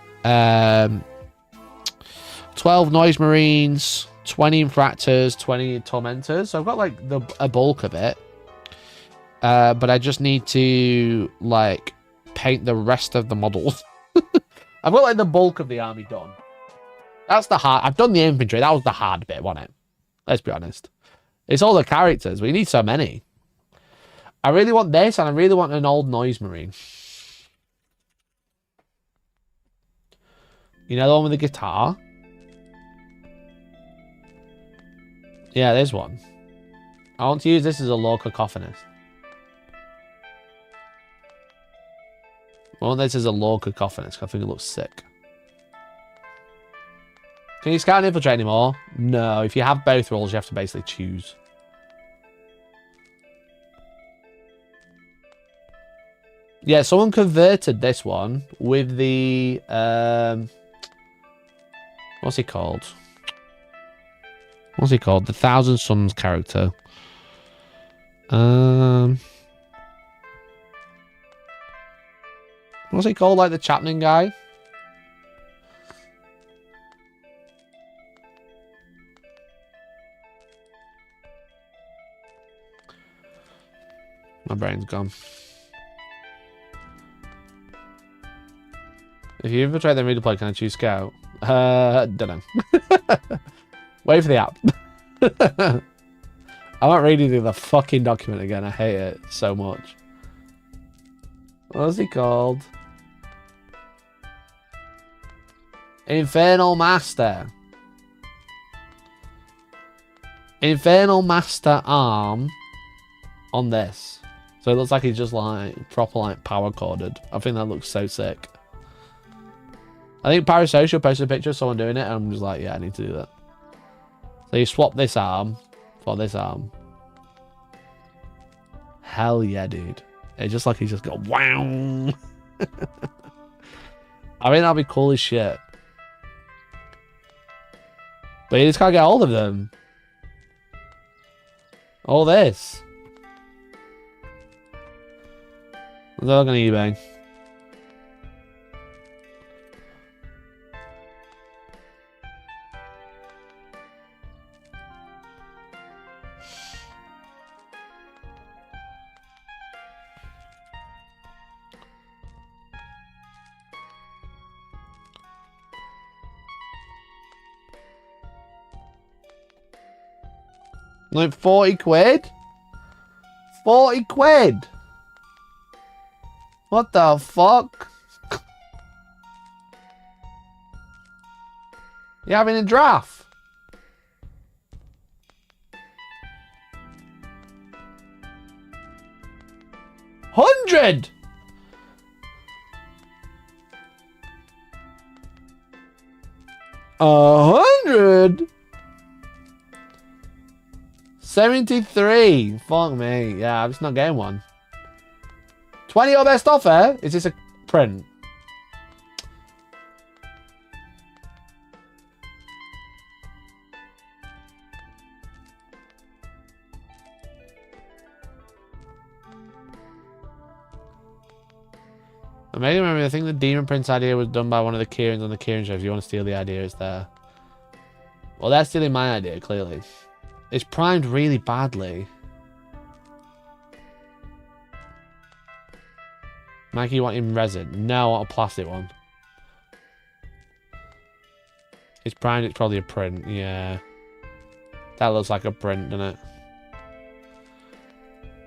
12 Noise Marines, 20 Infractors, 20 Tormentors. So I've got like a bulk of it. But I just need to like paint the rest of the models. I've got like the bulk of the army done. That's the hard. I've done the infantry. That was the hard bit, wasn't it? Let's be honest. It's all the characters. We need so many. I really want this, and I really want an old Noise Marine. You know the one with the guitar? Yeah, there's one. I want to use this as a low cacophonist. I want this as a low cacophonist. I think it looks sick. Can you scout and infiltrate anymore? No. If you have both roles, you have to basically choose. Yeah, someone converted this one with the what's he called? What's he called? The Thousand Suns character. What's he called? Like the Chapman guy? My brain's gone. If you infiltrate then redeploy, can I choose scout? Don't know. Wait for the app. I'm not reading the fucking document again. I hate it so much. What's he called? Infernal Master. Infernal Master arm on this. So it looks like he's just like proper like power corded. I think that looks so sick. I think Parasocial posted a picture of someone doing it, and I'm just like, yeah, I need to do that. So you swap this arm for this arm. Hell yeah, dude. It's just like he's just got wow. I mean, that'd be cool as shit. But you just can't get hold of them. All this. They're not gonna eBay. Like 40 quid? 40 quid? What the fuck? You having a draft? $100? $100? 73. Fuck me. Yeah, I'm just not getting one. 20 or best offer? Is this a print? I may remember, I think the Demon Prince idea was done by one of the Kierans on the Kieran show. If you want to steal the idea, it's there. Well, they're stealing my idea, clearly. It's primed really badly. Mikey, you want him resin? No, I want a plastic one. It's primed, it's probably a print, yeah. That looks like a print, doesn't it?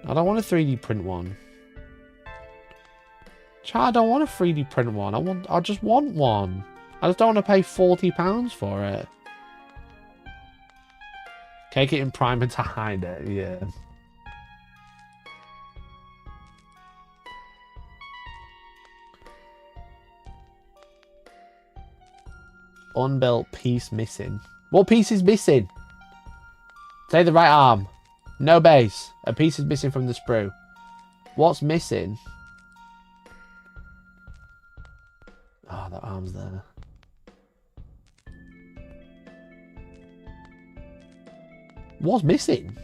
I don't want a 3D print one. Chad, I don't want a 3D print one. I just want one. I just don't want to pay £40 for it. Cake it in primer to hide it, yeah. Unbuilt piece missing. What piece is missing? Say the right arm. No base. A piece is missing from the sprue. What's missing? Oh, that arm's there. What's missing?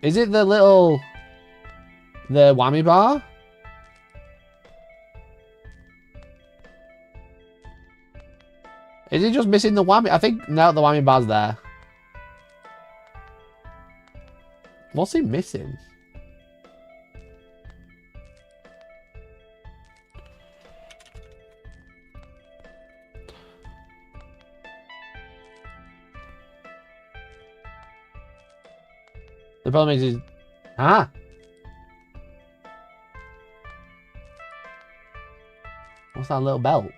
Is it the little... the whammy bar? Is it just missing the whammy? I think, no, the whammy bar's there. What's it missing? The problem is... huh? What's that little belt?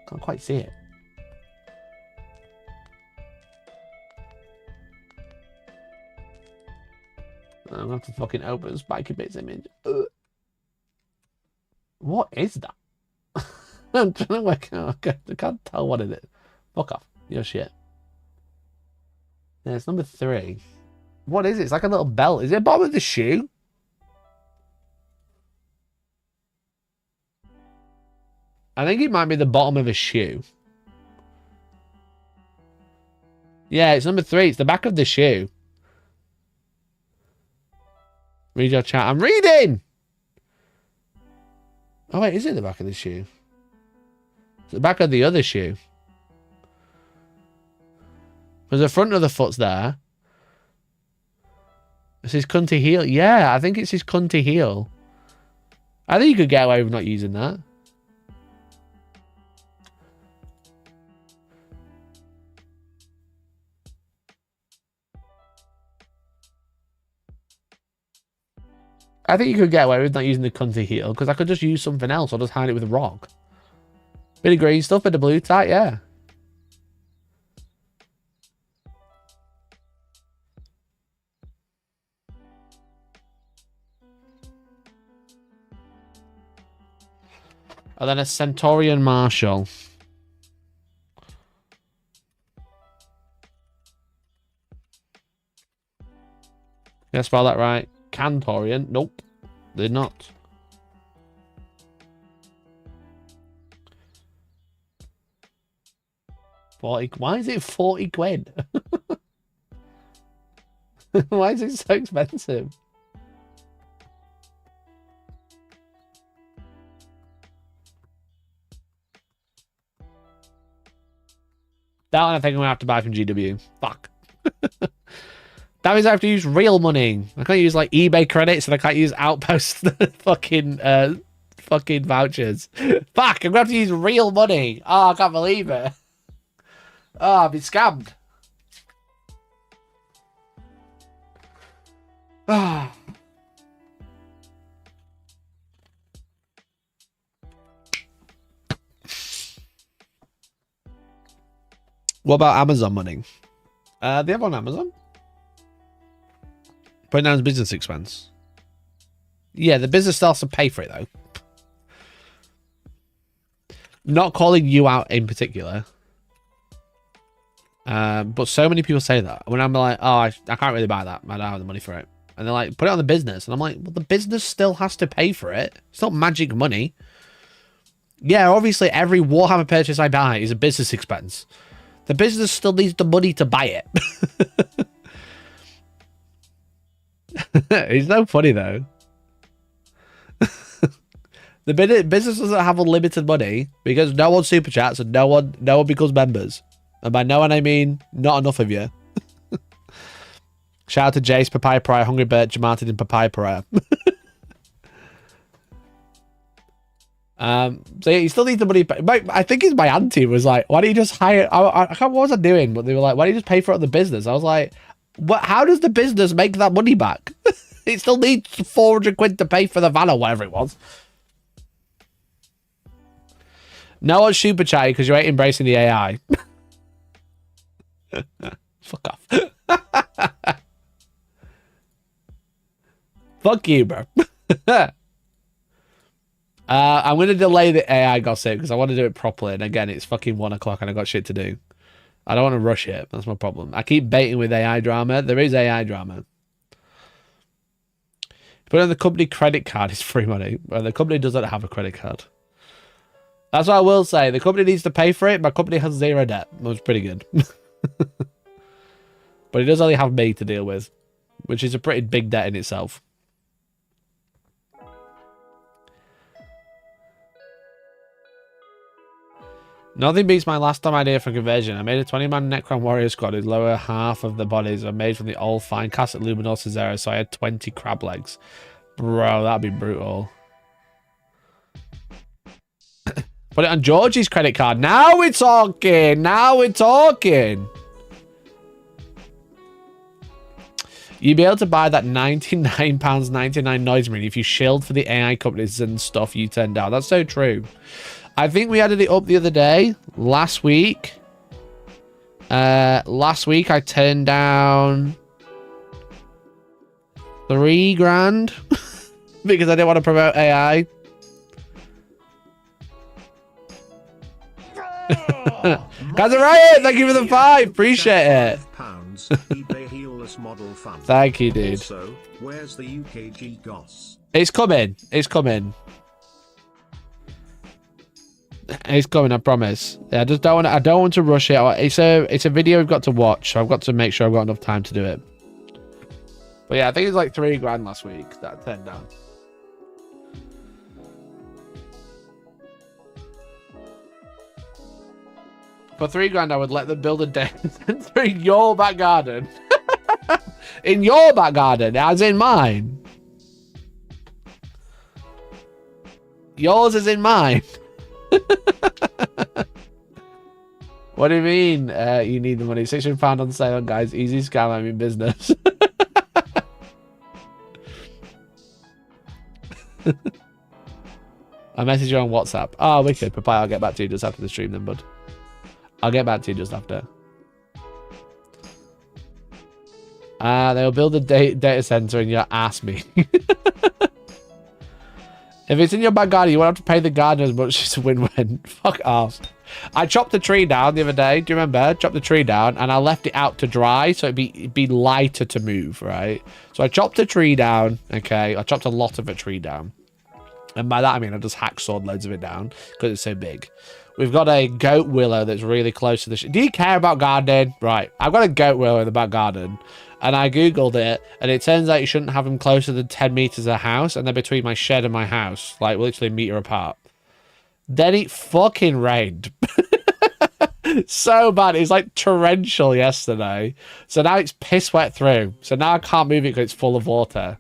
Can't quite see it. I'm gonna have to fucking open Spiky Bits image. What is that? I'm trying to work out. I can't tell what it is. Fuck off. Your shit. Yeah, it's number 3. What is it? It's like a little belt. Is it the bottom of the shoe? I think it might be the bottom of a shoe. Yeah, it's number 3. It's the back of the shoe. Read your chat. I'm reading! Oh, wait, is it the back of the shoe? It's the back of the other shoe. Because the front of the foot's there. It's his cunty heel. Yeah, I think it's his cunty heel. I think you could get away with not using that. I think you could get away with not using the cunty heel, because I could just use something else or just hide it with a rock. Bit of green stuff, bit of blue tight, yeah. And then a Centaurian Marshal. Did I spell that right? Cantorian? Nope. They're not. Why is it 40 quid? Why is it so expensive? That one I think I'm going to have to buy from GW. Fuck. That means I have to use real money. I can't use like eBay credits and I can't use Outpost fucking vouchers. Fuck, I'm going to have to use real money. Oh, I can't believe it. Oh, I've been scammed. Ah. What about Amazon money? They have on Amazon. Putting down as business expense. Yeah, the business still has to pay for it though. Not calling you out in particular. But so many people say that. When I'm like, oh, I can't really buy that. I don't have the money for it. And they're like, put it on the business. And I'm like, well, the business still has to pay for it. It's not magic money. Yeah, obviously every Warhammer purchase I buy is a business expense. The business still needs the money to buy it. It's no funny though. The business doesn't have unlimited money because no one super chats and no one becomes members. And by no one I mean not enough of you. Shout out to Jace, Papaya Pariah, Hungry Bird, Jamartin, and Papaya Pariah. So yeah, you still need the money. I think it's my auntie was like, why don't you just hire? I can't, what was I doing? But they were like, why don't you just pay for it on the business? I was like, what? How does the business make that money back? It still needs 400 quid to pay for the van or whatever it was. No one's super chatty because you ain't embracing the AI. Fuck off. Fuck you, bro. I'm going to delay the AI gossip because I want to do it properly. And again, it's fucking 1 o'clock and I got shit to do. I don't want to rush it. That's my problem. I keep baiting with AI drama. There is AI drama. Put on the company credit card is free money. Well, the company doesn't have a credit card. That's what I will say. The company needs to pay for it. My company has 0 debt. That was pretty good. But it does only have me to deal with, which is a pretty big debt in itself. Nothing beats my last time idea for conversion. I made a 20-man Necron warrior squad with lower half of the bodies are made from the old fine cast at Luminosa Zero, so I had 20 crab legs. Bro, that'd be brutal. Put it on Georgie's credit card. Now we're talking. Now we're talking. You'd be able to buy that £99.99 noise marine if you shilled for the AI companies and stuff you turned down. That's so true. I think we added it up the other day. Last week. Last week I turned down 3 grand because I didn't want to promote AI. Guys, Riot, thank you for the 5. Appreciate it. eBay heelless model fun. Thank you, dude. Also, where's the UKG goss? It's coming. It's coming. It's coming, I promise. Yeah, I just don't want. I don't want to rush it. It's a video we've got to watch, so I've got to make sure I've got enough time to do it. But yeah, I think it's like 3 grand last week that I turned down. For 3 grand, I would let them build a data center in your back garden. In your back garden, as in mine. Yours is in mine. What do you mean you need the money? £600 on sale, guys. Easy scam, I'm in business. I message you on WhatsApp. Oh, wicked. Papaya, I'll get back to you just after the stream then, bud. I'll get back to you just after. They'll build a data center in your ass me. If it's in your back garden, you won't have to pay the gardener as much as a win-win. Fuck off. I chopped a tree down the other day. Do you remember? Chopped the tree down and I left it out to dry so it'd be lighter to move, right? So I chopped a tree down. Okay, I chopped a lot of a tree down. And by that, I mean I just hacksawed loads of it down because it's so big. We've got a goat willow that's really close to the... Do you care about gardening? Right. I've got a goat willow in the back garden. And I Googled it, and it turns out you shouldn't have them closer than 10 meters of the house, and they're between my shed and my house, like literally a meter apart. Then it fucking rained. So bad. It was like torrential yesterday. So now it's piss wet through. So now I can't move it because it's full of water.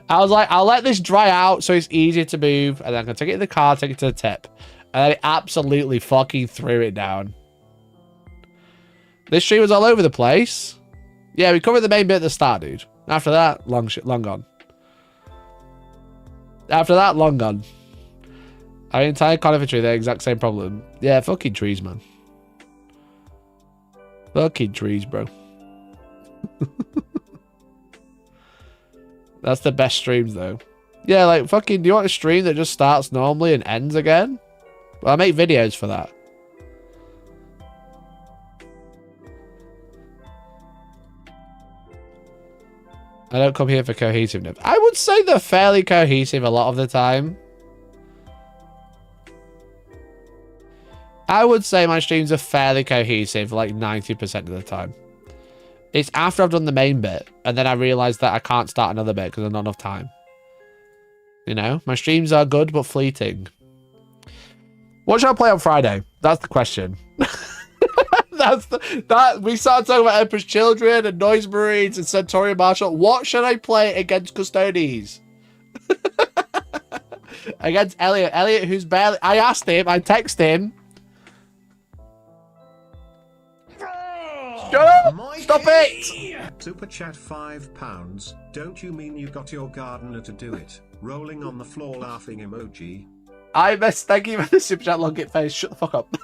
I was like, I'll let this dry out so it's easier to move, and then I'm going to take it in the car, take it to the tip. And then it absolutely fucking threw it down. This tree was all over the place. Yeah, we covered the main bit at the start, dude. After that, long gone. After that, long gone. Our entire conifer tree, the exact same problem. Yeah, fucking trees, man. Fucking trees, bro. That's the best streams, though. Yeah, like, fucking, do you want a stream that just starts normally and ends again? Well, I make videos for that. I don't come here for cohesiveness. I would say they're fairly cohesive a lot of the time. I would say my streams are fairly cohesive like 90% of the time. It's after I've done the main bit, and then I realise that I can't start another bit because there's not enough time. You know? My streams are good, but fleeting. What should I play on Friday? That's the question. We started talking about Emperor's Children and Noise Marines and Centurion Marshal. What should I play against Custodes? Against Elliot. Elliot, who's barely... I asked him. I texted him. Shut up! Stop it! Super chat £5. Don't you mean you got your gardener to do it? Rolling on the floor laughing emoji. Thank you for the super chat, long it face. Shut the fuck up.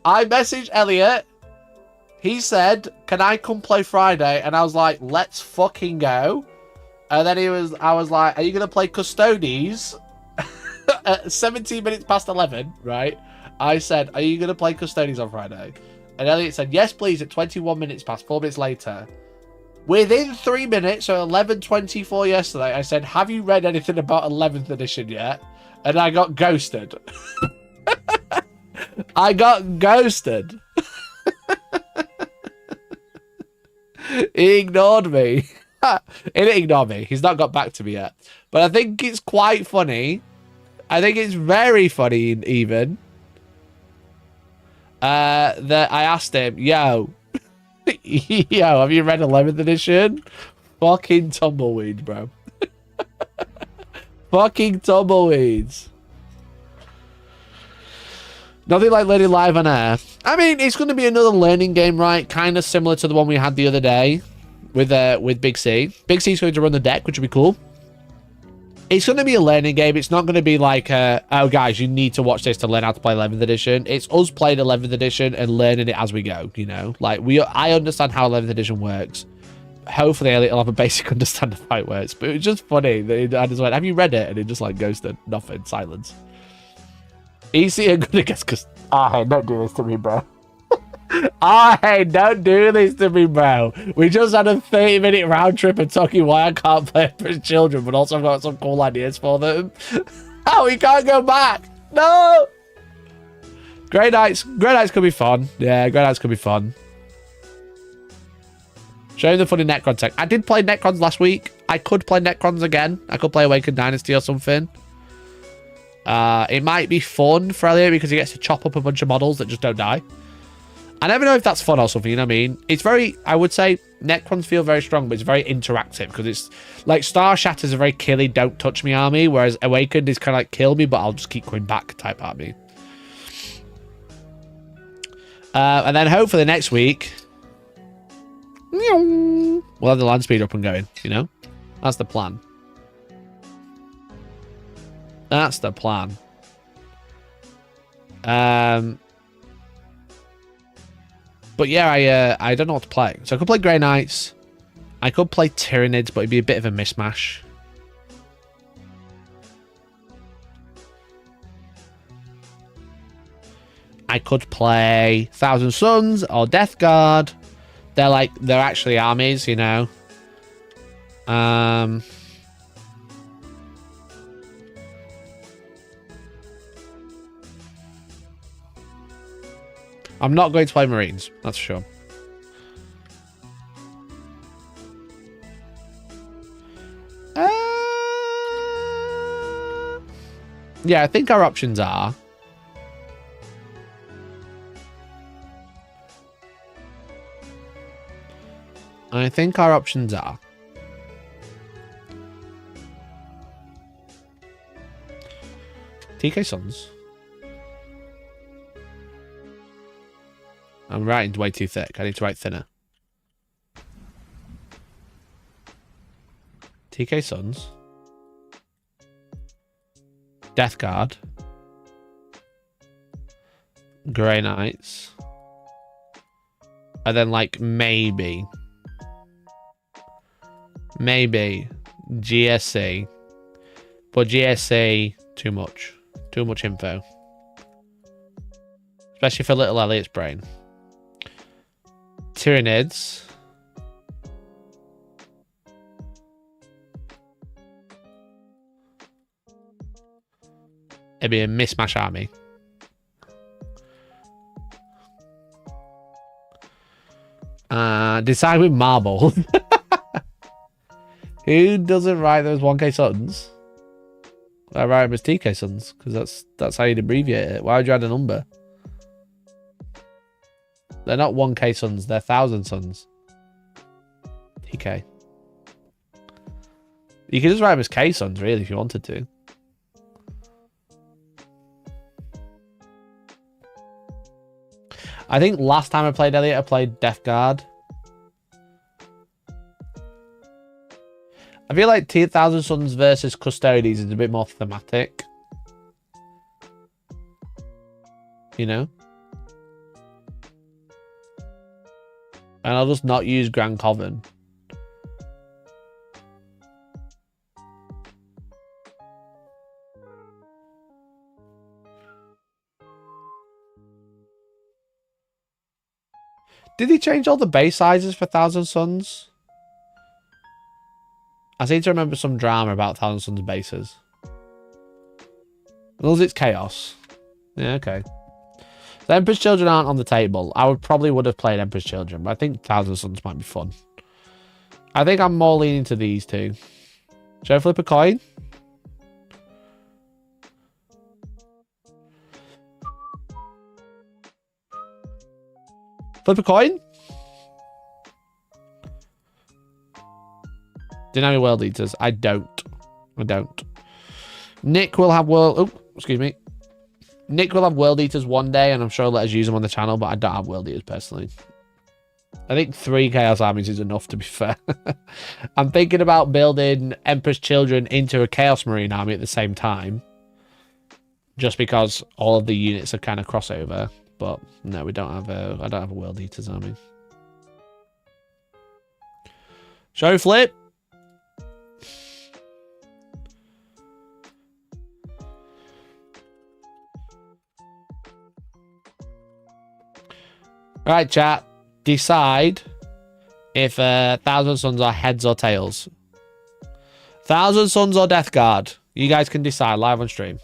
I messaged Elliot. He said, can I come play Friday? And I was like, let's fucking go. And then I was like, are you going to play Custodes? At 17 minutes past 11, right? I said, are you going to play Custodes on Friday? And Elliot said, yes, please, at 21 minutes past, 4 minutes later. Within 3 minutes, so 11:24 yesterday, I said, have you read anything about 11th edition yet? And I got ghosted. I got ghosted. He ignored me. He didn't ignore me. He's not got back to me yet. But I think it's quite funny. I think it's very funny even. That I asked him, yo, have you read 11th edition? Fucking tumbleweeds, bro. Fucking tumbleweeds. Nothing like learning live on air. I mean, it's going to be another learning game, right? Kind of similar to the one we had the other day with Big C. Big C's going to run the deck, which would be cool. It's going to be a learning game. It's not going to be like, oh, guys, you need to watch this to learn how to play 11th edition. It's us playing 11th edition and learning it as we go, you know? Like, I understand how 11th edition works. Hopefully, Elliot will have a basic understanding of how it works. But it was just funny. I just went, have you read it? And it just, like, ghosted. Nothing. Silence. Easy and good against... Cause, hey, don't do this to me, bro. Hey, don't do this to me, bro. We just had a 30-minute round trip and talking why I can't play for his children, but also I've got some cool ideas for them. Oh, we can't go back. No! Grey Knights could be fun. Yeah, Grey Knights could be fun. Show him the funny Necron tech. I did play Necrons last week. I could play Necrons again. I could play Awakened Dynasty or something. It might be fun for Elliot because he gets to chop up a bunch of models that just don't die. I never know if that's fun or something, you know what I mean? It's very, I would say, Necrons feel very strong, but it's very interactive because it's like Star Shatter's a very killy, don't touch me army, whereas Awakened is kind of like kill me, but I'll just keep going back type army. And then hopefully next week, we'll have the land speed up and going, you know? That's the plan. That's the plan. But yeah, I don't know what to play. So I could play Grey Knights. I could play tyranids, but it'd be a bit of a mismatch. I could play Thousand Suns or Death Guard. They're actually armies, you know. I'm not going to play Marines, that's for sure. Yeah, I think our options are TK Sons. I'm writing way too thick. I need to write thinner. TK Sons. Death Guard. Grey Knights. And then like maybe GSC. But GSC, too much. Too much info. Especially for little Elliot's brain. Tyranids. It'd be a mismatch army. Decide with marble. Who doesn't write those 1K Suns? I write them as TK Suns, because that's how you'd abbreviate it. Why would you add a number? They're not 1K Suns, they're 1,000 Suns. TK. You could just write them as K Suns, really, if you wanted to. I think last time I played Elliot, I played Death Guard. I feel like 1,000 Suns versus Custodes is a bit more thematic. You know? And I'll just not use Grand Coven. Did he change all the base sizes for 1,000 Suns? I seem to remember some drama about 1,000 Suns bases. Unless it's chaos. Yeah, okay. The Emperor's Children aren't on the table. I probably would have played Emperor's Children, but I think 1,000 Suns might be fun. I think I'm more leaning to these two. Should I flip a coin? Flip a coin? Deny me World Eaters. I don't. Nick will have Nick will have World Eaters one day, and I'm sure he'll let us use them on the channel, but I don't have World Eaters personally. I think 3 Chaos Armies is enough, to be fair. I'm thinking about building Emperor's Children into a Chaos Marine army at the same time. Just because all of the units are kind of crossover. But no, I don't have a World Eaters army. Show flip. Right, chat. Decide if 1,000 Suns are heads or tails. 1,000 Suns or Death Guard. You guys can decide live on stream.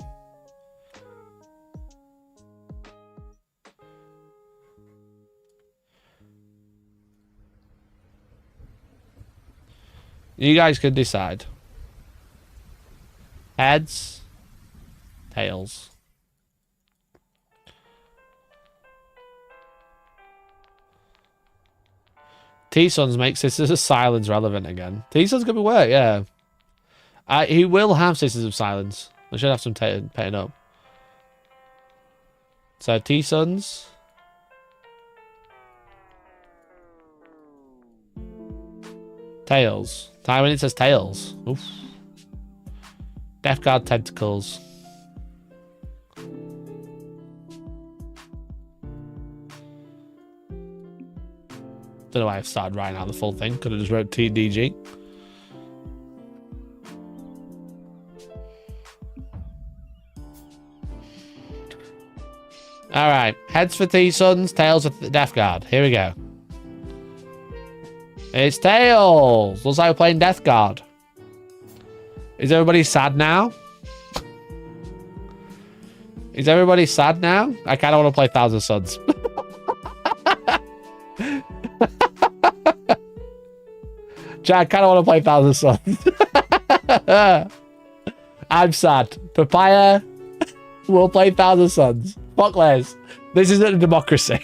You guys can decide. Heads, tails. T-Suns makes Sisters of Silence relevant again. T-Suns gonna work, yeah. He will have Sisters of Silence. I should have some painted up. So T-Suns. Tails. Time when it says tails. Oof. Death Guard tentacles. Don't know why I've started writing out the full thing. Could have just wrote TDG. Alright. Heads for T-Sons, tails for Death Guard. Here we go. It's tails. Looks like we're playing Death Guard. Is everybody sad now? Is everybody sad now? I kind of want to play Thousand Suns. I kind of want to play Thousand Suns. I'm sad. Papaya will play Thousand Suns. Fuck Les. This isn't a democracy.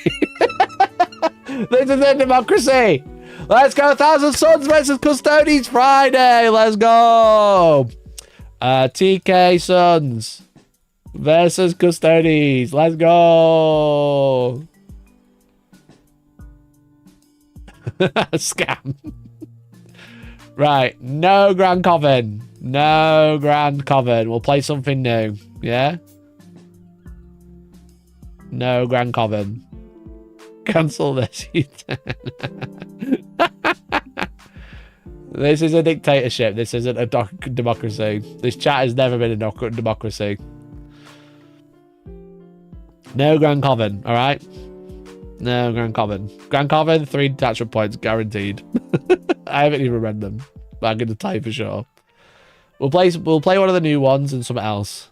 This isn't a democracy. Let's go Thousand Suns versus Custodians Friday. Let's go. TK Suns versus Custodians. Let's go. Scam. Right. No Grand Coven. No Grand Coven. We'll play something new. Yeah? No Grand Coven. Cancel this. This is a dictatorship. This isn't a democracy. This chat has never been a democracy. No Grand Coven, alright? No Grand Coven. Grand Coven, 3 detachment points guaranteed. I haven't even read them, but I'm going to tell you for sure. We'll play one of the new ones and something else.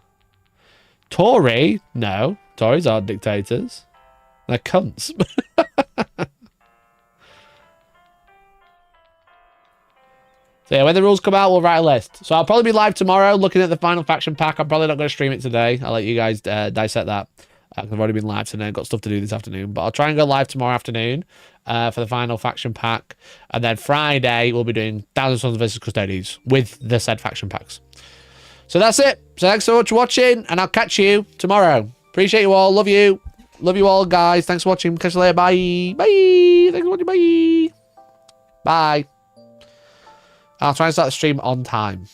Tory? No. Tories aren't dictators. They're cunts. So yeah, when the rules come out, we'll write a list. So I'll probably be live tomorrow looking at the final faction pack. I'm probably not going to stream it today. I'll let you guys dissect that. I've already been live today. I've got stuff to do this afternoon. But I'll try and go live tomorrow afternoon for the final faction pack. And then Friday, we'll be doing Thousand Suns versus Custodians with the said faction packs. So that's it. So thanks so much for watching. And I'll catch you tomorrow. Appreciate you all. Love you. Love you all, guys. Thanks for watching. Catch you later. Bye. Bye. Thanks for watching. Bye. Bye. I'll try and start the stream on time.